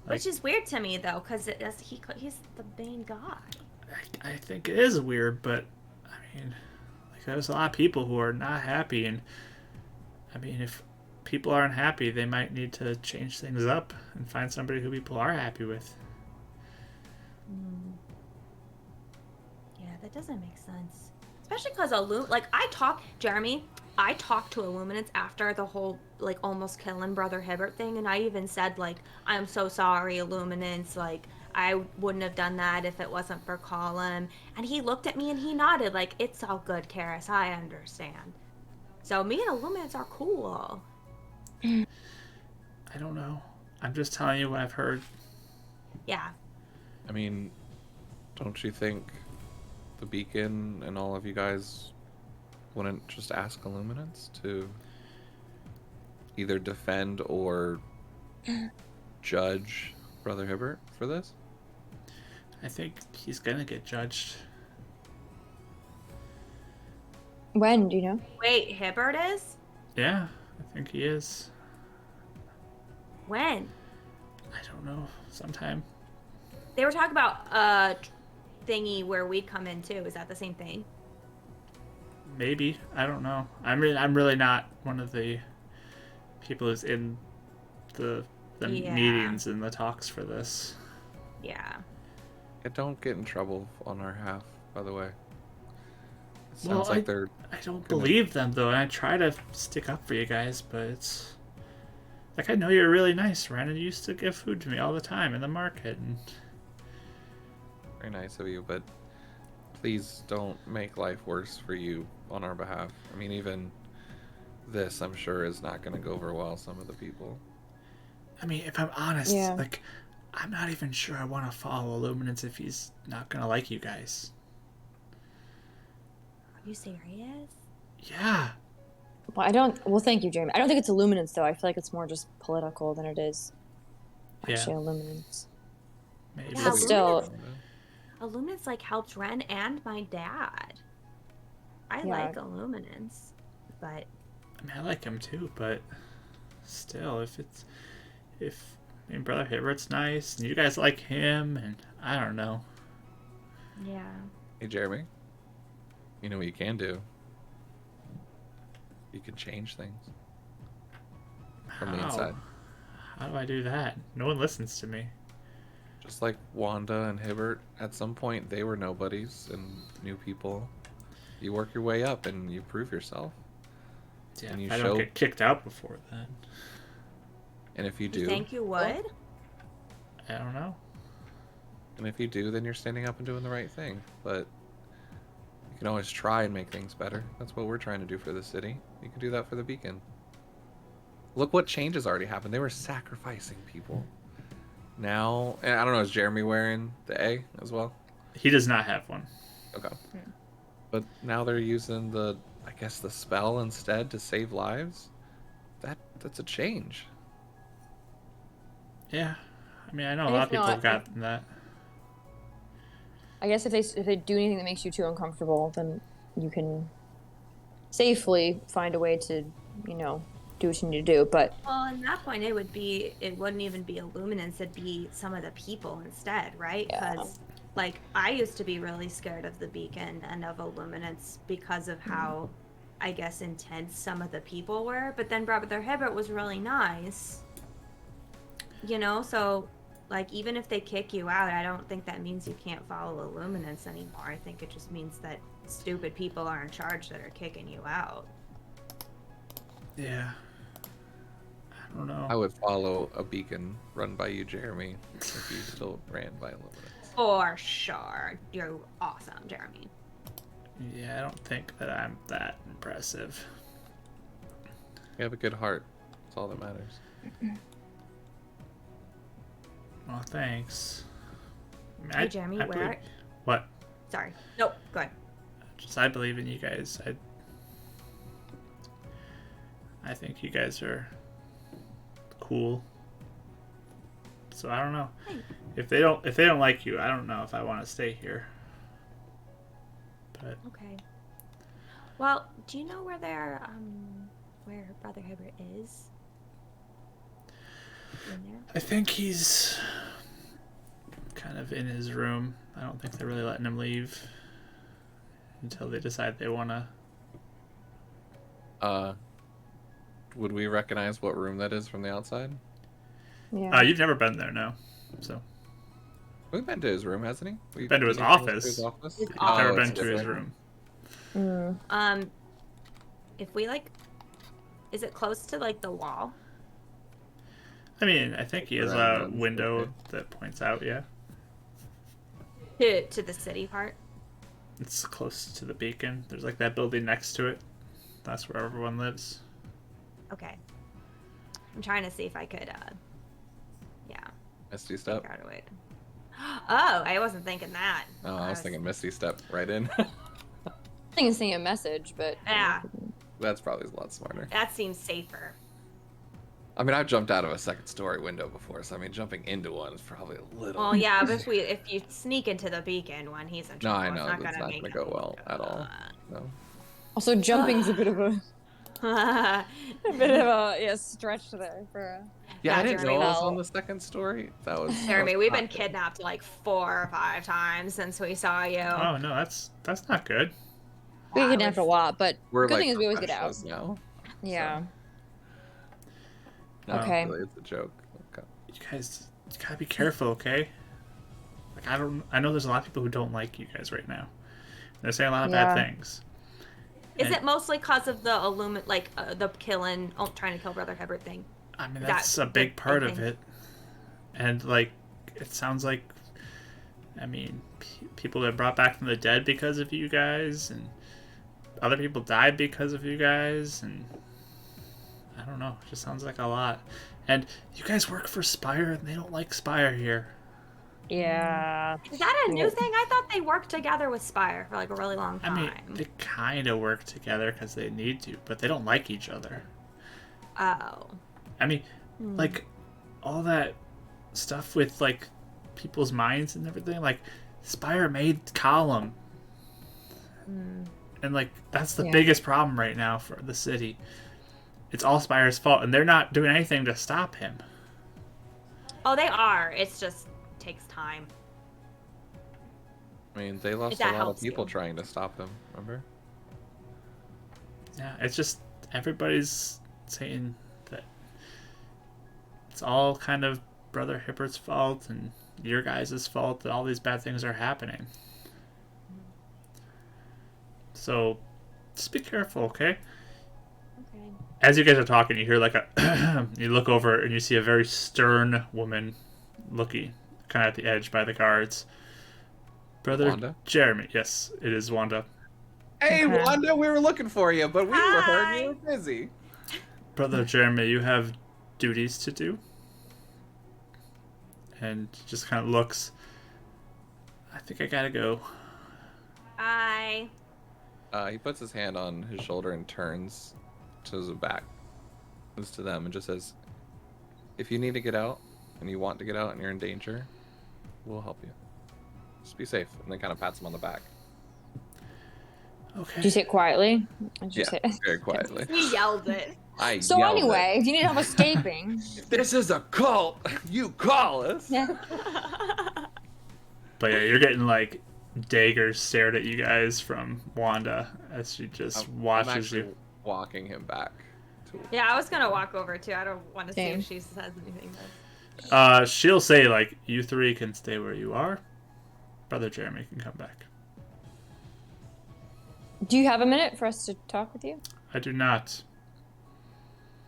Like, Which is weird to me though, because he's the main guy. I think it is weird, but I mean, like there's a lot of people who are not happy, and I mean if people aren't happy, they might need to change things up and find somebody who people are happy with. Yeah, that doesn't make sense. Especially because I talked to Illuminance after the whole like almost killing Brother Hibbert thing, and I even said like, I'm so sorry, Illuminance, like I wouldn't have done that if it wasn't for Colin. And he looked at me and he nodded like, it's all good, Karis, I understand. So me and Illuminance are cool. I don't know. I'm just telling you what I've heard. Yeah. I mean, don't you think the Beacon and all of you guys wouldn't just ask Illuminance to either defend or judge Brother Hibbert for this? I think he's gonna get judged. When do you know? Wait, Hibbert is? Yeah, I think he is. When? I don't know. Sometime. They were talking about thingy where we come in too. Is that the same thing? Maybe. I don't know. I'm really not one of the people who's in the meetings and the talks for this. Yeah. Don't get in trouble on our half, by the way. It sounds Well, like they're... I don't believe them though, and I try to stick up for you guys, but it's like I know you're really nice, Ren, and you used to give food to me all the time in the market. And Very nice of you, but please don't make life worse for you on our behalf. I mean, even this, I'm sure, is not going to go over well some of the people. I mean, if I'm honest, Yeah. like I'm not even sure I want to follow Illuminance if he's not gonna like you guys. Are you serious? Yeah. Well, thank you, Jeremy. I don't think it's Illuminance though. I feel like it's more just political than it is actually Illuminance. Maybe. Yeah, But still, Illuminance like helped Ren and my dad. I Yeah. like Illuminance, but I mean, I like him too, but still, if I mean, Brother Hibbert's nice, and you guys like him, and I don't know. yeah. Hey, Jeremy. You know what you can do? You can change things from the inside. How do I do that? No one listens to me. Just like Wanda and Hibbert, at some point they were nobodies and new people. You work your way up and you prove yourself. Yeah, And you if I show- don't get kicked out before then. And if you do, You think you would? I don't know. and if you do, then you're standing up and doing the right thing. But you can always try and make things better. That's what we're trying to do for the city. You can do that for the beacon. Look what changes already happened. They were sacrificing people. Now, and I don't know, is Jeremy wearing the A as well? He does not have one. Okay. But now they're using the, I guess, the spell instead to save lives. That's a change. Yeah. I mean, I know a And lot if of people not, have gotten that. I guess if they do anything that makes you too uncomfortable, then you can safely find a way to, you know, do what you need to do. But Well, at that point, it wouldn't even be Illuminants. It'd be some of the people instead, right? Yeah. Because, like, I used to be really scared of the Beacon and of Illuminants because of how, I guess, intense some of the people were. But then Brother Hibbert was really nice. You know, so, like, even if they kick you out, I don't think that means you can't follow Illuminants anymore. I think it just means that stupid people are in charge that are kicking you out. Yeah. I don't know. I would follow a beacon run by you, Jeremy, if you still ran by Illuminants. For sure. You're awesome, Jeremy. Yeah, I don't think that I'm that impressive. You have a good heart. That's all that matters. Well, thanks. I mean, Hey, Jeremy, where believe- are... What? Sorry. Nope, go ahead. Just I believe in you guys. I think you guys are cool. So I don't know. Thanks. If they don't like you, I don't know if I want to stay here. But Okay. Well, do you know where where Brother Hibbert is? In there? I think he's kind of in his room. I don't think they're really letting him leave until they decide they want to. Would we recognize what room that is from the outside? yeah, You've never been there, no. So We've been to his room, hasn't he? We've Been to his office. His you've Oh, never it's been to his different. room. If we is it close to like the wall? I mean, I think he has Around a them, window okay. that points out. Yeah, To the city part? it's close to the beacon. There's like that building next to it. That's where everyone lives. Okay. I'm trying to see if I could yeah, Misty step. figure out a way to... Oh, I wasn't thinking that. Oh, I was thinking Misty step right in. I think it's saying a message, but Yeah, That's probably a lot smarter. that seems safer. I mean, I've jumped out of a second story window before, so I mean, jumping into one is probably a little. Well, yeah, but if you sneak into the beacon when he's in No, trouble, I it's know not that's gonna not make gonna go well at all. No. also jumping's a bit of a Uh, stretch there for. Yeah, I Yeah, didn't know Jeremy, I was well- on the second story. That was. Jeremy, that was we've been hot. kidnapped like 4 or 5 times since we saw you. Oh no, that's not good. We Wow, get kidnapped a it's- lot, but We're good like thing is we always get out. professionals now. Yeah. No, Okay. really, it's a joke. Okay. You guys gotta be careful, okay? Like I know there's a lot of people who don't like you guys right now. They're saying a lot of bad Yeah. things. Is And- it mostly because of the the killing, trying to kill Brother Hibbert thing? I mean, That's that's a big the part big of thing. it. And, like, it sounds like, I mean, people are brought back from the dead because of you guys, and other people died because of you guys, and I don't know. It just sounds like a lot. And you guys work for Spire, and they don't like Spire here. Yeah. Is that a new Yeah. thing? I thought they worked together with Spire for like a really long I time. mean, they kind of work together because they need to, but they don't like each other. Oh. I mean, like, all that stuff with, like, people's minds and everything, like, Spire made Column. And, like, that's the Yeah. biggest problem right now for the city. It's all Spire's fault, and they're not doing anything to stop him. Oh, they are. It's just takes time. I mean, they lost that a lot of helps people you. trying to stop them. Remember? Yeah, it's just everybody's saying that it's all kind of Brother Hippert's fault and your guys' fault that all these bad things are happening. So just be careful, okay? Okay. As you guys are talking, you hear like a you look over and you see a very stern woman looking kind of at the edge by the guards. Brother Wanda? Jeremy. Yes, it is Wanda. Hey, Okay. Wanda, we were looking for you, but we were heard Hi. you were busy. Brother Jeremy, you have duties to do. And just kind of looks. I think I gotta go. Bye. He puts his hand on his shoulder and turns to his back, turns to them, and just says, "If you need to get out, and you want to get out, and you're in danger, we'll help you. Just be safe." And then kind of pats him on the back. Okay. Did you say it quietly? Did you Yeah, say very quietly. He yelled it. I So yelled it. anyway, if you need help escaping, If this is a cult, you call us. yeah. But yeah, you're getting like daggers stared at you guys from Wanda as she just I'm watches actually you. walking him back. To... Yeah, I was gonna walk over too. I don't want to see Same. if she says anything. She'll say like, "You three can stay where you are. Brother Jeremy can come back." Do you have a minute for us to talk with you? I do not.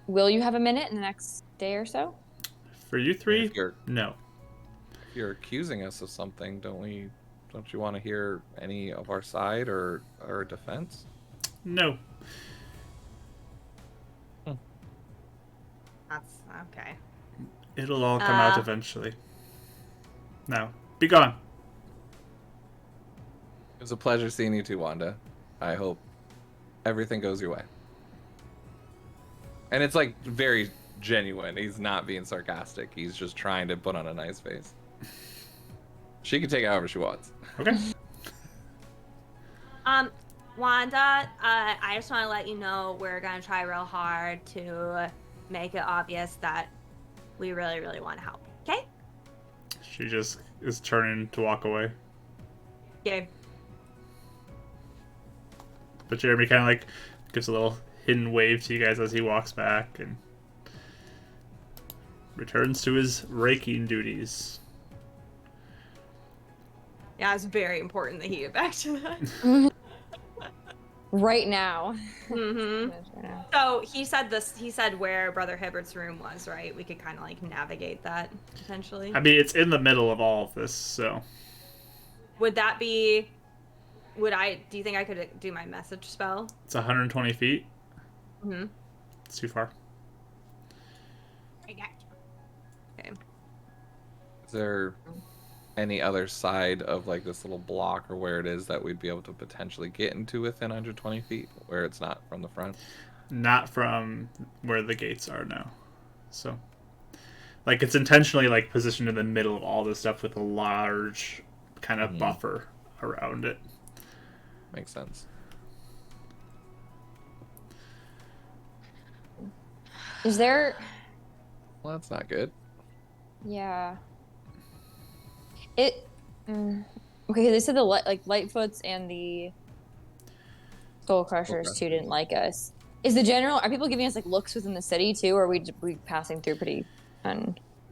Will you have a minute in the next day or so? For you three, If you're, no. if you're accusing us of something, don't you want to hear any of our side or our defense? No. That's okay. It'll all come out eventually. Now, be gone. It was a pleasure seeing you too, Wanda. I hope everything goes your way. And it's like very genuine. He's not being sarcastic. He's just trying to put on a nice face. She can take it however she wants. Okay. Wanda, I just want to let you know we're gonna try real hard to make it obvious that we really, really want to help. Okay? She just is turning to walk away. Okay. But Jeremy kind of like gives a little hidden wave to you guys as he walks back and returns to his raking duties. Yeah, it's very important that he get back to that. Right now. Mm-hmm. Right now. So he said this. He said where Brother Hibbert's room was, right? We could kind of like navigate that potentially. I mean, it's in the middle of all of this, so Would that be? Would I? Do you think I could do my message spell? it's 120 feet. Mm-hmm. It's too far. Okay. Is there any other side of like this little block or where it is that we'd be able to potentially get into within 120 feet where it's not from the front? Not from where the gates are now. So, like, it's intentionally like positioned in the middle of all this stuff with a large kind of buffer around it. Makes sense. Is there? Well, that's not good. Yeah. It. Okay, they said the Lightfoots and the Skull Crushers too didn't like us. Is the general? Are people giving us like looks within the city too, or are we passing through pretty?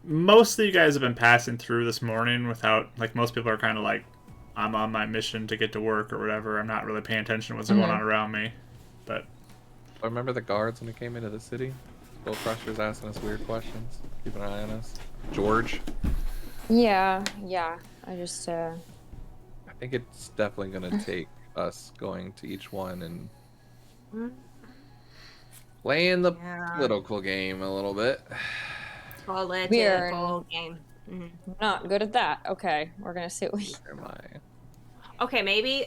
Most of you guys have been passing through this morning without, like, most people are kind of like, I'm on my mission to get to work or whatever. I'm not really paying attention to what's going on around me. But I remember the guards when we came into the city. Skull Crushers asking us weird questions. Keep an eye on us. George. Yeah. I just. I think it's definitely gonna take us going to each one and playing the political game a little bit. Political game. Mm-hmm. Not good at that. Okay, we're gonna see what we. Where am I? Okay, maybe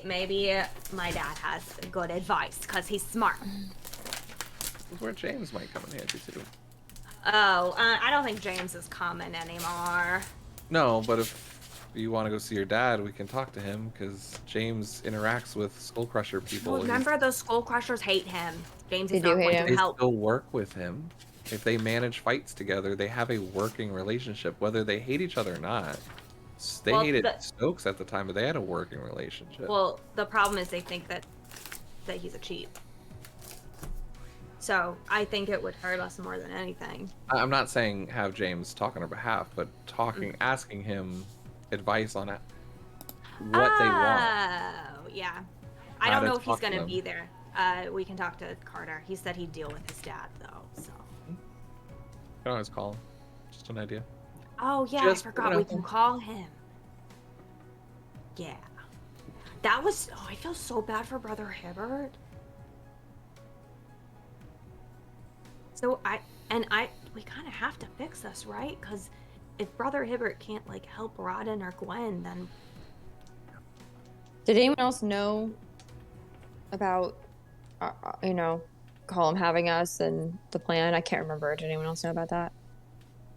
my dad has good advice because he's smart. This is where James might come in handy too. Oh, I don't think James is coming anymore. No, but if you want to go see your dad, we can talk to him because James interacts with Skull Crusher people. Well, remember, those Skull Crushers hate him. James They is do not hate going him. to They help. still work with him. If they manage fights together, they have a working relationship, whether they hate each other or not. They Well, hated Stokes at the time, but they had a working relationship. Well, the problem is they think that he's a cheat. So I think it would hurt us more than anything. I'm not saying have James talk on our behalf, but asking him advice on what they want. Oh, yeah. I How don't to know if he's talk to gonna them. be there. We can talk to Carter. He said he'd deal with his dad though. So. You can always call him. Just an idea. Oh yeah, Just I put it forgot out we there. can call him. Yeah. That was. Oh, I feel so bad for Brother Hibbert. So we kind of have to fix this, right? Because if Brother Hibbert can't like help Rodden or Gwen, then Did anyone else know about, Colum having us and the plan? I can't remember. Did anyone else know about that?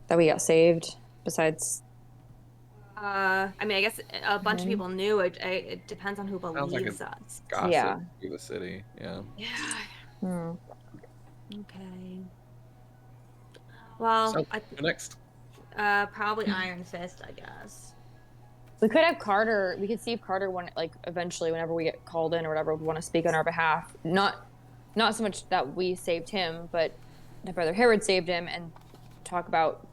That we got saved besides. I mean, I guess a bunch of Mhm. people knew. It depends on who Sounds like believes it's us. gossip Yeah. through the city. Yeah. Yeah. Hmm. Okay. Well, So next. probably Iron Fist, I guess. We could have Carter. We could see if Carter want, like, eventually, whenever we get called in or whatever, would want to speak on our behalf. Not so much that we saved him, but that Brother Herod saved him, and talk about,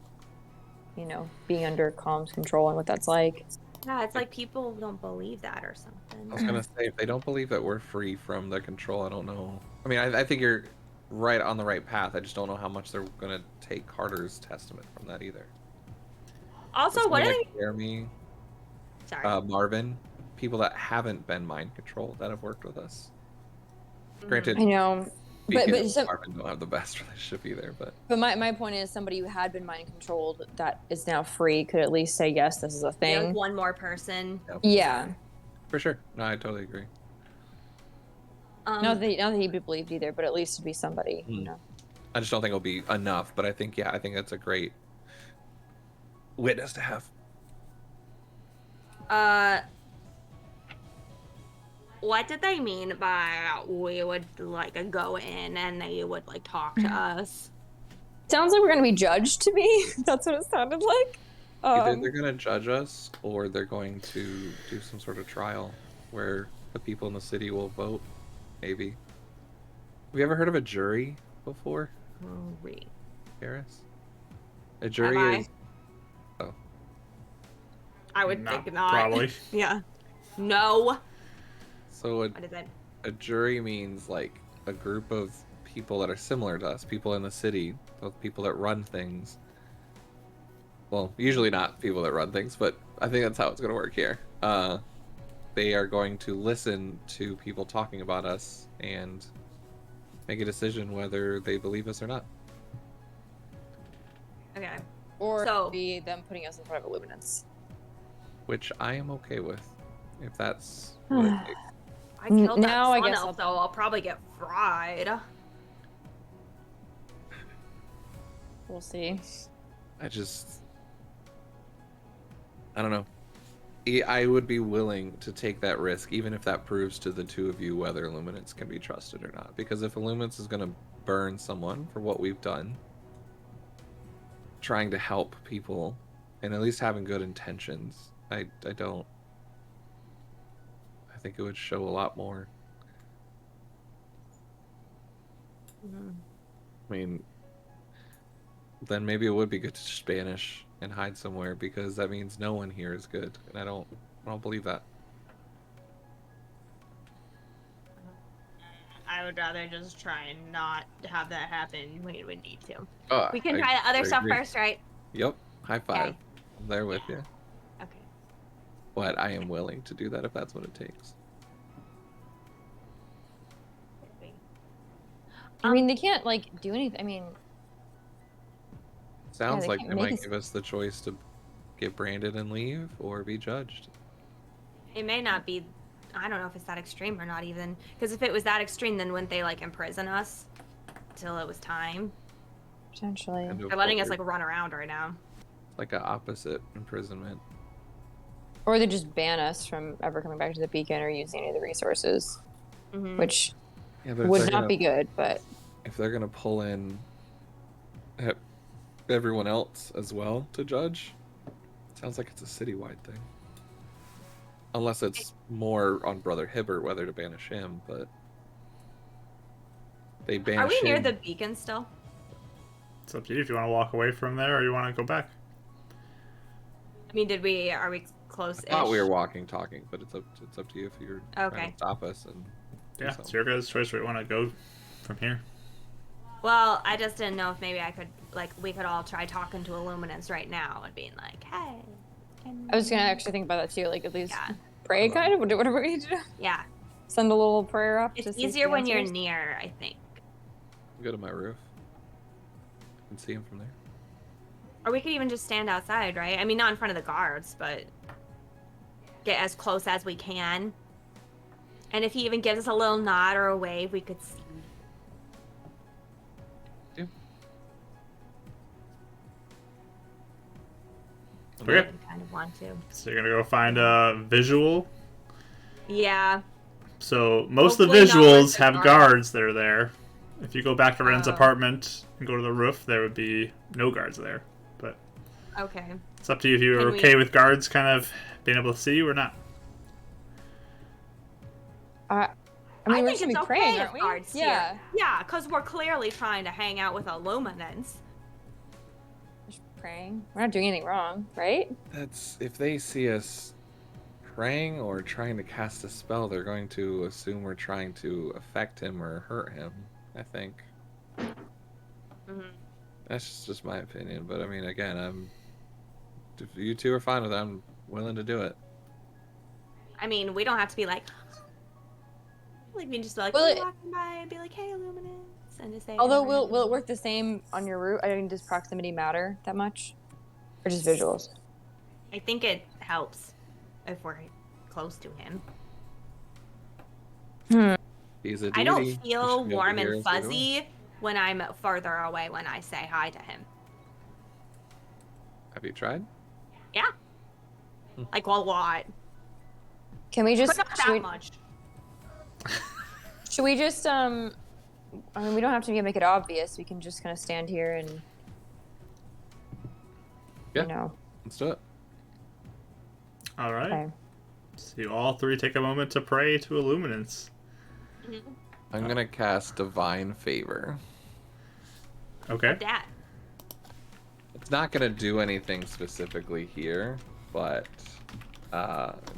being under Calm's control and what that's like. Yeah, it's like people don't believe that or something. I was gonna say if they don't believe that we're free from their control, I don't know. I mean, I think you're right on the right path. I just don't know how much they're gonna take Carter's testament from that either. Also, But what someone are like Jeremy, Sorry. Marvin, people that haven't been mind controlled that have worked with us. Granted, I know, but speaking of so, Marvin, don't have the best relationship either. but my point is, somebody who had been mind controlled that is now free could at least say, yes, this is a Yeah, like thing. one more person. Yeah. For sure. No, I totally agree. Not that he'd be believed either, but at least to be somebody, I just don't think it'll be enough, but I think that's a great witness to have. What did they mean by we would like go in and they would like talk to us? Sounds like we're gonna be judged to me. That's what it sounded like. Either they're going to judge us or they're going to do some sort of trial where the people in the city will vote, maybe. Have you ever heard of a jury before, Harris? A jury Have I? is... Oh. I would think not. Probably. Yeah. No. So What is it? a jury means like a group of people that are similar to us, people in the city, those people that run things. Well, usually not people that run things, but I think that's how it's going to work here. They are going to listen to people talking about us and make a decision whether they believe us or not. Okay. Or So- be them putting us in front of Illuminants. Which I am okay with, if that's what it takes. I killed Now I that sun guess elf, so I'll probably get fried. We'll see. I don't know. I would be willing to take that risk, even if that proves to the two of you whether Illuminance can be trusted or not. Because if Illuminance is going to burn someone for what we've done, trying to help people, and at least having good intentions, I think it would show a lot more. I mean, then maybe it would be good to just banish and hide somewhere, because that means no one here is good, and I don't believe that. I would rather just try and not have that happen when we need to. Oh, We can try the other stuff agree. first, right? Yep. High five. Okay. I'm there with you. Okay. But I am willing to do that if that's what it takes. I mean, they can't like do anything. I mean, Sounds they like can't they make might us- give us the choice to get branded and leave or be judged. It may not be. I don't know if it's that extreme or not even. Because if it was that extreme, then wouldn't they like imprison us till it was time? potentially. Kind of They're letting what us like we're- run around right now. like an opposite imprisonment. Or they just ban us from ever coming back to the beacon or using any of the resources, Mhm. which Yeah, but if would they're not gonna, be good. But if they're gonna pull in everyone else as well to judge, it sounds like it's a citywide thing. Unless it's more on Brother Hibbert whether to banish him, but They banish Are we near him. the beacon still? It's up to you if you want to walk away from there or you want to go back. I mean, are we close-ish? I thought we were walking, talking, but it's up to you if you're trying Okay. to stop us and do Yeah, something. it's your guys' choice where you want to go from here. Well, I just didn't know if maybe I could, like, we could all try talking to Illuminance right now and being like, hey. I was gonna actually think about that too. Like at least Yeah. pray, kind of. Whatever we need to do. Yeah. Send a little prayer up. to It's see if easier he when you're answers. near, I think. Go to my roof. I can see him from there. Or we could even just stand outside, right? I mean, not in front of the guards, but get as close as we can. And if he even gives us a little nod or a wave, we could see. Yeah. Okay. I kind of want to. So you're going to go find a visual. Yeah. So most of the Hopefully not with visuals the have guards. guards that are there. If you go back to Ren's Oh. apartment and go to the roof, there would be no guards there. But Okay. it's up to you if you're Can we- okay with guards kind of being able to see you or not. I mean, we're think just gonna it's be praying, okay aren't if we? guards see Yeah. it. Yeah, because we're clearly trying to hang out with Illuminants. Just praying. We're not doing anything wrong, right? That's if they see us praying or trying to cast a spell, they're going to assume we're trying to affect him or hurt him. I think Hmm. that's just my opinion. But I mean, again, if you two are fine with it, I'm willing to do it. I mean, we don't have to be like we can just be like Well, walking by and be like, hey, Illuminants, and just say. Although, hi. will it work the same on your route? I mean, does proximity matter that much, or just visuals? I think it helps if we're close to him. He's a deity. I don't He feel should be able to warm hear and us either way. fuzzy when I'm further away when I say hi to him. Have you tried? Yeah. Like a lot. Can we just? But not should that we- much. Should we just I mean, we don't have to make it obvious. We can just kind of stand here and Yeah. you know. Let's do it. All right. Okay. So you all three take a moment to pray to Illuminance. I'm gonna cast Divine Favor. Okay. That. It's not gonna do anything specifically here, but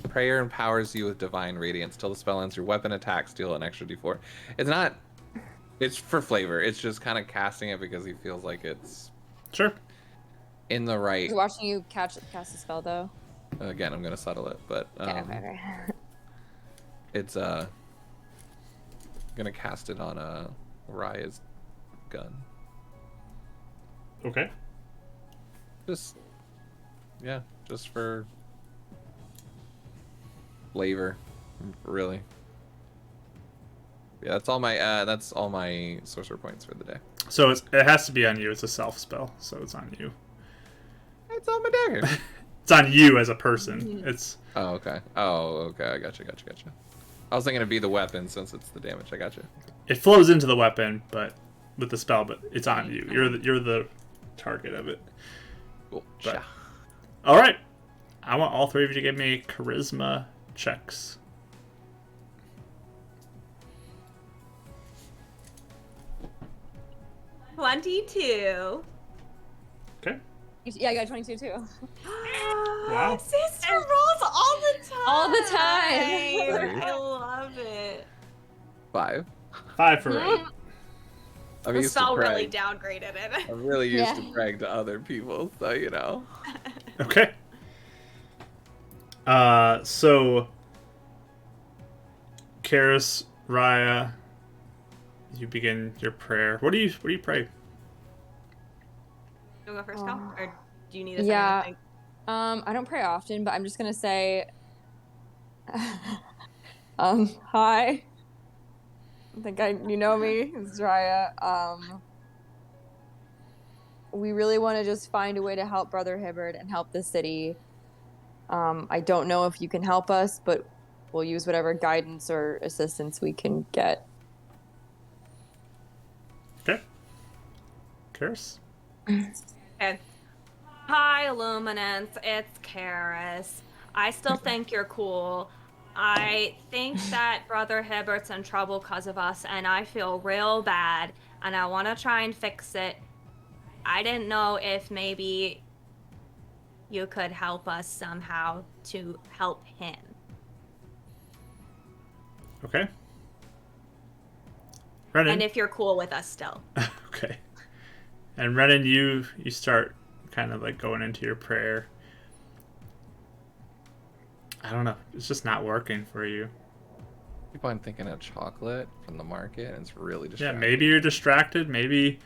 prayer empowers you with divine radiance till the spell ends. Your weapon attacks deal an extra d4. It's not. It's for flavor. It's just kind of casting it because he feels like it's Sure. in the right. Just watching you cast a spell though. Again, I'm gonna settle it, but Okay. it's gonna cast it on Raya's gun. Okay. Just for flavor, really. Yeah, that's all my sorcerer points for the day. So it has to be on you. It's a self spell, so it's on you. It's on my dagger. It's on you as a person. It's Oh, okay. I gotcha. I was thinking it'd be the weapon since it's the damage. I gotcha. it flows into the weapon, but with the spell, but it's on you. You're the target of it. Cool. But- All right. I want all three of you to give me charisma checks. Wow. 22. Okay. Yeah, I got 22 too. Wow. Sister rolls all the time. All the time. I love it. 5. 5 for Ray. I'm The used to spell really praying. downgraded it. I'm really used to Yeah. praying to other people, so you know. Okay. So Karis, Raya, you begin your prayer. What do you pray? You wanna go first, Cal? Or do you need a second? Yeah. to think? I don't pray often, but I'm just gonna say, hi. I think you know me. It's Raya. We really want to just find a way to help Brother Hibbard and help the city. I don't know if you can help us, but we'll use whatever guidance or assistance we can get. Okay. Karis? Okay. Hi, Illuminance. It's Karis. I still think you're cool. I think that Brother Hibbert's in trouble because of us, and I feel real bad, and I want to try and fix it. I didn't know if maybe you could help us somehow to help him. Okay. Renan. And if you're cool with us still. Okay. And Renan, you start kind of like going into your prayer. I don't know. It's just not working for you. Keep on thinking of chocolate from the market, and it's really Yeah, distracting. maybe you're distracted. Maybe,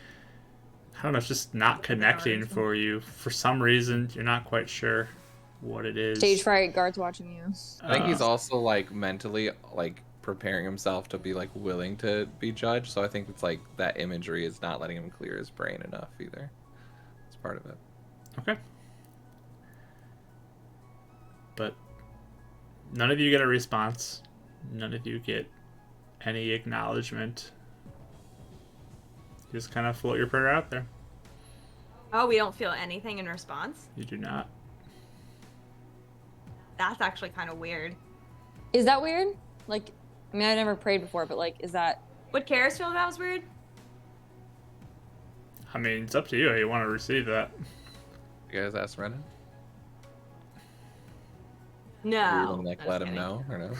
I don't know, it's just not connecting for you. For some reason, you're not quite sure what it is. Stage fright, guards watching you. I think he's also like mentally like preparing himself to be like willing to be judged. So I think it's like that imagery is not letting him clear his brain enough either. It's part of it. Okay. But none of you get a response. None of you get any acknowledgement. You just kind of float your prayer out there. Oh, we don't feel anything in response? You do not. That's actually kind of weird. Is that weird? Like, I mean, I've never prayed before, but like, is that... Would Karis feel that was weird? I mean, it's up to you how you want to receive that. You guys ask Renan? No. Are you gonna like I'm let just him kidding. know or no?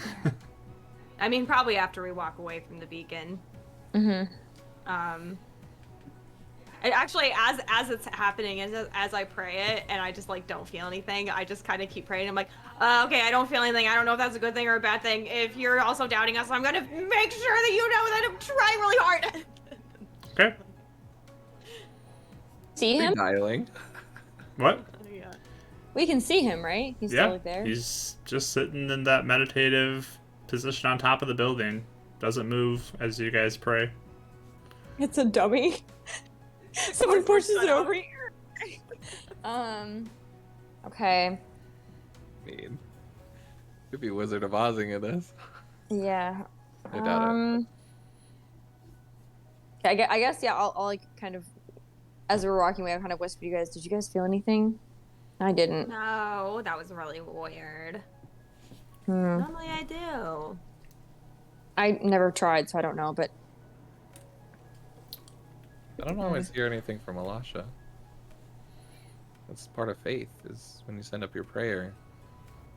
I mean, probably after we walk away from the beacon. Mm-hmm. Actually, as it's happening, as I pray it, and I just like don't feel anything, I just kind of keep praying. I'm like, okay, I don't feel anything. I don't know if that's a good thing or a bad thing. If you're also doubting us, I'm gonna make sure that you know that I'm trying really hard. Okay. See him? Dialing. What? Yeah. We can see him, right? He's still Yeah. like there. He's just sitting in that meditative position on top of the building. Doesn't move as you guys pray. It's a dummy. Someone pushes it over here. Okay. I mean, could be Wizard of Ozing in this. Yeah. I doubt it. Okay, I guess yeah. I'll like kind of, as we were walking away, I kind of whispered to you guys. Did you guys feel anything? I didn't. No, that was really weird. Hmm. Normally I do. I never tried, so I don't know. But I don't always hear anything from Elisha. That's part of faith, is when you send up your prayer.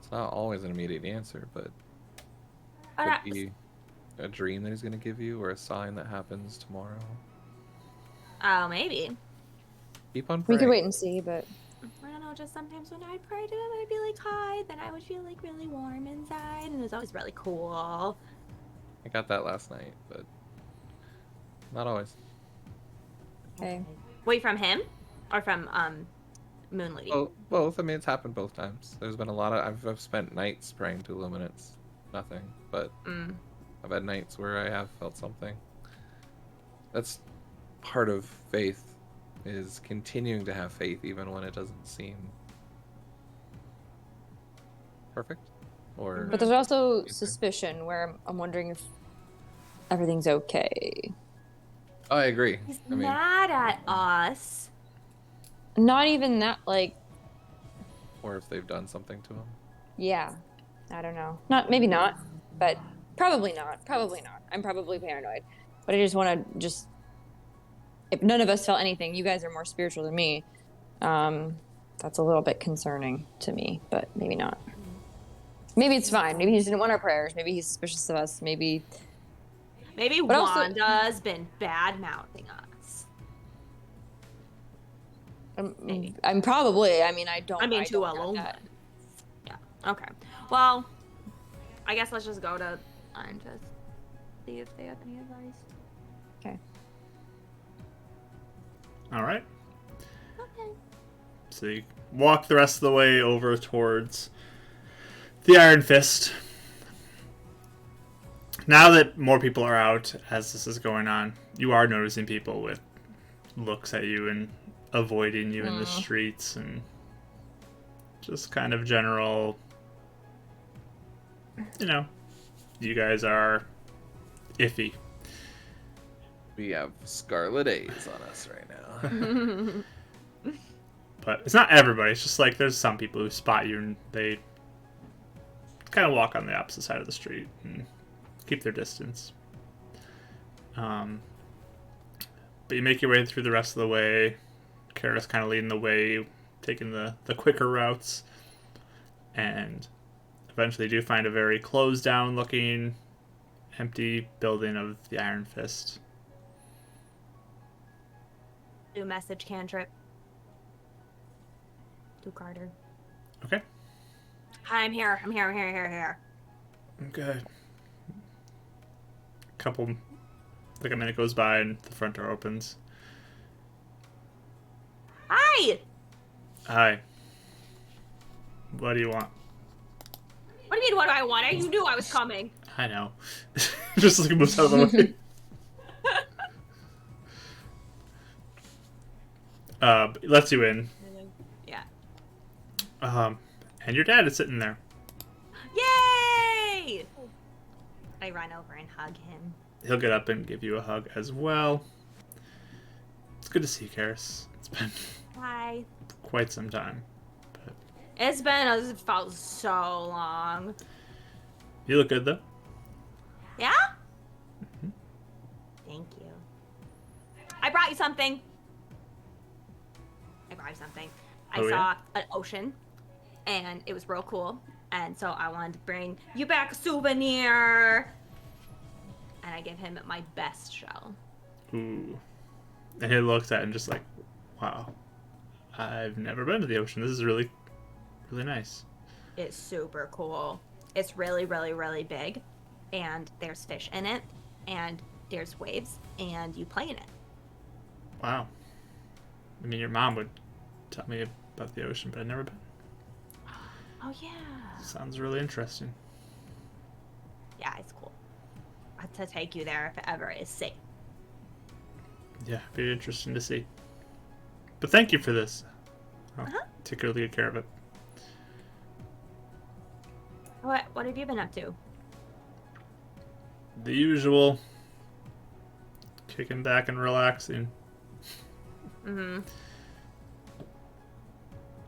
It's not always an immediate answer, but it could be a dream that he's going to give you or a sign that happens tomorrow. Oh, maybe. Keep on we praying. could wait and see. But I don't know, just sometimes when I pray to him, I'd be like, hi, then I would feel like really warm inside, and it was always really cool. I got that last night, but not always. okay. Wait, from him? Or from, Moon Lady? Oh, both. I mean, it's happened both times. There's been a lot of... I've spent nights praying to Illuminates. Nothing. But I've had nights where I have felt something. That's part of faith, is continuing to have faith even when it doesn't seem perfect. Or But there's also suspicion where I'm wondering if everything's okay. Oh, I agree. He's I mean, mad at us. Not even that. Like, or if they've done something to him. yeah. I don't know. Not maybe not, but probably not. Probably not. I'm probably paranoid. But I just want to just. If none of us felt anything, you guys are more spiritual than me. That's a little bit concerning to me, but maybe not. Maybe it's fine. Maybe he just didn't want our prayers. Maybe he's suspicious of us. Maybe Maybe But also- Wanda's been bad-mouthing us. Maybe. I'm probably. I mean, I don't. I mean, I to don't a doubt lone that. one. Yeah. Okay. Well, I guess let's just go to and just see if they have any advice. Okay. All right. Okay. So you walk the rest of the way over towards the Iron Fist. Now that more people are out as this is going on, you are noticing people with looks at you and avoiding you in the streets and just kind of general, you guys are iffy. We have Scarlet A's on us right now. But it's not everybody. It's just like there's some people who spot you and they kind of walk on the opposite side of the street and keep their distance. But you make your way through the rest of the way. Kara's kind of leading the way, taking the quicker routes, and eventually do find a very closed down looking empty building of the Iron Fist. Do message cantrip. To Carter. Okay. Hi, I'm here. I'm here. Okay. Like a minute goes by and the front door opens. Hi! Hi. What do you want? What do you mean, what do I want? You knew I was coming. I know. Just like moves out of the way. Lets you in. Yeah. And your dad is sitting there. Yay! I run over and hug him. He'll get up and give you a hug as well. It's good to see you, Karis. It's been Hi. quite some time. But It felt so long. you look good, though. Yeah? Thank you. I brought you something. I Oh, saw yeah? an ocean, and it was real cool. And so I wanted to bring you back a souvenir. And I give him my best shell. Ooh. And he looks at it and just like, wow. I've never been to the ocean. This is really, really nice. It's super cool. It's really, really, really big. And there's fish in it. And there's waves. And you play in it. Wow. I mean, your mom would tell me about the ocean, but I've never been. Oh, yeah. Sounds really interesting. Yeah, it's cool. I have to take you there if it ever is safe. Yeah, very interesting to see. But thank you for this. I'll take really good care of it. What have you been up to? The usual. Kicking back and relaxing. Mm-hmm.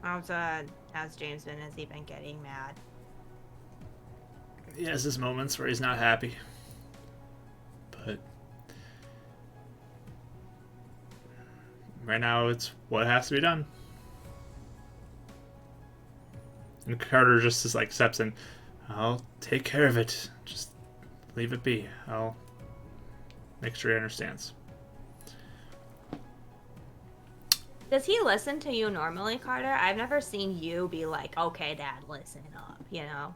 How's James been? Has he been getting mad? He has his moments where he's not happy. But right now it's what has to be done. And Carter just like steps in. I'll take care of it. Just leave it be. I'll make sure he understands. Does he listen to you normally, Carter? I've never seen you be like, okay, Dad, listen up, you know?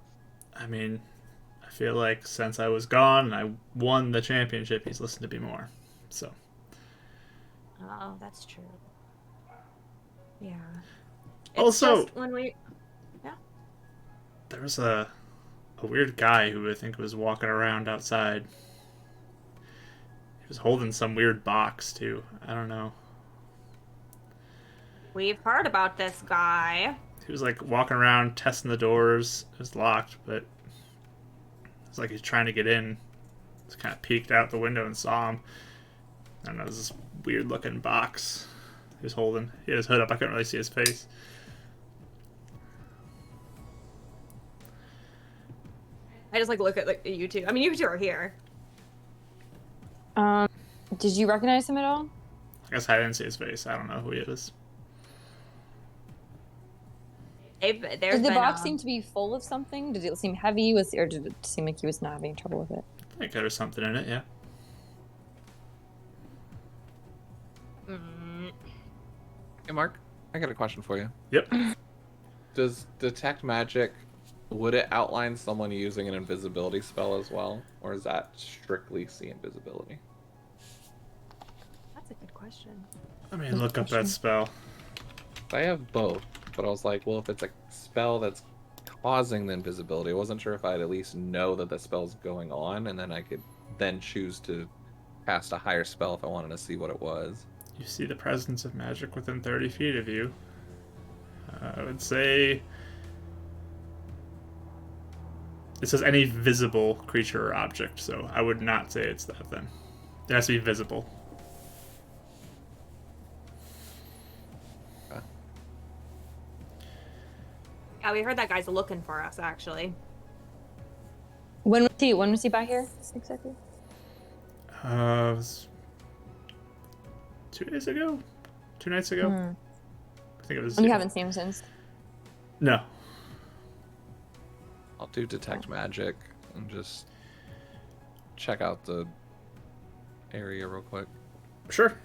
I mean, I feel like since I was gone and I won the championship, he's listened to me more. So. Oh, that's true. Yeah. It's Also, just when we... Yeah. there was a weird guy who I think was walking around outside. He was holding some weird box, too. I don't know. We've heard about this guy. He was like walking around testing the doors. It was locked, but it's like he's trying to get in. Just kind of peeked out the window and saw him. I don't know, it was this weird looking box he was holding. He had his hood up. I couldn't really see his face. I just like look at like you two. I mean, you two are here. Did you recognize him at all? I guess I didn't see his face. I don't know who he is. Did the box seem to be full of something? Did it seem heavy? Or did it seem like he was not having trouble with it? I think there's something in it, yeah. Hey, Mark, I got a question for you. Yep. Does detect magic, would it outline someone using an invisibility spell as well? Or is that strictly see invisibility? That's a good question. Let me look up that spell. I have both, but I was like, well, if it's a spell that's causing the invisibility, I wasn't sure if I'd at least know that the spell's going on, and then I could then choose to cast a higher spell if I wanted to see what it was. You see the presence of magic within 30 feet of you. I would say... It says any visible creature or object, so I would not say it's that then. It has to be visible. Yeah, we heard that guy's looking for us, actually. When was he back here exactly? It was 2 days ago? 2 nights ago? I think it was. And you haven't seen him since. No. I'll do detect magic and just check out the area real quick. Sure.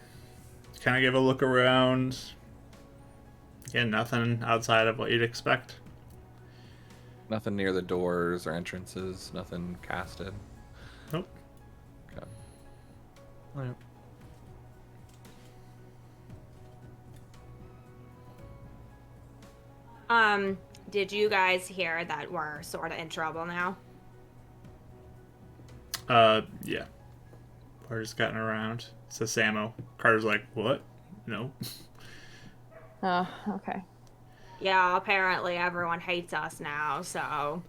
Kind of give a look around. Again, nothing outside of what you'd expect. Nothing near the doors or entrances. Nothing casted. Nope. Okay. Alright. Did you guys hear that we're sort of in trouble now? Yeah. We're just getting around. Says Samo. Carter's like, what? No. Oh, okay. Yeah, apparently everyone hates us now, so...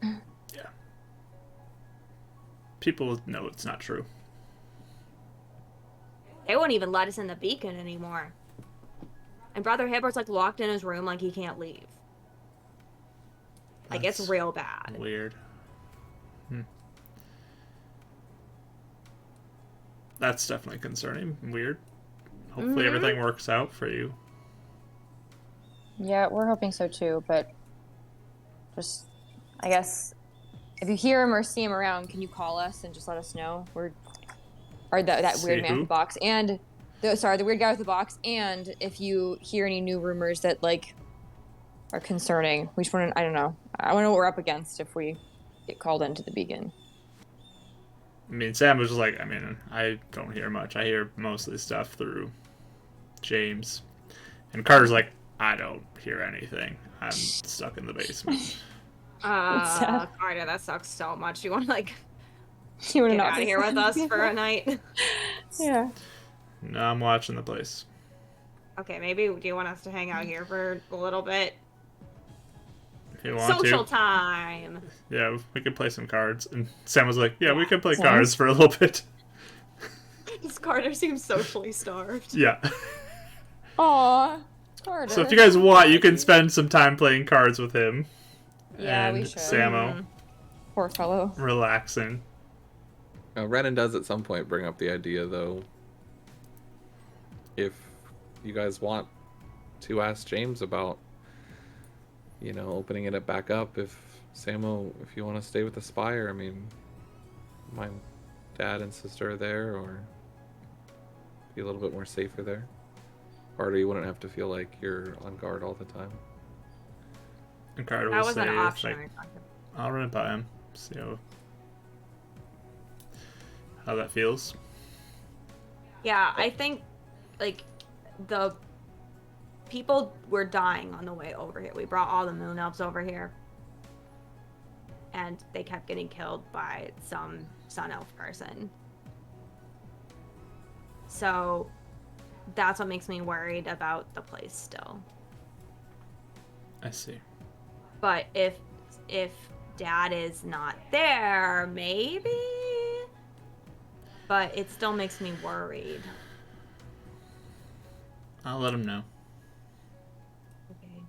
Yeah. People know it's not true. They won't even let us in the beacon anymore. And Brother Hibbert's like locked in his room like he can't leave. Like it's That's real bad. Weird. That's definitely concerning. Weird. Hopefully everything works out for you. Yeah, we're hoping so too, but just, I guess, if you hear him or see him around, can you call us and just let us know? Or that See weird man who? with the box, and the weird guy with the box, and if you hear any new rumors that like are concerning, we just want to, I don't know. I want to know what we're up against if we get called into the beacon. I mean, Sam was just like, I mean, I don't hear much. I hear mostly stuff through James. And Carter's like, I don't hear anything. I'm stuck in the basement. sad. Carter, that sucks so much. You want to like You want to get not out be of here with friends? us for a night? Yeah. No, I'm watching the place. Okay, maybe do you want us to hang out here for a little bit? If you want Social to. time. Yeah, we could play some cards. And Sam was like, yeah, we could play Sam? cards for a little bit. This Carter seems socially starved. Yeah. Aw, Carter. So if you guys want, you can spend some time playing cards with him. Yeah, and we should. Samo Poor fellow. relaxing. Renan does at some point bring up the idea, though, if you guys want to ask James about, you know, opening it back up. If Samo, if you want to stay with the Spire, I mean, my dad and sister are there, or be a little bit more safer there. Or you wouldn't have to feel like you're on guard all the time. And Carter That will was say, an option. like, I'll run it by him. See how that feels. Yeah, I think like the people were dying on the way over here. We brought all the moon elves over here. And they kept getting killed by some sun elf person. So that's what makes me worried about the place still. I see. But if Dad is not there, maybe. But it still makes me worried. I'll let him know. Okay.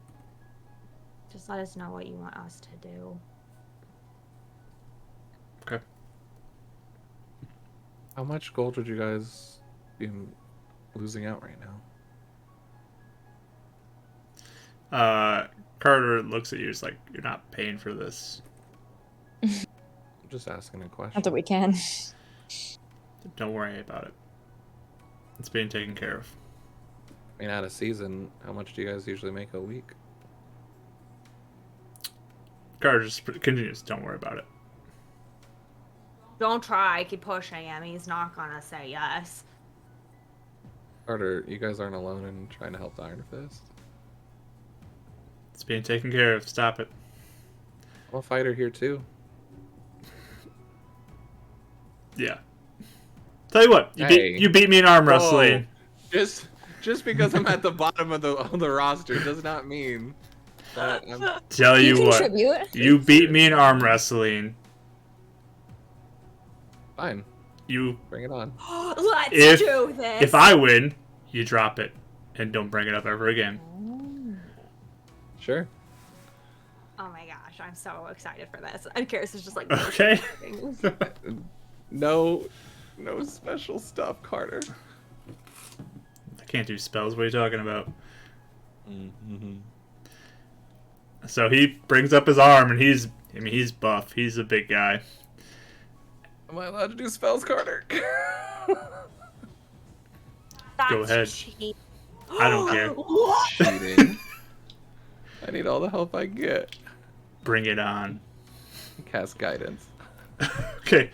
Just let us know what you want us to do. Okay. How much gold would you guys be losing out right now? Carter looks at you. It's like, you're not paying for this. I'm just asking a question. Not that we can. Don't worry about it. It's being taken care of. I mean, out of season, how much do you guys usually make a week? Carter just continues. Don't worry about it. Don't try. Keep pushing him. He's not gonna say yes. Carter, you guys aren't alone in trying to help the Iron Fist. It's being taken care of. Stop it. I'm a fighter here too. Yeah. Tell you what, you beat me in arm wrestling. Just because I'm at the bottom of the roster does not mean that I'm... Tell you what, contribute. you beat me in arm wrestling. Fine. You. Bring it on. Let's do this. If I win, you drop it and don't bring it up ever again. Sure. Oh my gosh, I'm so excited for this. And Karis is just like, Okay. No special stuff, Carter. I can't do spells. What are you talking about? Mm-hmm. So he brings up his arm, and he's buff. He's a big guy. Am I allowed to do spells, Carter? That's Go ahead. cheap. I don't care. What? Cheating. I need all the help I get. Bring it on. Cast guidance. Okay.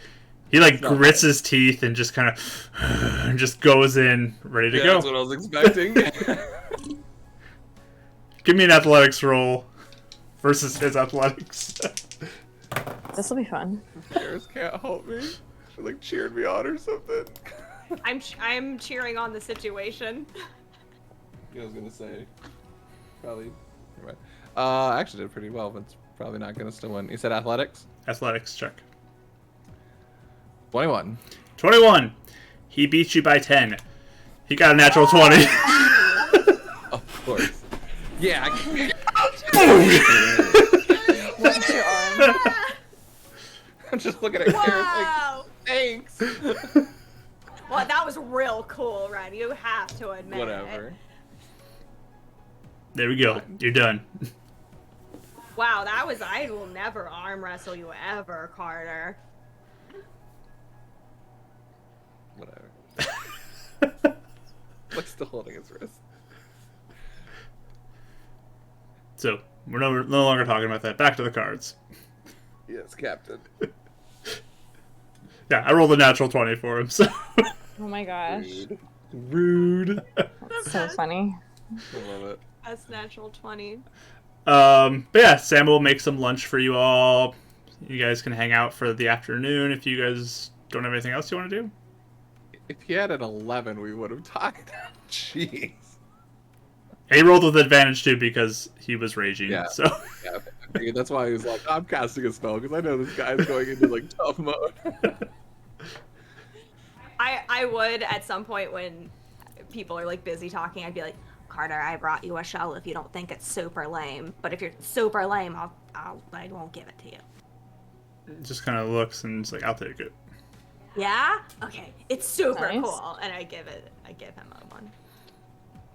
He like not grits his teeth and just kind of and just goes in, ready to Yeah, go. that's what I was expecting. Give me an athletics roll versus his athletics. This will be fun. Karis can't help me. She like cheered me on or something. I'm cheering on the situation. I was gonna say, probably. Never mind. I actually did pretty well, but it's probably not gonna still win. You said athletics? Athletics check. 21. 21. He beats you by 10. He got a natural 20. Of course. Yeah. What's your arm? I'm just looking at Karis like, Wow. thanks. Well, that was real cool, Ren. You have to admit Whatever. it. There we go. You're done. Wow, that was. I will never arm wrestle you ever, Carter. Whatever. Like still holding his wrist. So we're no longer talking about that. Back to the cards. Yes, Captain. Yeah, I rolled a natural 20 for him. So Oh my gosh. rude. That's so funny. I love it. That's natural 20. But yeah, Sam will make some lunch for you all. You guys can hang out for the afternoon if you guys don't have anything else you want to do. If he had an 11, we would have talked. Jeez. And he rolled with advantage too because he was raging. Yeah. So Yeah, I figured that's why he was like, I'm casting a spell because I know this guy's going into like tough mode. I would at some point when people are like busy talking, I'd be like, Carter, I brought you a shell if you don't think it's super lame. But if you're super lame, I won't give it to you. just kind of looks and is like, I'll take it. Yeah? Okay. It's super Nice. cool. And I give him a one.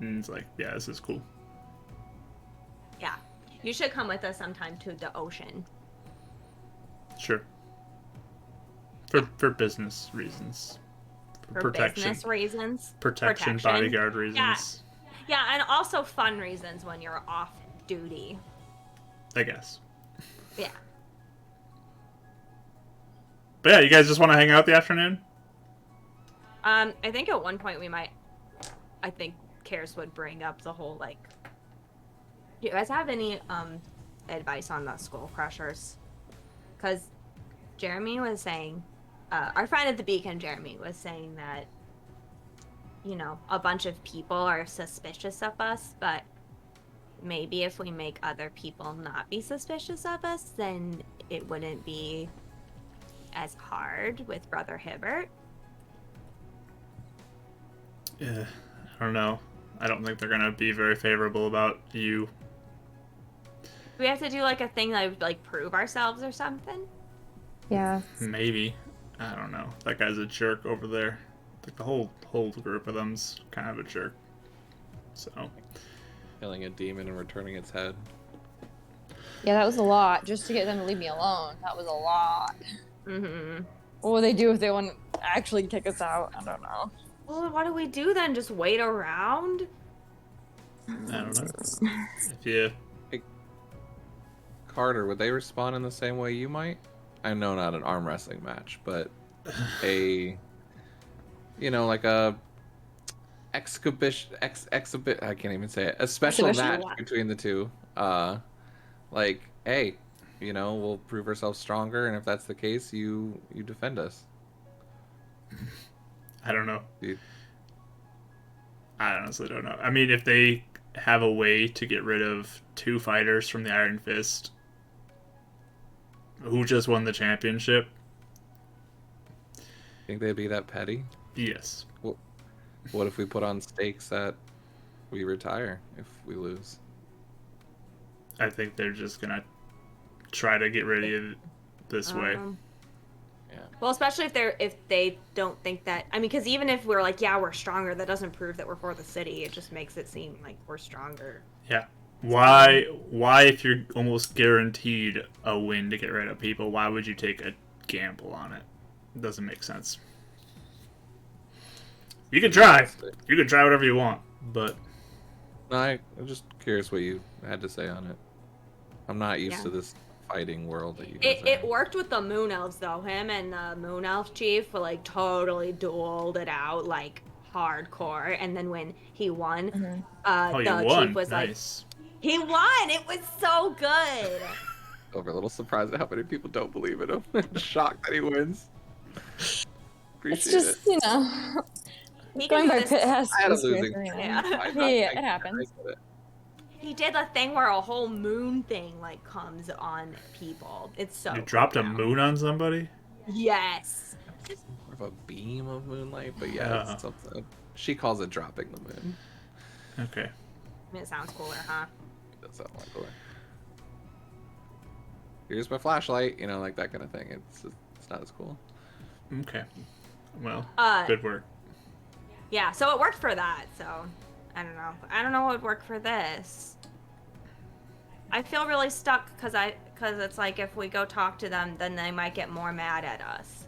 And it's like, yeah, this is cool. Yeah. You should come with us sometime to the ocean. Sure. For business reasons. For protection. business reasons. Protection, bodyguard reasons. Yeah, and also fun reasons when you're off duty. I guess. Yeah. But yeah, you guys just want to hang out the afternoon? I think at one point I think Karis would bring up the whole, like, do you guys have any, advice on the Skull Crushers? Because Jeremy was saying, our friend at the Beacon, Jeremy, was saying that, you know, a bunch of people are suspicious of us, but maybe if we make other people not be suspicious of us, then it wouldn't be as hard with Brother Hibbert. Yeah, I don't know. I don't think they're gonna be very favorable about you. We have to do like a thing that would like prove ourselves or something. Yeah. Maybe. I don't know. That guy's a jerk over there. Like the whole group of them's kind of a jerk. So Killing a demon and returning its head. Yeah, that was a lot. Just to get them to leave me alone. That was a lot. Mm-hmm. What would they do if they want to actually kick us out? I don't know. Well, what do we do then? Just wait around? I don't know. If you Carter, would they respond in the same way you might? I know not an arm wrestling match, but a, you know, like a exhibit. I can't even say it. A special Exhibition? match between the two. Like, hey, you know, we'll prove ourselves stronger, and if that's the case, you defend us. I don't know. Dude. I honestly don't know. I mean, if they have a way to get rid of 2 fighters from the Iron Fist who just won the championship, Think they'd be that petty? yes. What if we put on stakes that we retire if we lose? I think they're just gonna try to get rid of it this way. Yeah. Well, especially if they don't think that. I mean, because even if we're like, yeah, we're stronger, that doesn't prove that we're for the city. It just makes it seem like we're stronger. Yeah. Why if you're almost guaranteed a win to get rid of people, why would you take a gamble on it? It doesn't make sense. You can try. You can try whatever you want, but No, I'm just curious what you had to say on it. I'm not used to this fighting world that you guys It are. worked with the Moon Elves though. Him and the Moon Elf chief were like totally dueled it out like hardcore. And then when he won, oh, you the won. chief was Nice. like, he won. It was so good. Over a little surprised at how many people don't believe in him. Shocked that he wins. Appreciate It's just, it. He going can by do pit this. has I had to a be smooth losing. for me. Yeah. Yeah, it happens. I get it. He did a thing where a whole moon thing like comes on people. It's so You dropped cool a now. moon on somebody? Yes. More of a beam of moonlight, but yeah, it's something. She calls it dropping the moon. Okay. I mean, it sounds cooler, huh? It does sound like cooler. Here's my flashlight, you know, like that kind of thing. It's not as cool. Okay. Well, Uh, good work. Yeah, so it worked for that. So I don't know. I don't know what would work for this. I feel really stuck because it's like if we go talk to them, then they might get more mad at us.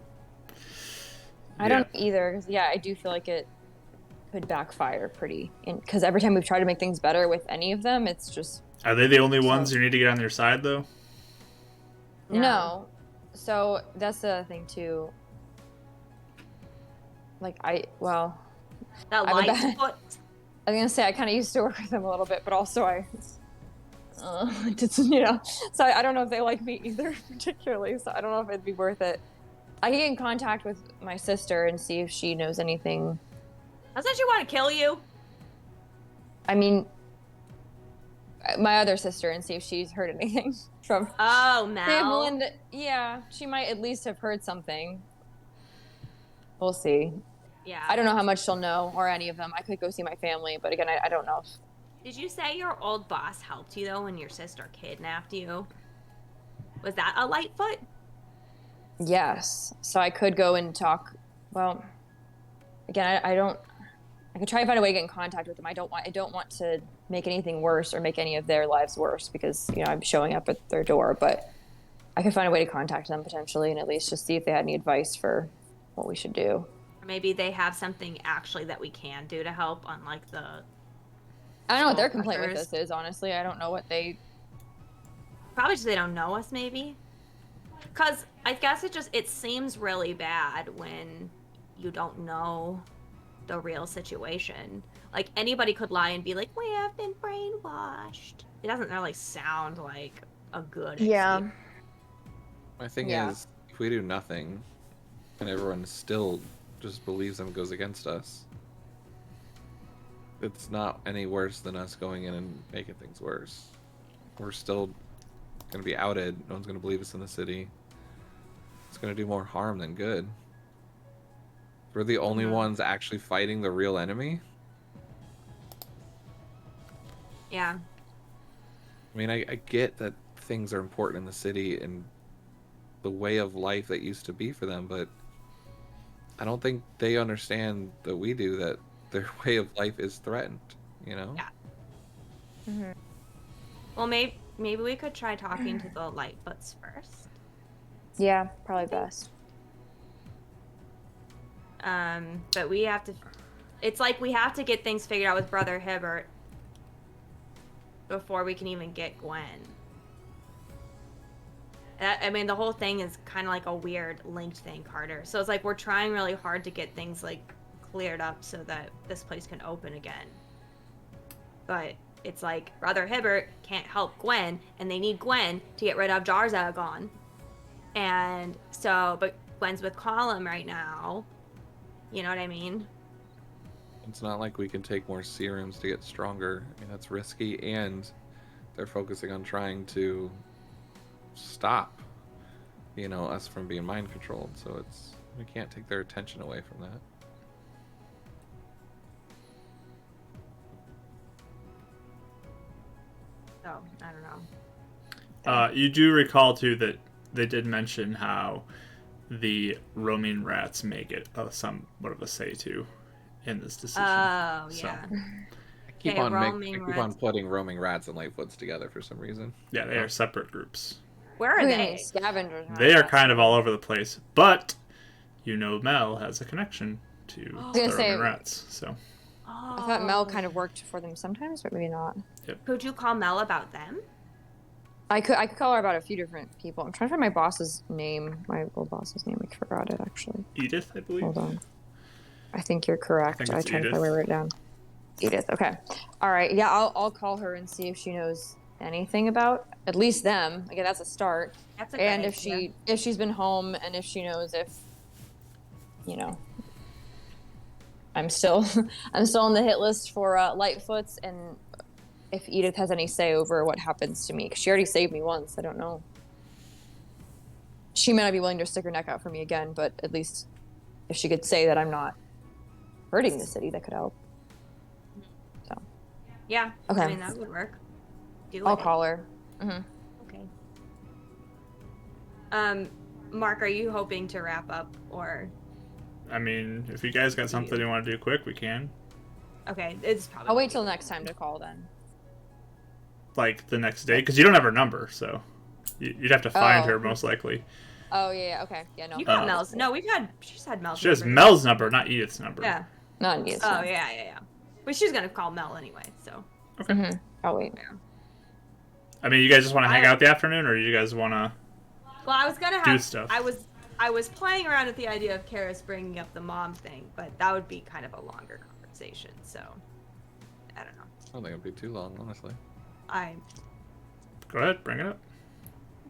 I don't either. 'Cause, yeah, I do feel like it could backfire pretty. Because every time we've tried to make things better with any of them, it's just Are they the only ones you need to get on their side, though? no. So that's the thing too. Like That I'm a light bad- foot. I was gonna say I kind of used to work with them a little bit, but also you know. So I don't know if they like me either particularly. So I don't know if it'd be worth it. I can get in contact with my sister and see if she knows anything. Doesn't she want to kill you? I mean, my other sister and see if she's heard anything from. Oh, Say if Mel. Melinda, yeah, she might at least have heard something. We'll see. Yeah. I don't know how much she'll know or any of them. I could go see my family, but again, I don't know. Did you say your old boss helped you though when your sister kidnapped you? Was that a Lightfoot? Yes. So I could go and talk. Well, again, I don't. I could try to find a way to get in contact with them. I don't want to make anything worse or make any of their lives worse because I'm showing up at their door. But I could find a way to contact them potentially and at least just see if they had any advice for what we should do. Or maybe they have something actually that we can do to help, unlike the. I don't know what their Skull complaint with crushers. this is. Honestly, I don't know what they. Probably just they don't know us, maybe. Cause I guess it seems really bad when you don't know the real situation. Like anybody could lie and be like, "We have been brainwashed." It doesn't really sound like a good excuse. My thing Yeah. is, if we do nothing, and everyone still just believes them and goes against us, it's not any worse than us going in and making things worse. We're still going to be outed. No one's going to believe us in the city. It's going to do more harm than good. We're the only ones actually fighting the real enemy. Yeah. I mean, I get that things are important in the city and the way of life that used to be for them, but I don't think they understand that we do that their way of life is threatened, you know? Yeah. Well, maybe we could try talking to the Lightfoots first. Yeah, probably best. But we have to. It's like we have to get things figured out with Brother Hibbert before we can even get Gwen. I mean, the whole thing is kind of like a weird linked thing, Carter. So it's like we're trying really hard to get things like cleared up so that this place can open again. But it's like Brother Hibbert can't help Gwen, and they need Gwen to get rid of Jarzagon. And so, but Gwen's with Colum right now. You know what I mean? It's not like we can take more serums to get stronger. I mean, that's risky, and they're focusing on trying to stop, us from being mind controlled. So we can't take their attention away from that. So I don't know. You do recall too that they did mention how the roaming rats may get somewhat of a say too in this decision. Oh, So, yeah. I keep Okay, on roaming keep on rats. putting roaming rats and Lightfoots together for some reason. yeah, they are separate groups. Where are I mean, they? scavengers. They are kind of all over the place, but Mel has a connection to I was the gonna say- roaming rats. So, I thought Mel kind of worked for them sometimes, but maybe not. Could you call Mel about them? I could call her about a few different people. I'm trying to find my boss's name. My old boss's name. I forgot it actually. Edith, I believe. Hold on. I think you're correct. think I it's tried to Edith. find where I wrote it down. Edith. Okay. All right. Yeah, I'll call her and see if she knows anything about at least them. Again, that's a start. That's a good And idea. if she's been home and if she knows if I'm still on the hit list for Lightfoots, and if Edith has any say over what happens to me, because she already saved me once. I don't know. She may not be willing to stick her neck out for me again, but at least if she could say that I'm not hurting the city, that could help. So Yeah. Okay. I mean, that would work. Do I'll it. call her. Okay. Mark, are you hoping to wrap up or? I mean, if you guys got something you want to do quick, we can. Okay, it's probably. I'll wait till next time to call then. Like the next day, because you don't have her number, so you'd have to find Oh. her most likely. Oh yeah. Okay. Yeah. No. You got Uh, Mel's. No, she's had Mel's. She has number. Mel's number, not Edith's number. Yeah. Not Edith. Oh yeah. But she's gonna call Mel anyway, so. Okay. I'll wait. I mean, you guys just want to hang out the afternoon, or you guys want to? Well, I was gonna have. Do stuff. I was playing around with the idea of Karis bringing up the mom thing, but that would be kind of a longer conversation. So, I don't know. I don't think it'd be too long, honestly. Go ahead, bring it up.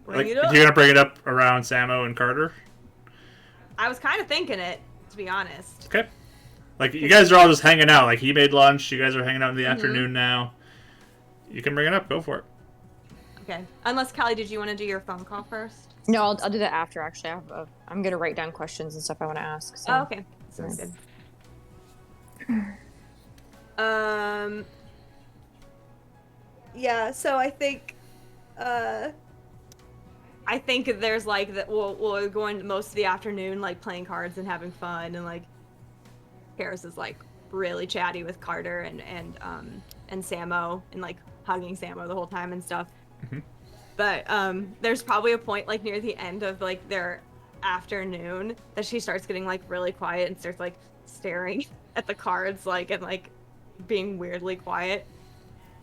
Bring it up. You're gonna bring it up around Samo and Carter. I was kind of thinking it, to be honest. Okay. Like you guys are all just hanging out. Like he made lunch. You guys are hanging out in the afternoon now. You can bring it up. Go for it. Okay. Unless Callie, did you want to do your phone call first? No, I'll do that after. Actually, I'm gonna write down questions and stuff I want to ask. So. Oh, okay. Sounds good. Yeah. So I think there's like that. We'll go into most of the afternoon like playing cards and having fun, and like Karis is like really chatty with Carter and Samo and like hugging Samo the whole time and stuff. Mhm. But there's probably a point like near the end of like their afternoon that she starts getting like really quiet and starts like staring at the cards like and like being weirdly quiet.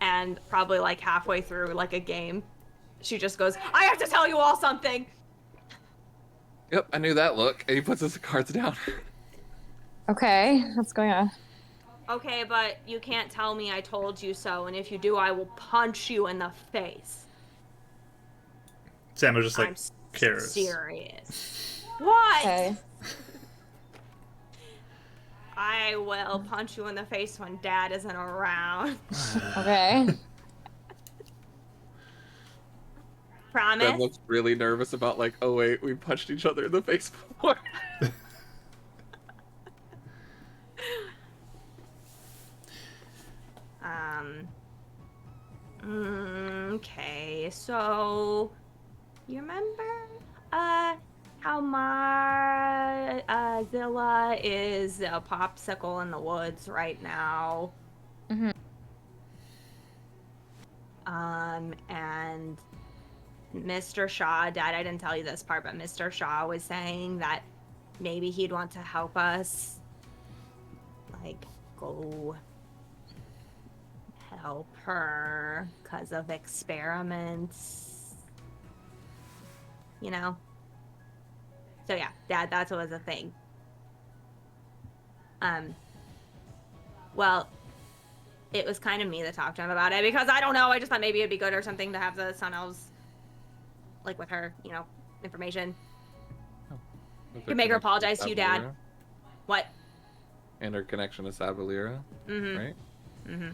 And probably like halfway through like a game, she just goes, "I have to tell you all something." Yep, I knew that look. And he puts his cards down. Okay, what's going on? Okay, but you can't tell me I told you so, and if you do, I will punch you in the face. Sam was just like, I'm Karis. serious. What? Okay. I will punch you in the face when Dad isn't around. Okay. Promise? Ben looks really nervous about like, oh wait, we punched each other in the face before. Okay, so you remember how Zilla is a popsicle in the woods right now? Mhm. And Mr. Shaw, Dad, I didn't tell you this part, but Mr. Shaw was saying that maybe he'd want to help us, like, go help her because of experiments, you know? So yeah, Dad, that was a thing. Well, it was kind of me that talked to him about it because I don't know, I just thought maybe it'd be good or something to have the Sun Elves, like, with her, you know, information. Could make her apologize to you, Dad. What? And her connection to Sabalira, Mm-hmm. right? Mm-hmm.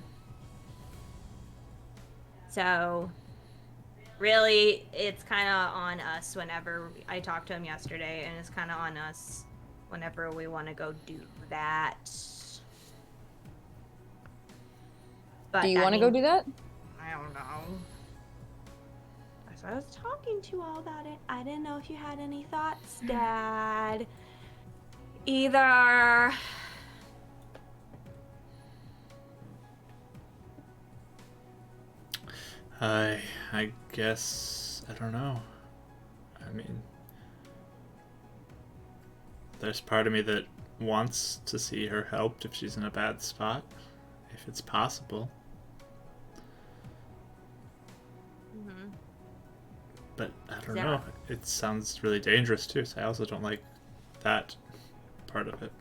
So, really, it's kind of on us whenever I talked to him yesterday, and it's kind of on us whenever we want to go do that. But Do you that want to go means- do that? I don't know. As I was talking to you all about it, I didn't know if you had any thoughts, Dad. Either... I guess I don't know. I mean, there's part of me that wants to see her helped if she's in a bad spot, if it's possible. Mm-hmm. But I don't Yeah. know. It sounds really dangerous too, so I also don't like that part of it.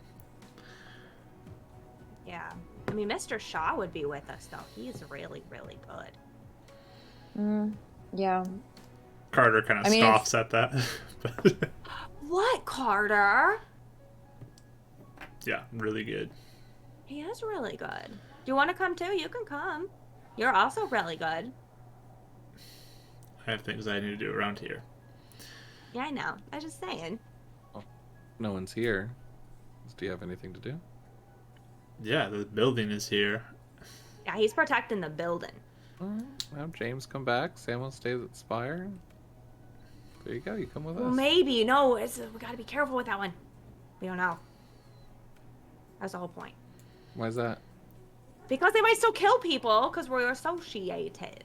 Yeah. I mean, Mr. Shaw would be with us, though. He's really, really good. Yeah. Carter kind of I mean, scoffs at that. But What, Carter? yeah, really good. He is really good. Do you want to come too? You can come. You're also really good. I have things I need to do around here. Yeah, I know. I was just saying. No one's here. Do you have anything to do? Yeah, the building is here. Yeah, he's protecting the building. Alright, well, James come back. Samuel stays at Spire. There you go. You come with Well, us. maybe. No, we gotta be careful with that one. We don't know. That's the whole point. Why is that? Because they might still kill people because we're associated.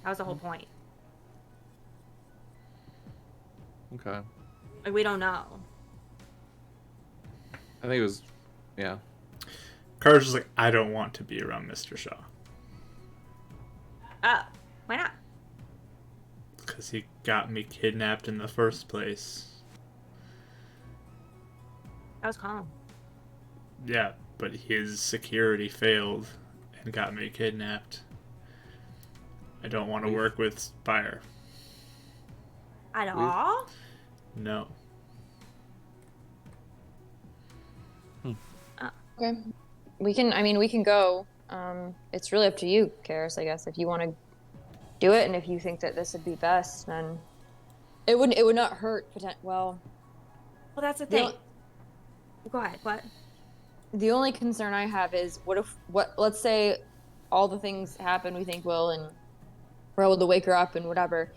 That was the whole point. Okay. Like, we don't know. I think it was, yeah. Carter's just like, I don't want to be around Mr. Shaw. Why not? Because he got me kidnapped in the first place. That was calm. Yeah, but his security failed and got me kidnapped. I don't want to work with Spire. At all? No. Okay. We can go. It's really up to you, Karis, I guess. If you want to do it and if you think that this would be best, then it would not hurt well, Well, that's the the thing. Go ahead. What? the only concern I have is let's say all the things happen we think will and we're able to wake her up and whatever.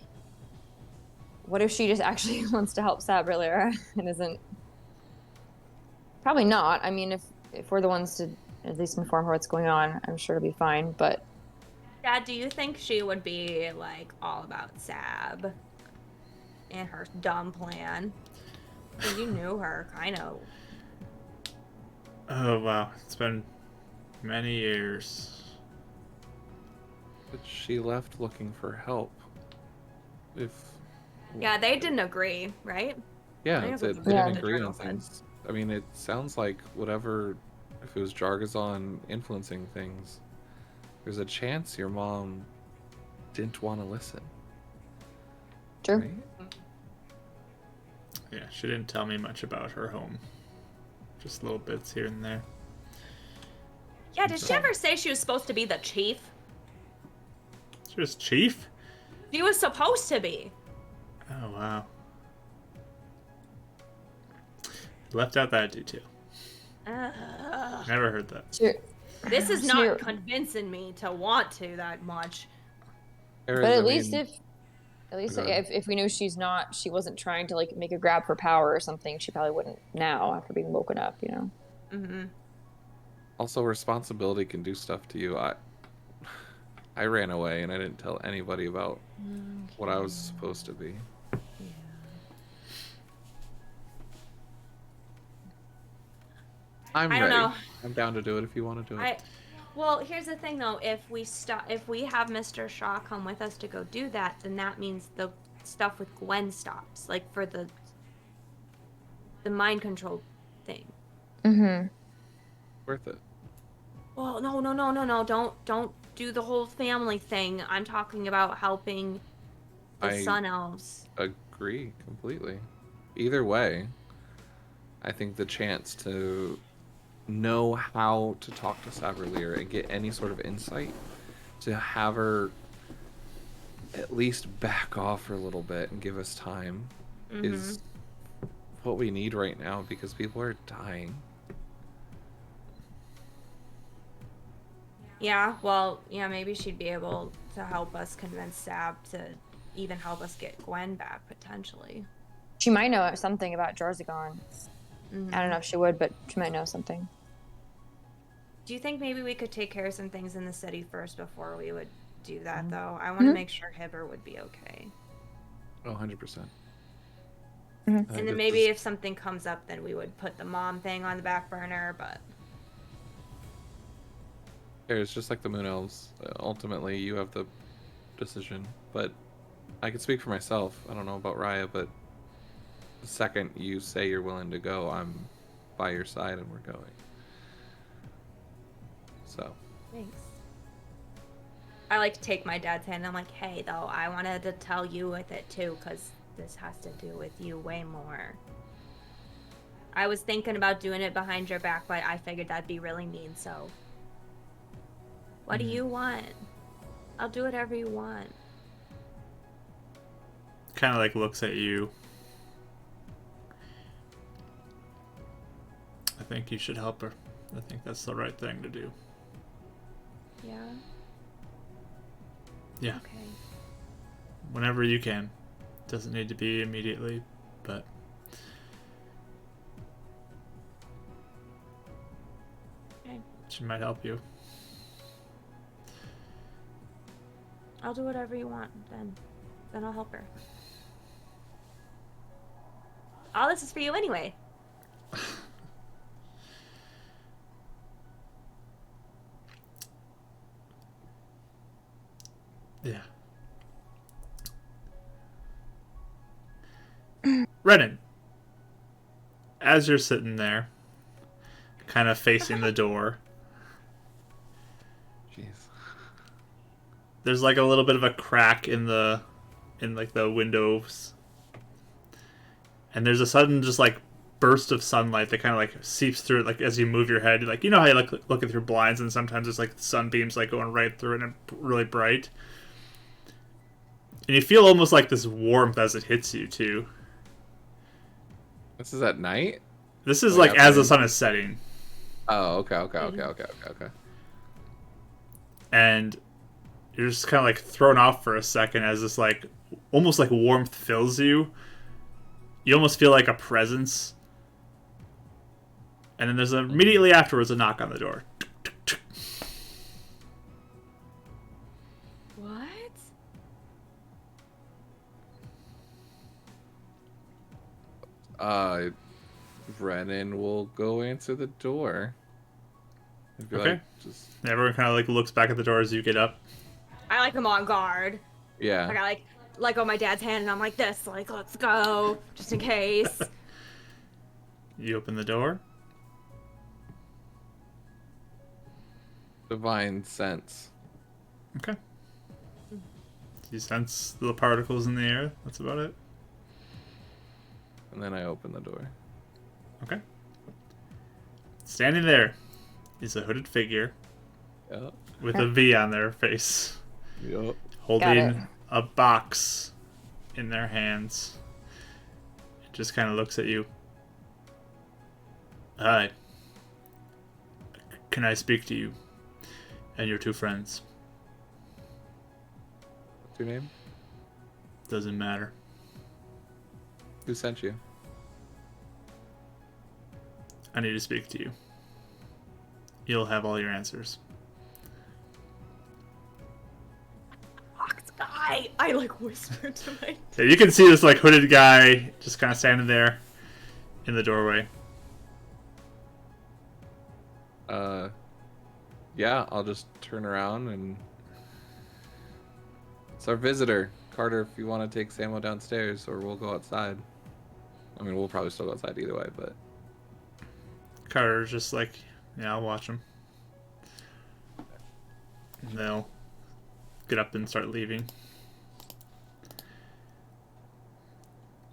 What if she just actually wants to help Sabrina and isn't? Probably not. I mean, if we're the ones to at least inform her what's going on, I'm sure it'll be fine. But Dad, do you think she would be, like, all about Sab and her dumb plan? 'Cause you knew her, kind of. Oh, wow. It's been many years. But she left looking for help. If Yeah, they didn't agree, right? I yeah, think that's they what the didn't the agree journal on said. things. I mean, it sounds like whatever. If it was Jargazon influencing things, there's a chance your mom didn't want to listen. true. Right? Yeah, she didn't tell me much about her home. Just little bits here and there. Yeah, did she ever say she was supposed to be the chief? She was chief? She was supposed to be. Oh, wow. Left out that detail. Ugh. Never heard that. Sure. This is Sure. not convincing me to want to that much. But at least Go ahead. if we knew she wasn't trying to like make a grab for power or something, she probably wouldn't now after being woken up, you know. Mm-hmm. Also, responsibility can do stuff to you. I ran away and I didn't tell anybody about what I was supposed to be. I'm I ready. don't know. I'm down to do it if you want to do it. Well, here's the thing though. If we have Mr. Shaw come with us to go do that, then that means the stuff with Gwen stops, like for the mind control thing. Mm-hmm. Worth it. Well, no. Don't do the whole family thing. I'm talking about helping the Sun Elves. Agree completely. Either way, I think the chance to know how to talk to Saberlear and get any sort of insight to have her at least back off for a little bit and give us time is what we need right now because people are dying. Yeah, well, yeah, maybe she'd be able to help us convince Sab to even help us get Gwen back potentially. She might know something about Jorzagon. Mhm. I don't know if she would, but she might know something. Do you think maybe we could take care of some things in the city first before we would do that, though? I want to make sure Hibber would be okay. Oh, 100%. Mhm. And then maybe if something comes up, then we would put the mom thing on the back burner, but... It's just like the Moon Elves. Ultimately, you have the decision. But I can speak for myself. I don't know about Raya, but the second you say you're willing to go, I'm by your side and we're going. So. Thanks. I like take my dad's hand and I'm like, hey, though, I wanted to tell you with it too, because this has to do with you way more. I was thinking about doing it behind your back, but I figured that'd be really mean, so... What do you want? I'll do whatever you want. Kind of like looks at you. I think you should help her. I think that's the right thing to do. Yeah? Yeah. Okay. Whenever you can. Doesn't need to be immediately, but... Okay. She might help you. I'll do whatever you want, then. Then I'll help her. All this is for you anyway. Yeah. Renan, as you're sitting there, kind of facing the door, Jeez. there's like a little bit of a crack in like the windows, and there's a sudden just like burst of sunlight that kind of like seeps through it, like as you move your head, like you know how you look looking through blinds and sometimes it's like sunbeams like going right through it and really bright, and you feel almost like this warmth as it hits you too. This is at night? This is Like like as the afternoon? sun is setting, Oh, okay. and you're just kind of like thrown off for a second as this like almost like warmth fills you. You almost feel like a presence, and then there's immediately afterwards a knock on the door. What? Renan will go answer the door. And be Okay. like, just Everyone kind of like looks back at the door as you get up. I like them on guard. yeah. Like I like let go of my dad's hand and I'm like this, like let's go, just in case. You open the door. Divine sense. Okay. You sense the particles in the air. That's about it. And then I open the door. Okay. Standing there is a hooded figure Yep. with a V on their face, Yep. Got it. holding a box in their hands. It just kind of looks at you. Hi. Can I speak to you and your two friends? What's your name? Doesn't matter. Who sent you? I need to speak to you. You'll have all your answers. Fox guy, I like whispered to my. Yeah, you can see this like hooded guy just kind of standing there in the doorway. Yeah, I'll just turn around and it's our visitor. Carter, if you want to take Samo downstairs or we'll go outside. I mean, we'll probably still go outside either way, but Carter's just like, yeah, I'll watch him. And they'll get up and start leaving.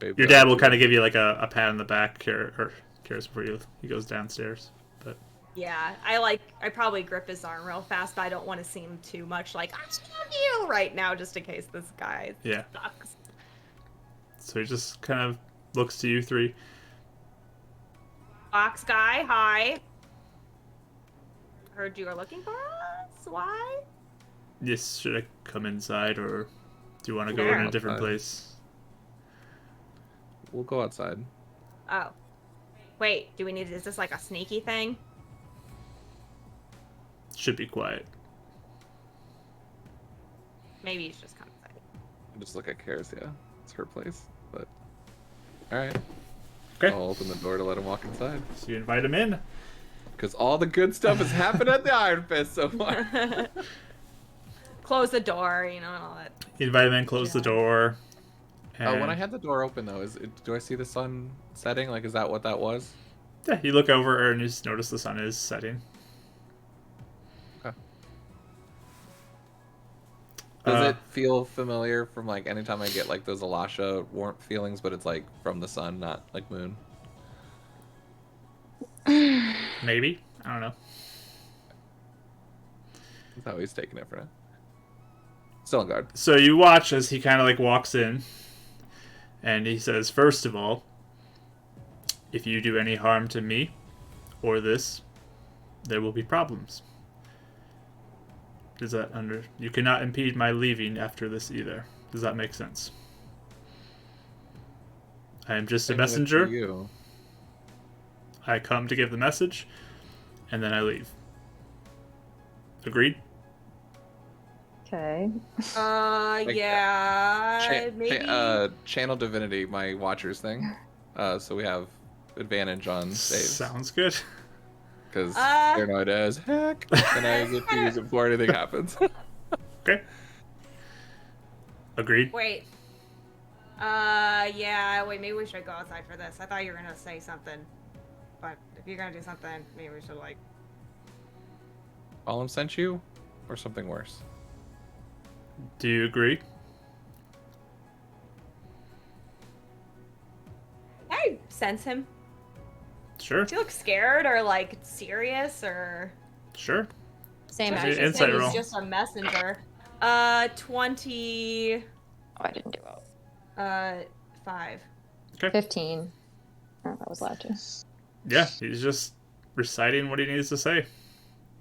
babe, Your dad will kind of give you like a pat on the back or cares before he goes downstairs. But Yeah, I probably grip his arm real fast, but I don't want to seem too much like I love you right now, just in case this guy yeah, sucks. so he just kind of looks to you three. Fox guy, hi. Heard you are looking for us. Why? Yes, should I come inside or Do you want to go Where? in a different Outside. place? We'll go outside. Oh. Wait, do we need, is this like a sneaky thing? Should be quiet. Maybe you should just come inside. Just look at Karis, yeah. It's her place. But alright. Okay. I'll open the door to let him walk inside. So you invite him in. Because all the good stuff has happened at the Iron Fist so far. Close the door, you know, and all that. You invite him in, close the door. Oh, when and- I had the door open though, do I see the sun setting? Like, is that what that was? Yeah, you look over and you just notice the sun is setting. Okay. Does Uh, it feel familiar from like anytime I get like those Elisha warmth feelings, but it's like from the sun, not like moon? Maybe. I don't know. That's how he's taking it for now. Still on guard. So you watch as he kind of like walks in, and he says, "First of all, if you do any harm to me or this, there will be problems. Does that under? You cannot impede my leaving after this either. Does that make sense? I am just a Same with messenger. you. I come to give the message, and then I leave. Agreed?" Okay. Yeah, maybe. Channel Divinity, my Watchers thing. So we have advantage on saves. Sounds good. Because Uh, they're not as heck, and I get to use it before anything happens. Okay. Agreed. Wait. Yeah, wait, maybe we should go outside for this. I thought you were gonna say something. But if you're gonna do something, maybe we should, like... Gollum sent you, or something worse? Do you agree? I sense him. Sure. Does he look scared or, like, serious or... Sure. Same Just I an should action. insight say roll. he's just a messenger. 20... Oh, I didn't do well. 5. 15. Oh, that was loud too. Yeah, he's just reciting what he needs to say.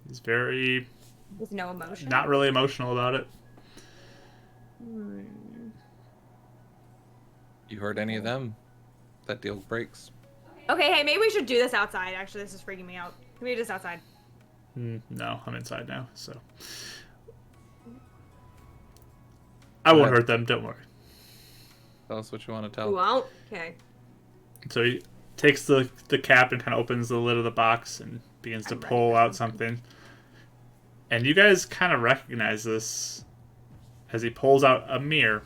He's very With no emotion? not really emotional about it. Hmm. You heard any of them? That deal breaks. Okay, hey, maybe we should do this outside. Actually, this is freaking me out. Can we do this outside? No, I'm inside now, so I won't hurt them. Don't worry. Tell us what you want to We tell. won't? Okay. So he takes the cap and kind of opens the lid of the box and begins to I'm ready pull for out something. And you guys kind of recognize this as he pulls out a mirror.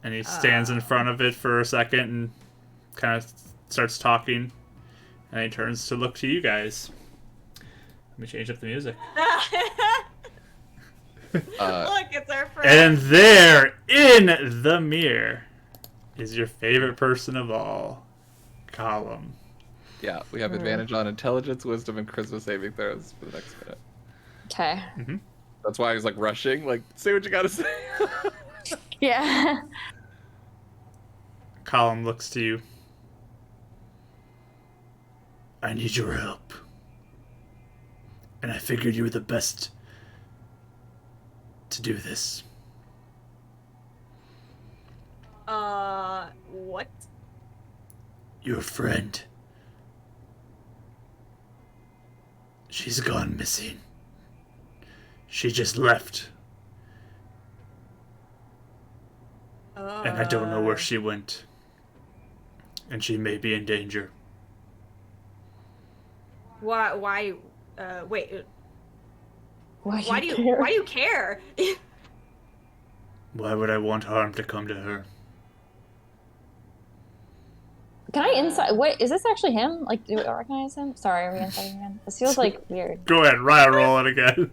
And he stands in front of it for a second and kind of starts talking. And he turns to look to you guys. Let me change up the music. Look, it's our friend. And there, in the mirror, is your favorite person of all, Column. Yeah, we have advantage on intelligence, wisdom, and charisma saving throws for the next minute. Okay. That's why I was like rushing. Like, say what you gotta say. Yeah. Column looks to you. I need your help. And I figured you were the best to do this. What? Your friend. She's gone missing. She just left. And I don't know where she went. And she may be in danger. Why, wait, Why why do you care? Why would I want harm to come to her? Can I insight? Wait, is this actually him? Like, do I recognize him? Sorry, are we insighting again? This feels like weird. Go ahead, Ryan, roll it again.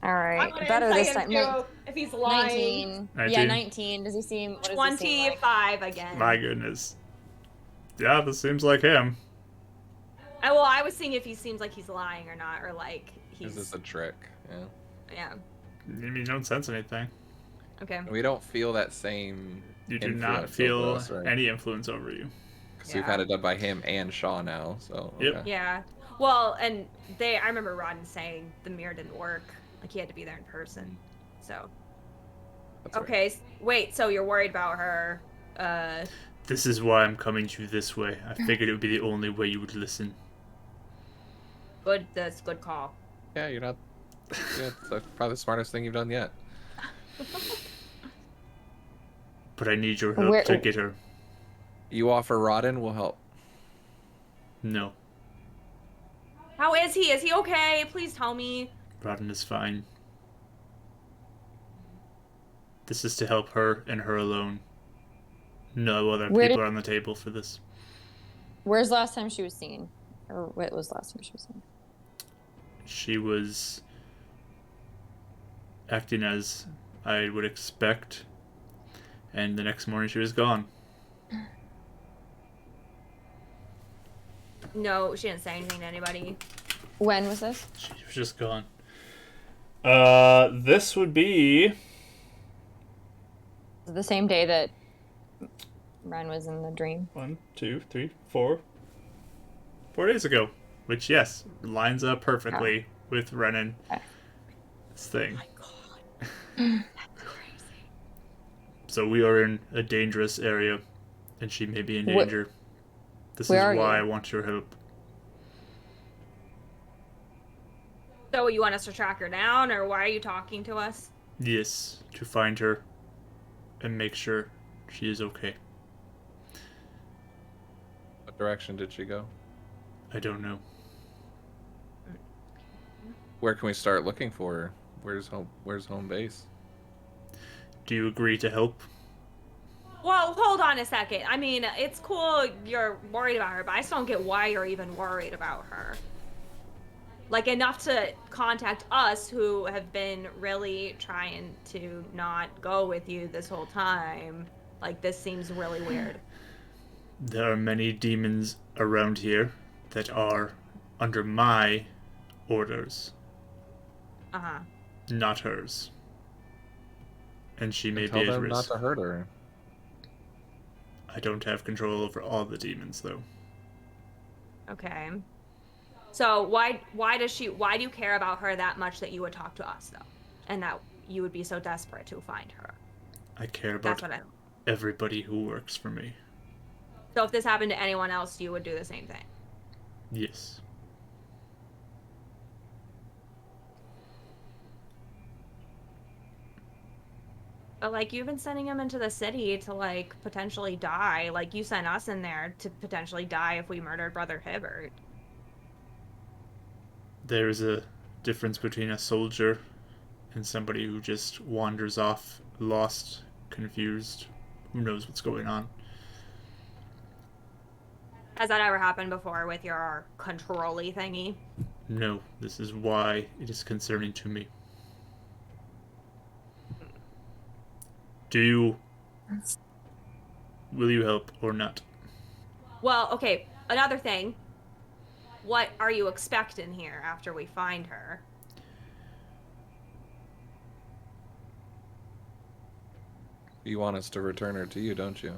All I'm right, gonna better insight this him time. too, if he's lying. 19. 19. Yeah, 19. Does he seem? What does he seem like? 25 again. My goodness. Yeah, this seems like him. Well, I was seeing if he seems like he's lying or not, or like Is he's. this a trick? Yeah. Yeah. You don't sense anything. Okay. We don't feel that same. You do influence not over feel us, right? any influence over you. Because we've Yeah. had it done by him and Shaw now. So. Yep. Okay. Yeah. Well, and I remember Rodden saying the mirror didn't work. Like he had to be there in person. so. That's right. Okay, wait, so you're worried about her. This is why I'm coming to you this way. I figured it would be the only way you would listen. That's good call. Yeah, you're not. Yeah, that's probably the smartest thing you've done yet. But I need your help to get her. You offer Rodden, we'll help. No, How is he? Is he okay? Please tell me. Rodden is fine. This is to help her and her alone. No other people are on the table for this. Where's the last time she was seen? Or what was the last time she was seen? She was acting as I would expect, and the next morning she was gone. No, she didn't say anything to anybody. When was this? She was just gone. This would be The same day that Ren was in the dream. 1, 2, 3, 4 days ago. Which, yes, lines up perfectly with Renan. This thing. Oh my god. That's crazy. So we are in a dangerous area, and she may be in danger. This is why I want your help. So you want us to track her down, or why are you talking to us? Yes, to find her and make sure she is okay. What direction did she go? I don't know. Where can we start looking for her? Where's home base? Do you agree to help? Well, hold on a second. I mean, it's cool you're worried about her, but I still don't get why you're even worried about her. Like, enough to contact us, who have been really trying to not go with you this whole time. Like, this seems really weird. There are many demons around here that are under my orders, Uh-huh. not hers. And she may Tell be at them not risk. to hurt her. I don't have control over all the demons, though. Okay. So why do you care about her that much that you would talk to us, though? And that you would be so desperate to find her? I care That's about what everybody who works for me. So if this happened to anyone else, you would do the same thing? Yes. But, like, you've been sending him into the city to, like, potentially die. Like, you sent us in there to potentially die if we murdered Brother Hibbert. There's a difference between a soldier and somebody who just wanders off, lost, confused, who knows what's going on. Has that ever happened before with your control-y thingy? No, this is why it is concerning to me. Will you help or not? Well, okay, another thing. What are you expecting here after we find her? You want us to return her to you, don't you?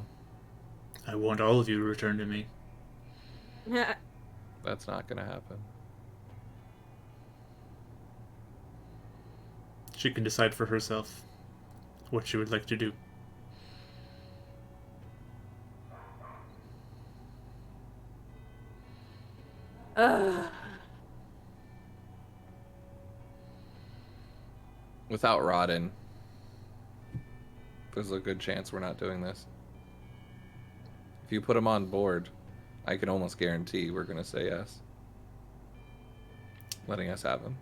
I want all of you to return to me. That's not gonna happen. She can decide for herself what she would like to do. Ugh. Without Rodden, there's a good chance we're not doing this. If you put him on board, I can almost guarantee we're gonna say yes. Letting us have him.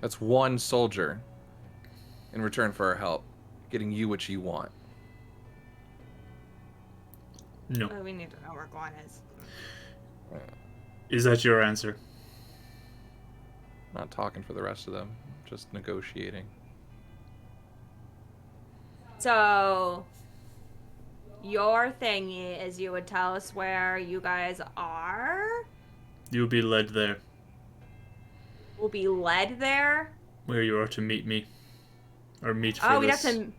That's one soldier in return for our help, getting you what you want. No. We need to know where Gwen is. Is that your answer? Not talking for the rest of them, just negotiating. So, your thingy is you would tell us where you guys are? You'll be led there, We'll be led there? where you are to meet me. Or meet for Oh, we'd this. have to...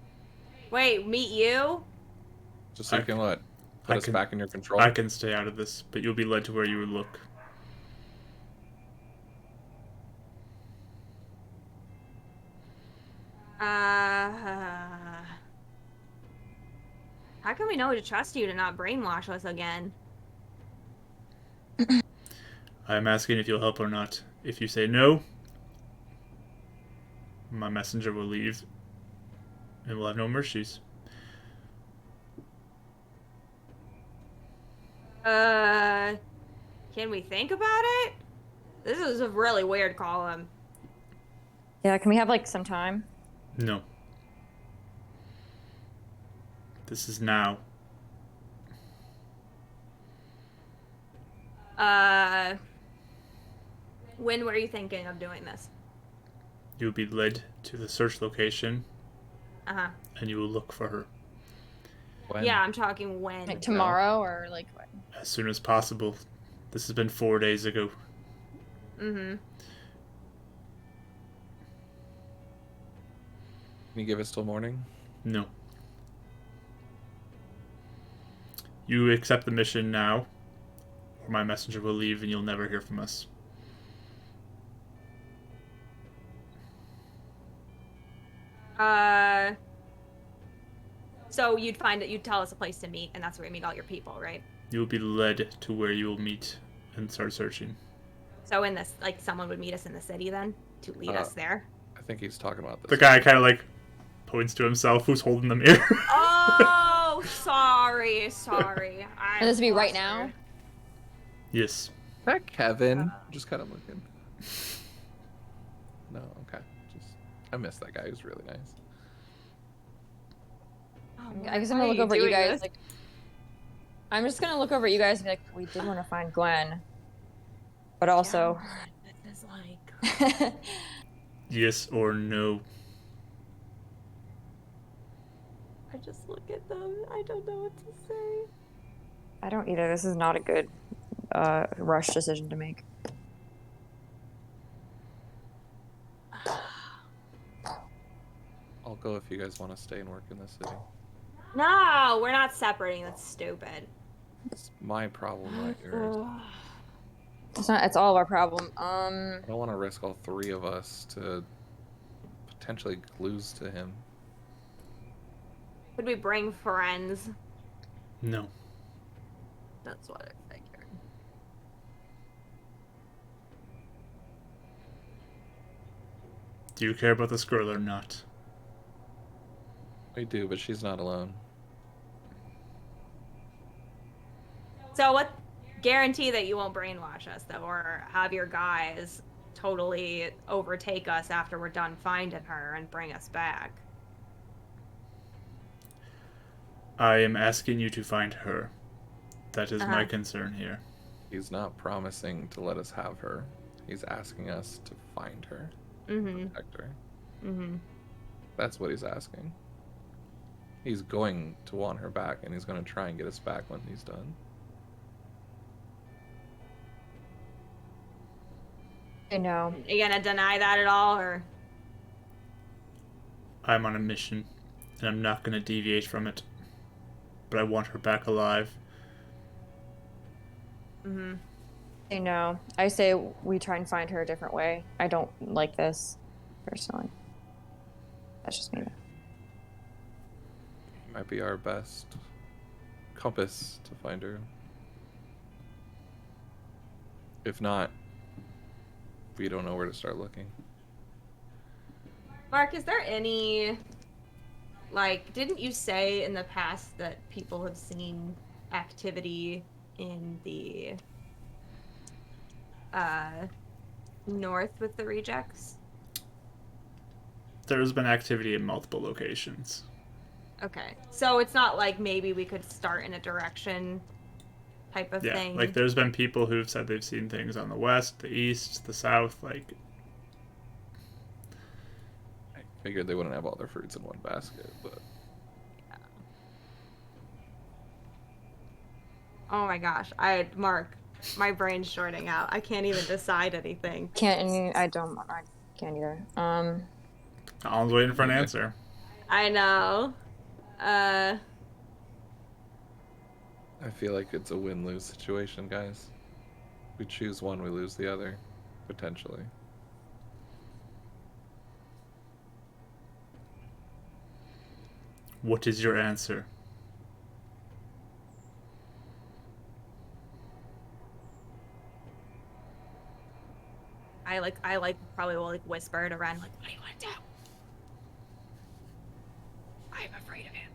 Wait, meet you? Just so you can what? Put I us can- back in your control. I can stay out of this, but you'll be led to where you would look. How can we know to trust you to not brainwash us again? I'm asking if you'll help or not. If you say no, my messenger will leave, and we'll have no mercies. Can we think about it? This is a really weird column. Yeah, can we have like some time? No. This is now. When were you thinking of doing this? You will be led to the search location, Uh-huh. and you will look for her When? Yeah, I'm talking when. Like tomorrow or like what? as soon as possible. This has been 4 days ago. Mm-hmm. Can you give us till morning? No. You accept the mission now, or my messenger will leave and you'll never hear from us. So you'd tell us a place to meet, and that's where you meet all your people, right? You will be led to where you will meet and start searching. So in this, like, someone would meet us in the city then to lead us there. I think he's talking about this. The guy kind of like points to himself who's holding the mirror. Oh, sorry. And this would be right now? Yes. Is that Kevin? Just kind of looking. No, okay. I miss that guy. He was really nice. I guess I'm gonna look over at you guys. Like, I'm just gonna look over at you guys and be like, we did want to find Gwen, but also. This is like. Yes or no. I just look at them. I don't know what to say. I don't either. This is not a good rush decision to make. I'll go if you guys want to stay and work in the city. No, we're not separating. That's stupid. It's my problem, not yours. It's not. It's all of our problem. I don't want to risk all three of us to potentially lose to him. Could we bring friends? No. That's what I figured. Do you care about this girl or not? I do, but she's not alone. So what guarantee that you won't brainwash us though, or have your guys totally overtake us after we're done finding her and bring us back? I am asking you to find her. That is my Uh-huh. concern here. He's not promising to let us have her. He's asking us to find her. Mm-hmm. Protect her. Mm-hmm. That's what he's asking. He's going to want her back, and he's going to try and get us back when he's done. I know. Are you gonna deny that at all, or? I'm on a mission, and I'm not going to deviate from it. But I want her back alive. Mm-hmm. I know. I say we try and find her a different way. I don't like this, personally. That's just me. Might be our best compass to find her. If not, we don't know where to start looking. Mark, is there any, like, didn't you say in the past that people have seen activity in the north with the rejects? There's been activity in multiple locations. Okay, so it's not like maybe we could start in a direction type of Yeah, thing. like there's been people who've said they've seen things on the west, the east, the south, like... I figured they wouldn't have all their fruits in one basket, but Oh my gosh, Mark, my brain's shorting out. I can't even decide anything. I can't either. Alan's waiting for an answer. I know. I feel like it's a win-lose situation, guys. We choose one, we lose the other, potentially. What is your answer? I probably will whisper it around what do you want to do? I'm afraid of him.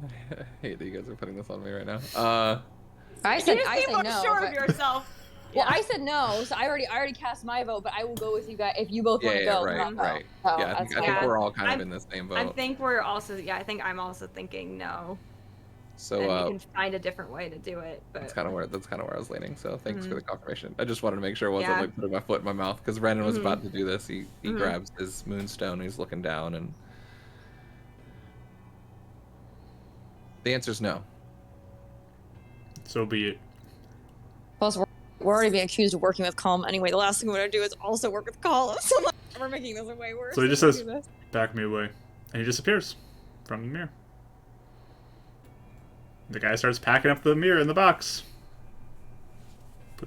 I hate that you guys are putting this on me right now. I said You seem more no. sure but- of yourself. Well, I said no, so I already cast my vote, but I will go with you guys if you both want to go. right, then I'll right. go. So, Yeah, I that's think fine. we're all kind I'm- of in the same I boat. think we're also I think I'm also thinking no. So And you can find a different way to do it. But that's kind of where I was leaning. So thanks for Mhm. the confirmation. I just wanted to make sure I wasn't Yeah. like putting my foot in my mouth because Brandon was Mhm. about to do this. He Mhm. grabs his moonstone. He's looking down, and the answer is no. So be it. Plus, we're already being accused of working with Calm anyway. The last thing we're gonna do is also work with Calm. So like, we're making this way worse. So he just if we says, do this. back me away. And he disappears from the mirror. The guy starts packing up the mirror in the box.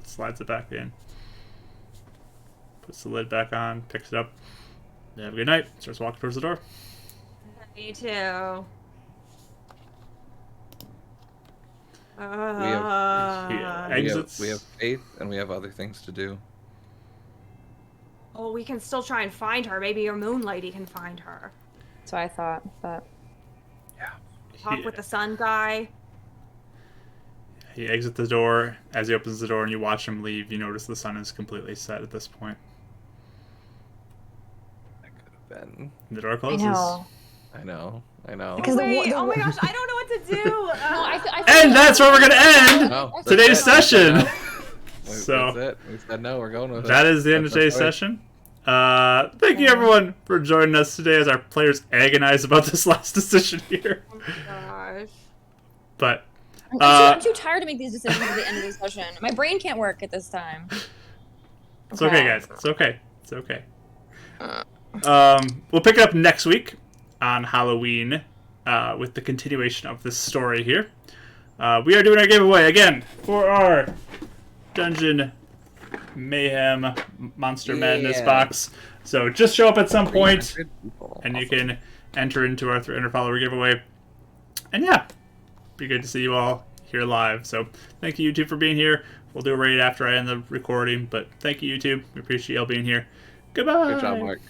Slides it back in. Puts the lid back on, picks it up. They have a good night. Starts walking towards the door. Me too. Exits. We have faith, and we have other things to do. Oh, we can still try and find her. Maybe your moon lady can find her. That's what I thought, but Talk with the sun guy. He exits the door. As he opens the door and you watch him leave, you notice the sun is completely set at this point. That could have been. The door I closes. know. I know. I know. Because Wait, the oh my gosh, I don't know what to do. No, I think And that's where we're going to end No, that's today's it. session. So that's it. We said no. We're going with it. That is the end of That's today's our choice. session. Thank you everyone for joining us today as our players agonize about this last decision here. Oh my gosh. But I'm too tired to make these decisions at the end of the session. My brain can't work at this time. it's okay, guys. It's okay. It's okay. We'll pick it up next week on Halloween with the continuation of this story here. We are doing our giveaway again for our Dungeon Mayhem Monster Madness box. So just show up at some point 300 people. and you can enter into our 300 follower giveaway. And yeah, be good to see you all here live. So thank you, YouTube, for being here. We'll do it right after I end the recording, but thank you, YouTube. We appreciate y'all being here. Goodbye. Good job, Mark.